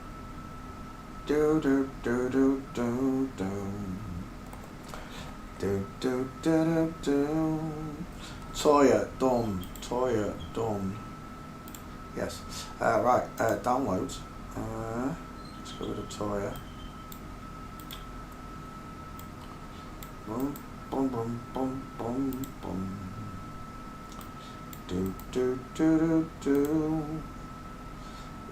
Do do do do do do. Do do do do do. Toya, done. Toya, done. Yes. Right, downloads. Let's go with a Toya. Boom, boom, boom, boom, boom, boom. Do, do, do, do, do.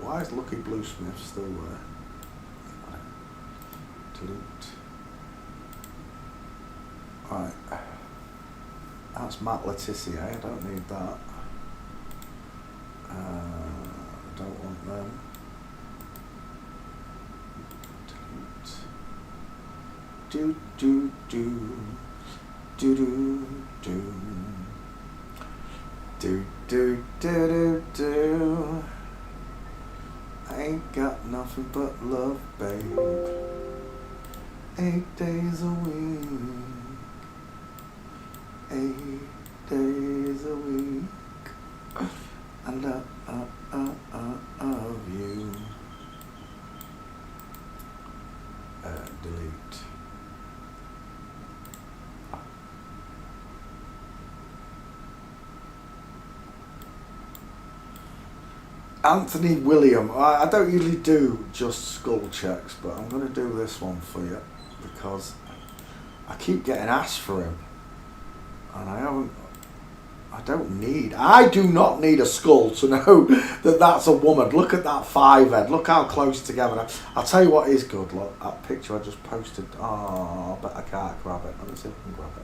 Why is Lucky Bluesmith still there? Delete. Right. That's Matt Letizia. I don't need that. Don't want them. Delete. Do do do do do do do do do do do. I ain't got nothing but love, babe. 8 days a week. 8 days a week. I love you. Delete. Anthony William. I don't usually do just skull checks, but I'm going to do this one for you because I keep getting asked for him, and I haven't I do not need a skull to know that that's a woman. Look at that 5 head. Look how close together. I'll tell you what is good. Look, that picture I just posted. Oh, but I can't grab it. Let me see if I can grab it.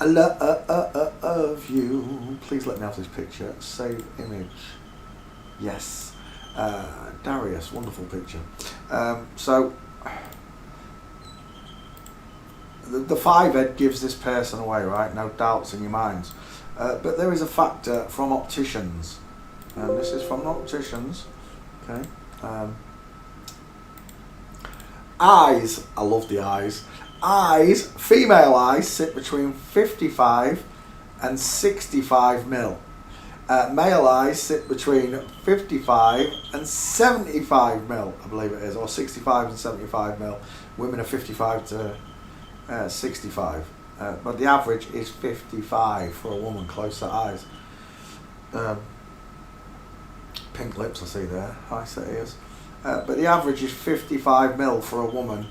I love you. Please let me have this picture. Save image. Yes. Darius, wonderful picture. So the 5 head gives this person away, right? No doubts in your minds. But there is a factor from opticians, and this is from opticians. Okay. Eyes. I love the eyes. Eyes. Female eyes sit between 55 and 65 mil. Male eyes sit between 55 and 75 mil, I believe it is, or 65 and 75 mil. Women are 55 to 65, but the average is 55 for a woman. Close set eyes. Pink lips I see there, high set ears. But the average is 55 mil for a woman,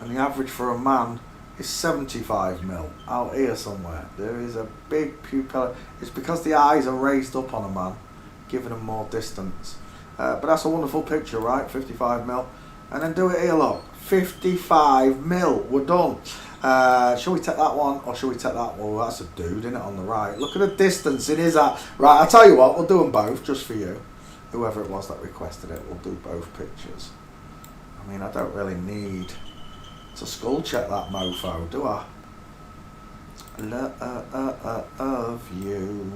and the average for a man is 75 mil. Out here somewhere there is a big pupil. It's because the eyes are raised up on a man, giving them more distance. But that's a wonderful picture, right? 55 mil. And then do it here, look. 55 mil. We're done. Shall we take that one, or shall we take that one? Well, that's a dude, isn't it, on the right? Look at the distance it is at. Right, I'll tell you what, we'll do them both, just for you. Whoever it was that requested it, we'll do both pictures. I mean, I don't really need to skull check that mofo, do I? Love you.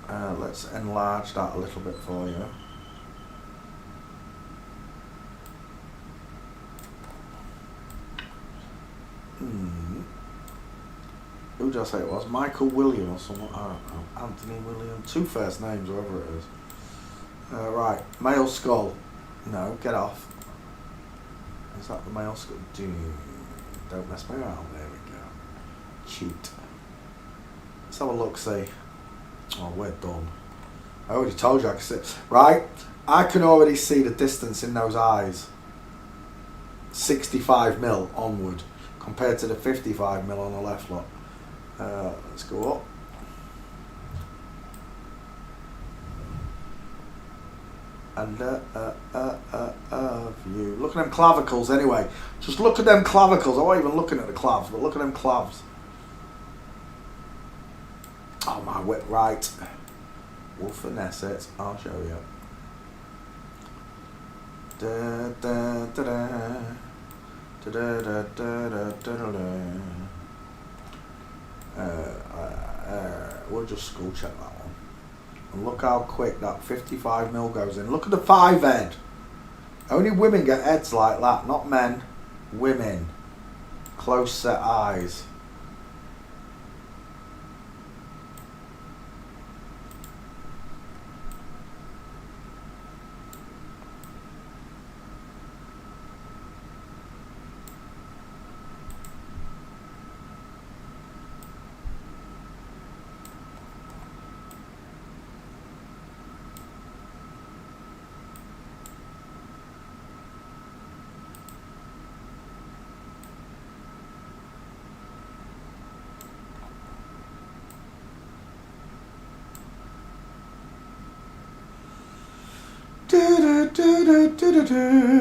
Let's enlarge that a little bit for you. Who did I say it was? Michael William or someone? I don't know. Anthony William. 2 first names, whoever it is. Right. Male skull. No, get off. Is that the male skull? Don't mess me around. There we go. Cheat. Let's have a look, see. Oh, we're done. I already told you I could see. Right. I can already see the distance in those eyes. 65 mil onward, compared to the 55 mil on the left, look. Let's go up. And of you. Look at them clavicles anyway. Just look at them clavicles. I wasn't even looking at the clavs, but look at them clavs. Oh my whip, right. We'll finesse it. I'll show you. Da da da da. Da da da da da da da. We'll just skull check that one. And look how quick that 55 mil goes in. Look at the 5 head. Only women get heads like that, not men. Women. Close set eyes.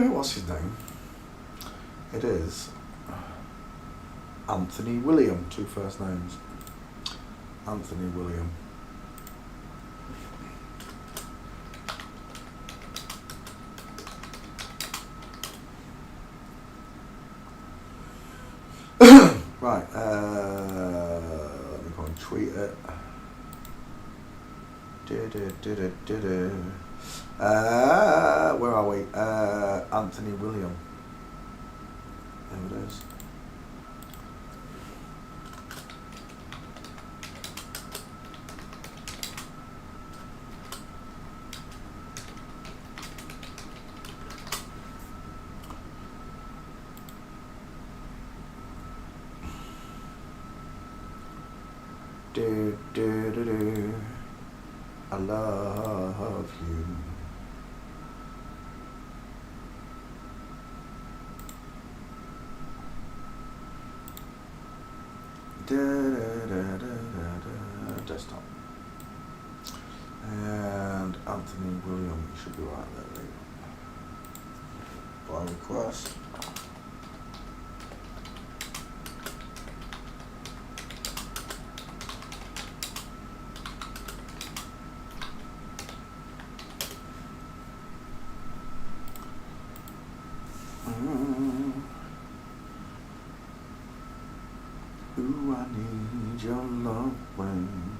What's his name? It is Anthony William, 2 first names. Anthony William. Right, let me go and tweet it. Where are we? Anthony William. There it is. I love you. Desktop. And Anthony William, you should be right there, Lee. By request. Ooh, I need your loving.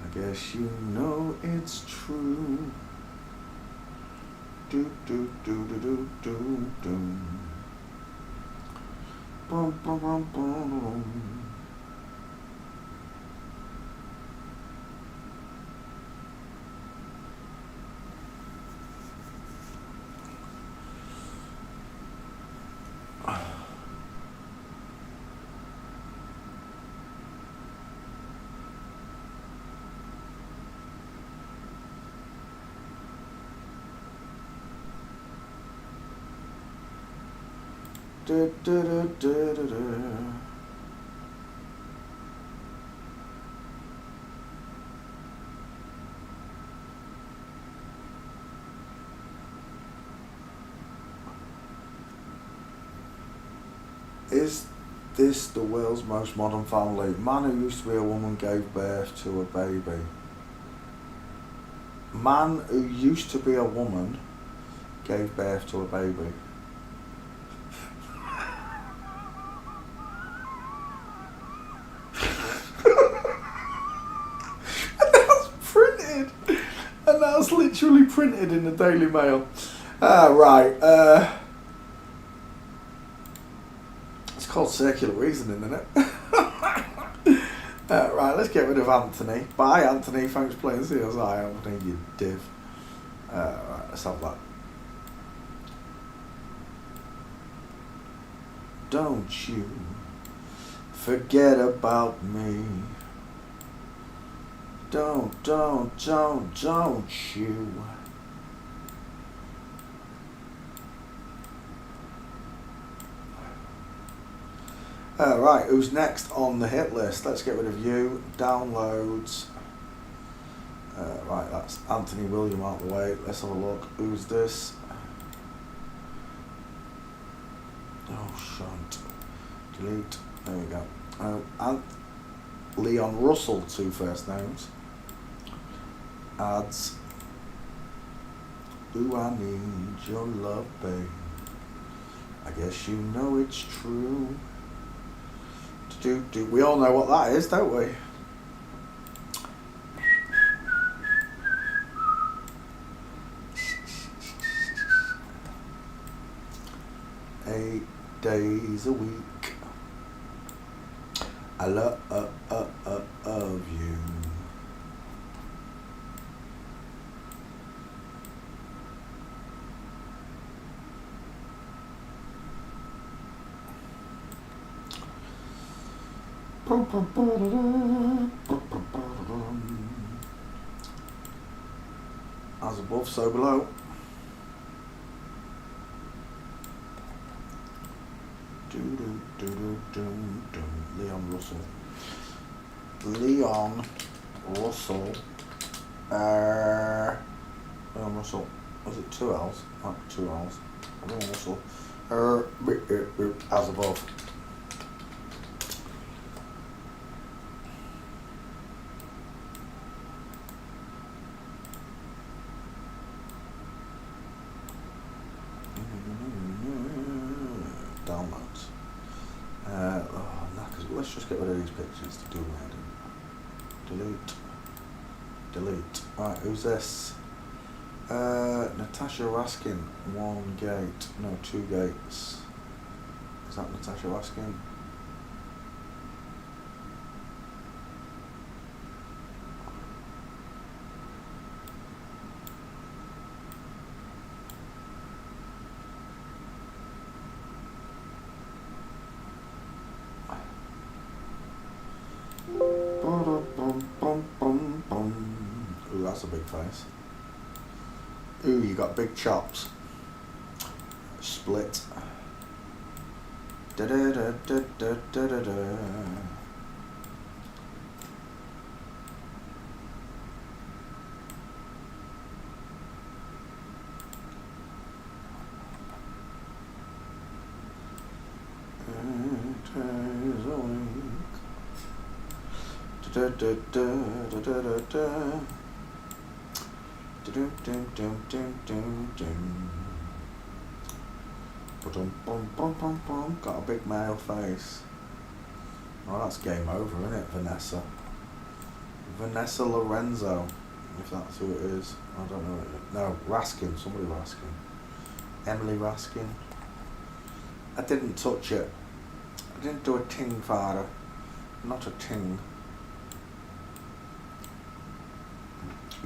I guess you know it's true. Do do do do do do do. Bum bum bum bum. Da, da, da, da, da, da. Is this the world's most modern family? Man who used to be a woman gave birth to a baby. Man who used to be a woman gave birth to a baby. And that's literally printed in the Daily Mail. Right. It's called circular reasoning, isn't it? Right, let's get rid of Anthony. Bye, Anthony. Thanks for playing CSI, Anthony, you div. Right, let's have that. Don't you forget about me. Don't you. Right, who's next on the hit list? Let's get rid of you. Downloads. Right, that's Anthony William out the way. Let's have a look. Who's this? Oh, shunt. Delete. There we go. Leon Russell, 2 first names. Ads. Ooh, I need your love, babe. I guess you know it's true. We all know what that is, don't we? 8 days a week. I love you. As above, so below. Leon Russell. Leon Russell. Leon Russell. Was it 2 L's? Oh, 2 L's. Leon Russell. As above. Downloads. Let's just get rid of these pictures to do my delete. Right, who's this? Natasha Raskin, 1 gate, no, 2 gates. Is that Natasha Raskin? Ooh, that's a big face. Ooh, you got big chops. Split. Da da da da da da da. days a week. Da da da da da da da. Dum dum dum dum dum dum. Bum bum bum bum bum. Got a big male face. Oh, that's game over, isn't it, Vanessa? Vanessa Lorenzo, if that's who it is. I don't know. No, Raskin. Somebody Raskin. Emily Raskin. I didn't touch it. I didn't do a ting, father. Not a ting.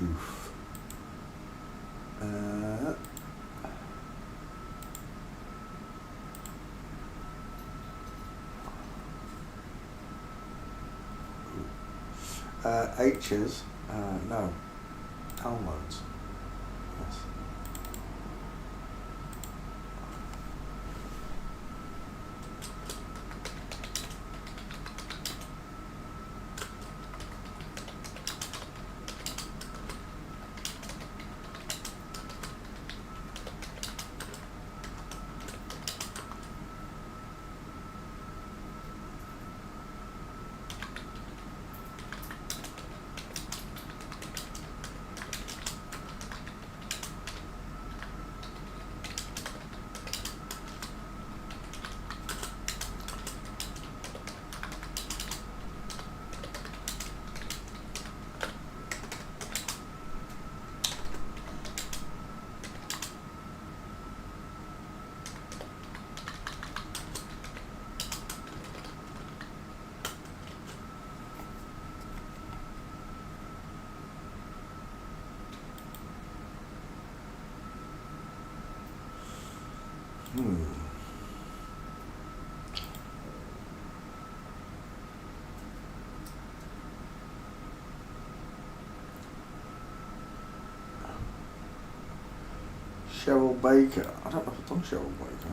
Oof. H's, no, downloads. Yes. Cheryl Baker. I don't know if I've done Cheryl Baker.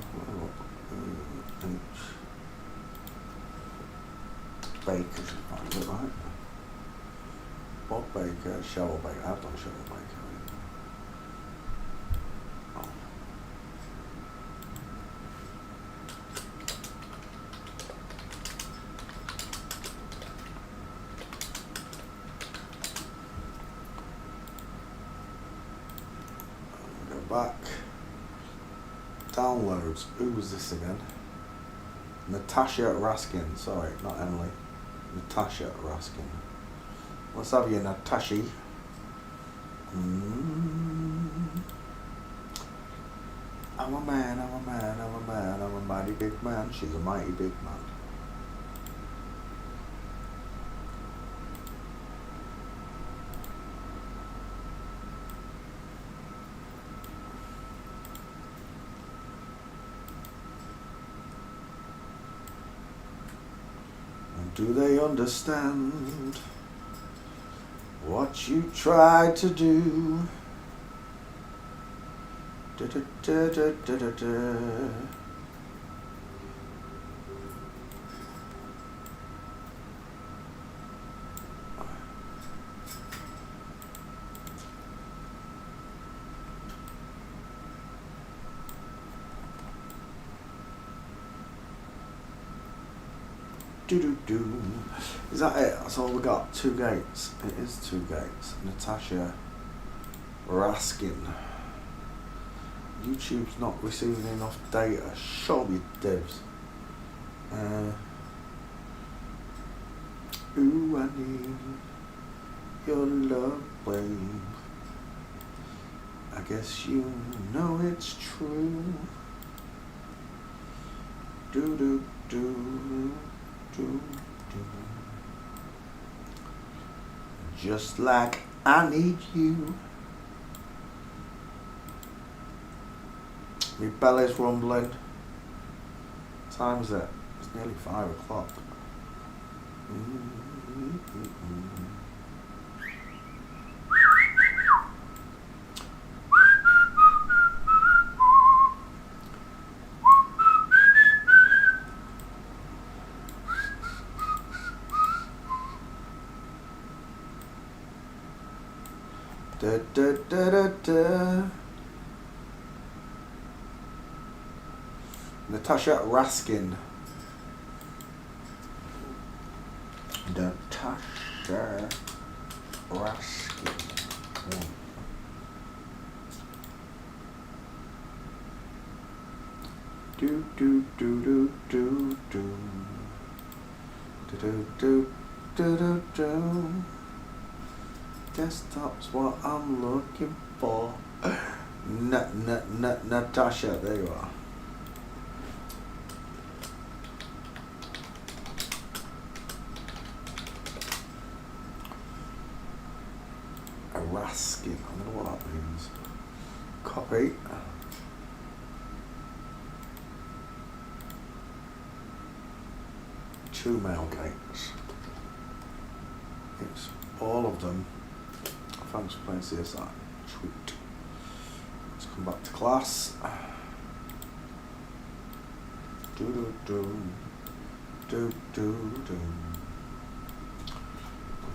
Baker should find it, right? Bob Baker, Cheryl Baker. I've done Cheryl Baker. Oh. Go back. Downloads. Who was this again? Natasha Raskin. Sorry, not Emily. Natasha Raskin. Let's have you, Natasha. I'm a man, I'm a man, I'm a man, I'm a mighty big man. She's a mighty big man. And do they understand what you tried to do? Da, da, da, da, da, da, da. Do. Is that it? That's all we got. 2 gates. It is 2 gates. Natasha Raskin. YouTube's not receiving enough data. Show me divs. Ooh, I need your love, babe. I guess you know it's true. Do do do. Do. Just like I need you. My belly's rumbling. What time is it? It's nearly 5 o'clock. Da, da, da, da, da. Natasha Raskin. Natasha Raskin. Do do do do do do do do do do do do. Desktop's what I'm looking for. Natasha, there you are. A Raskin, I wonder what that means. Copy. Two mail gates. It's all of them. Thanks for playing CSI. Sweet. Let's come back to class. Do do do do do do.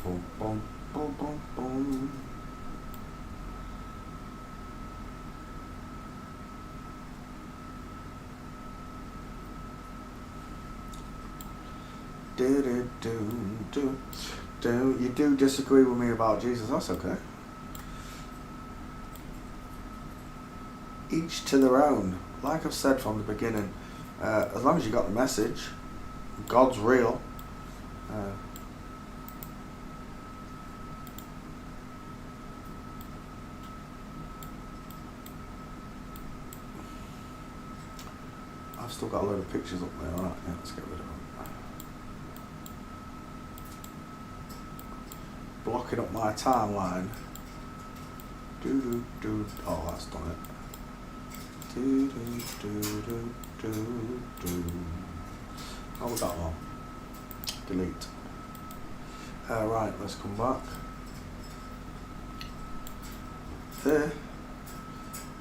Boom boom boom boom boom. Do do do do do. You do disagree with me about Jesus? That's okay. Each to their own. Like I've said from the beginning, as long as you got the message, God's real. I've still got a load of pictures up there. Alright, yeah, let's get rid of them. Blocking up my timeline. Do do do. Oh, that's done it. Do do do do do do. Oh, we got one. Delete. Right, let's come back. There.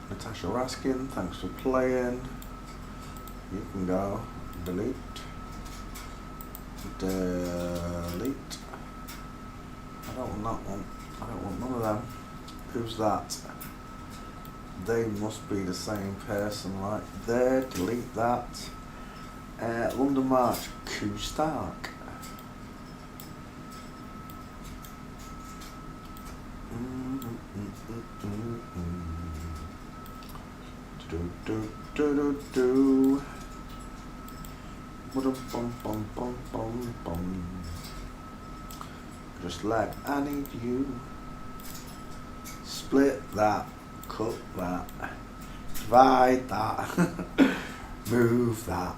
Natasha Raskin, thanks for playing. You can go. Delete. Delete. I don't want that one. I don't want none of them. Who's that? They must be the same person right there. Delete that. London March. Q Stark. Do do do do do. Bum bum bum bum bum. Just like I need you. Split that, cut that, divide that, move that.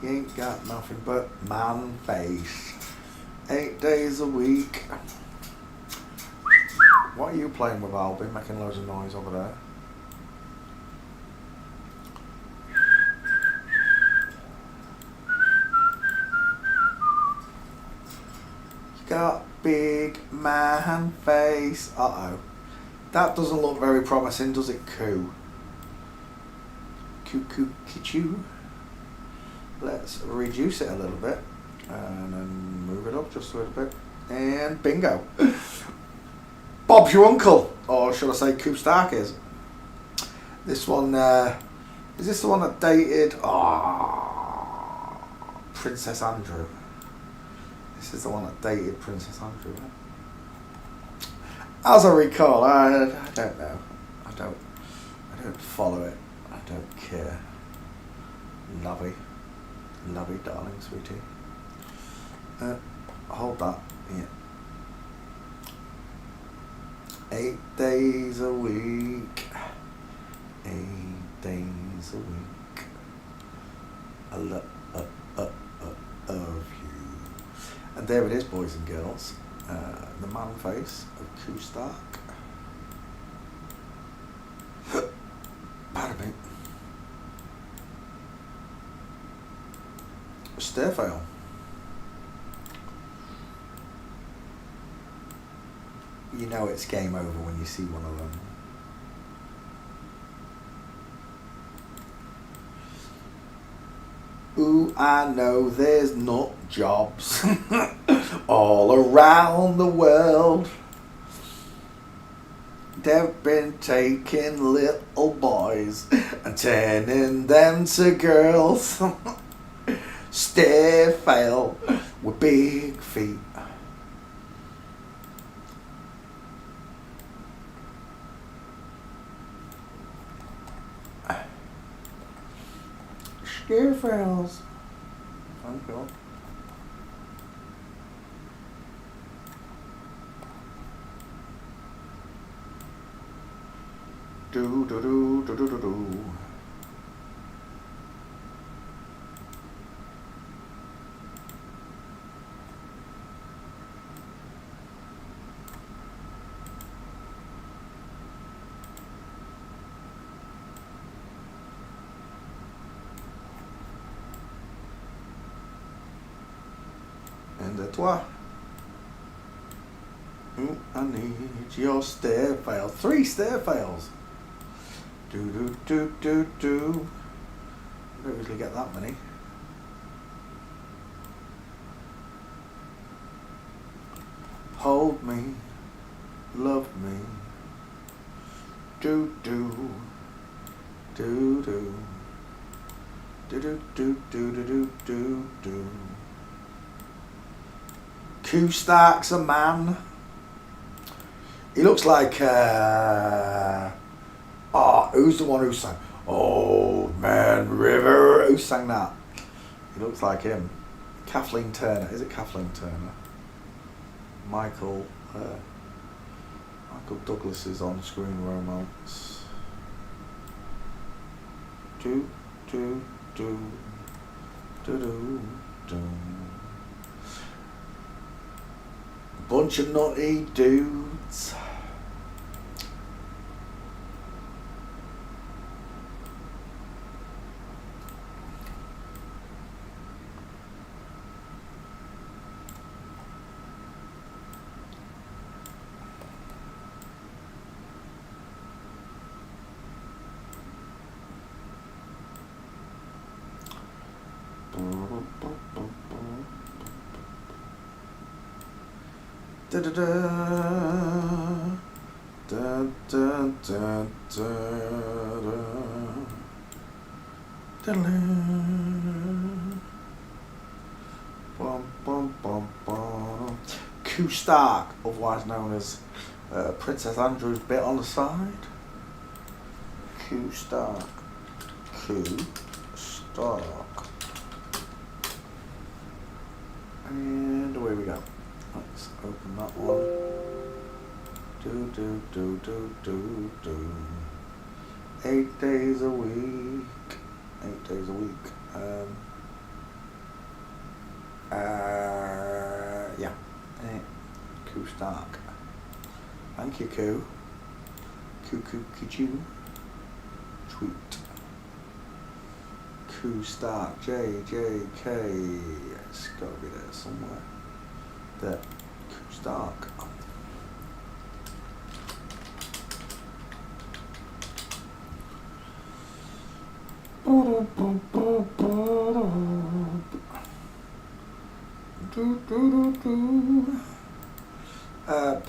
You ain't got nothing but man face. 8 days a week. What are you playing with, Albie? Making loads of noise over there. Got big man face. Uh-oh. That doesn't look very promising, does it, Coo? Coo, Kichu. Let's reduce it a little bit. And then move it up just a little bit. And bingo. Bob's your uncle. Or should I say Coo Stark is. This one, is this the one that dated Princess Andrew? This is the one that dated Princess Andrew, right? As I recall, I don't know. I don't follow it. I don't care. Lovey, darling, sweetie. Hold that. Yeah. 8 days a week. 8 days a week. I love of you. And there it is, boys and girls. The man face of Q Stark. Pardon me. Stair fail. You know it's game over when you see one of them. Ooh, I know there's nut jobs all around the world. They've been taking little boys and turning them to girls. Stair fail with big feet. Scarecrows. Thank you. Do do do do do do do. And à toi. Ooh, I need your stair fail. 3 stair fails. Do do do do do. I don't usually get that many. Hold me, love me. Do do do do do do do do do do do do. Q Stark's a man. He looks like who's the one who sang Old Man River? Who sang that? He looks like him. Kathleen Turner. Is it Kathleen Turner? Michael Douglas's on-screen romance. Do do do do do do. Bunch of nutty dudes. Da da da da da da da da. Bum bum bum bum. Q Stark, otherwise known as Princess Andrew's bit on the side. Q Stark. Q Stark. And away we go. Let's open that one. Do do do do do do. 8 days a week. 8 days a week. Yeah. Q Stark. Thank you, Q. Q. Tweet. Q Stark. J K. It's got to be there somewhere. There. Q Stark.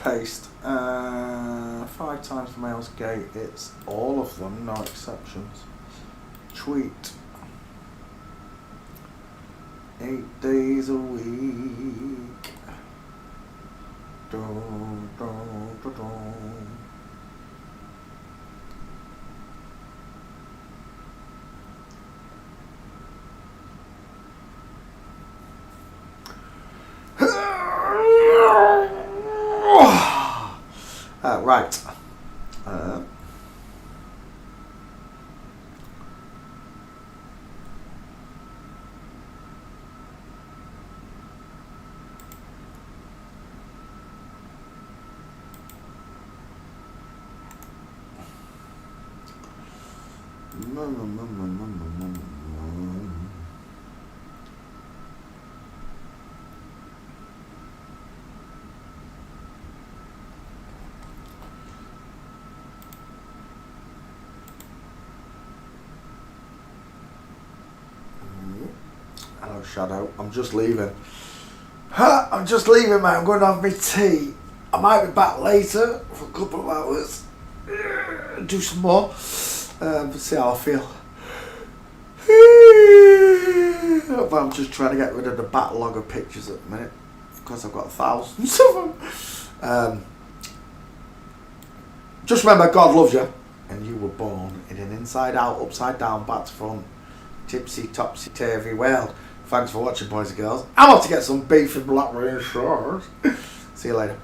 Paste. 5 times the male's gate. It's all of them, no exceptions. Tweet. 8 days a week. Dun, dun, dun, dun. Right. Hello, Shadow. I'm just leaving. I'm just leaving, mate. I'm going to have my tea. I might be back later for a couple of hours. Do some more. See how I feel. But I'm just trying to get rid of the backlog of pictures at the minute because I've got thousands of them. Just remember, God loves you, and you were born in an inside-out, upside-down, back-to-front, tipsy, topsy-turvy world. Thanks for watching, boys and girls. I'm off to get some beef and black rain sauce. See you later.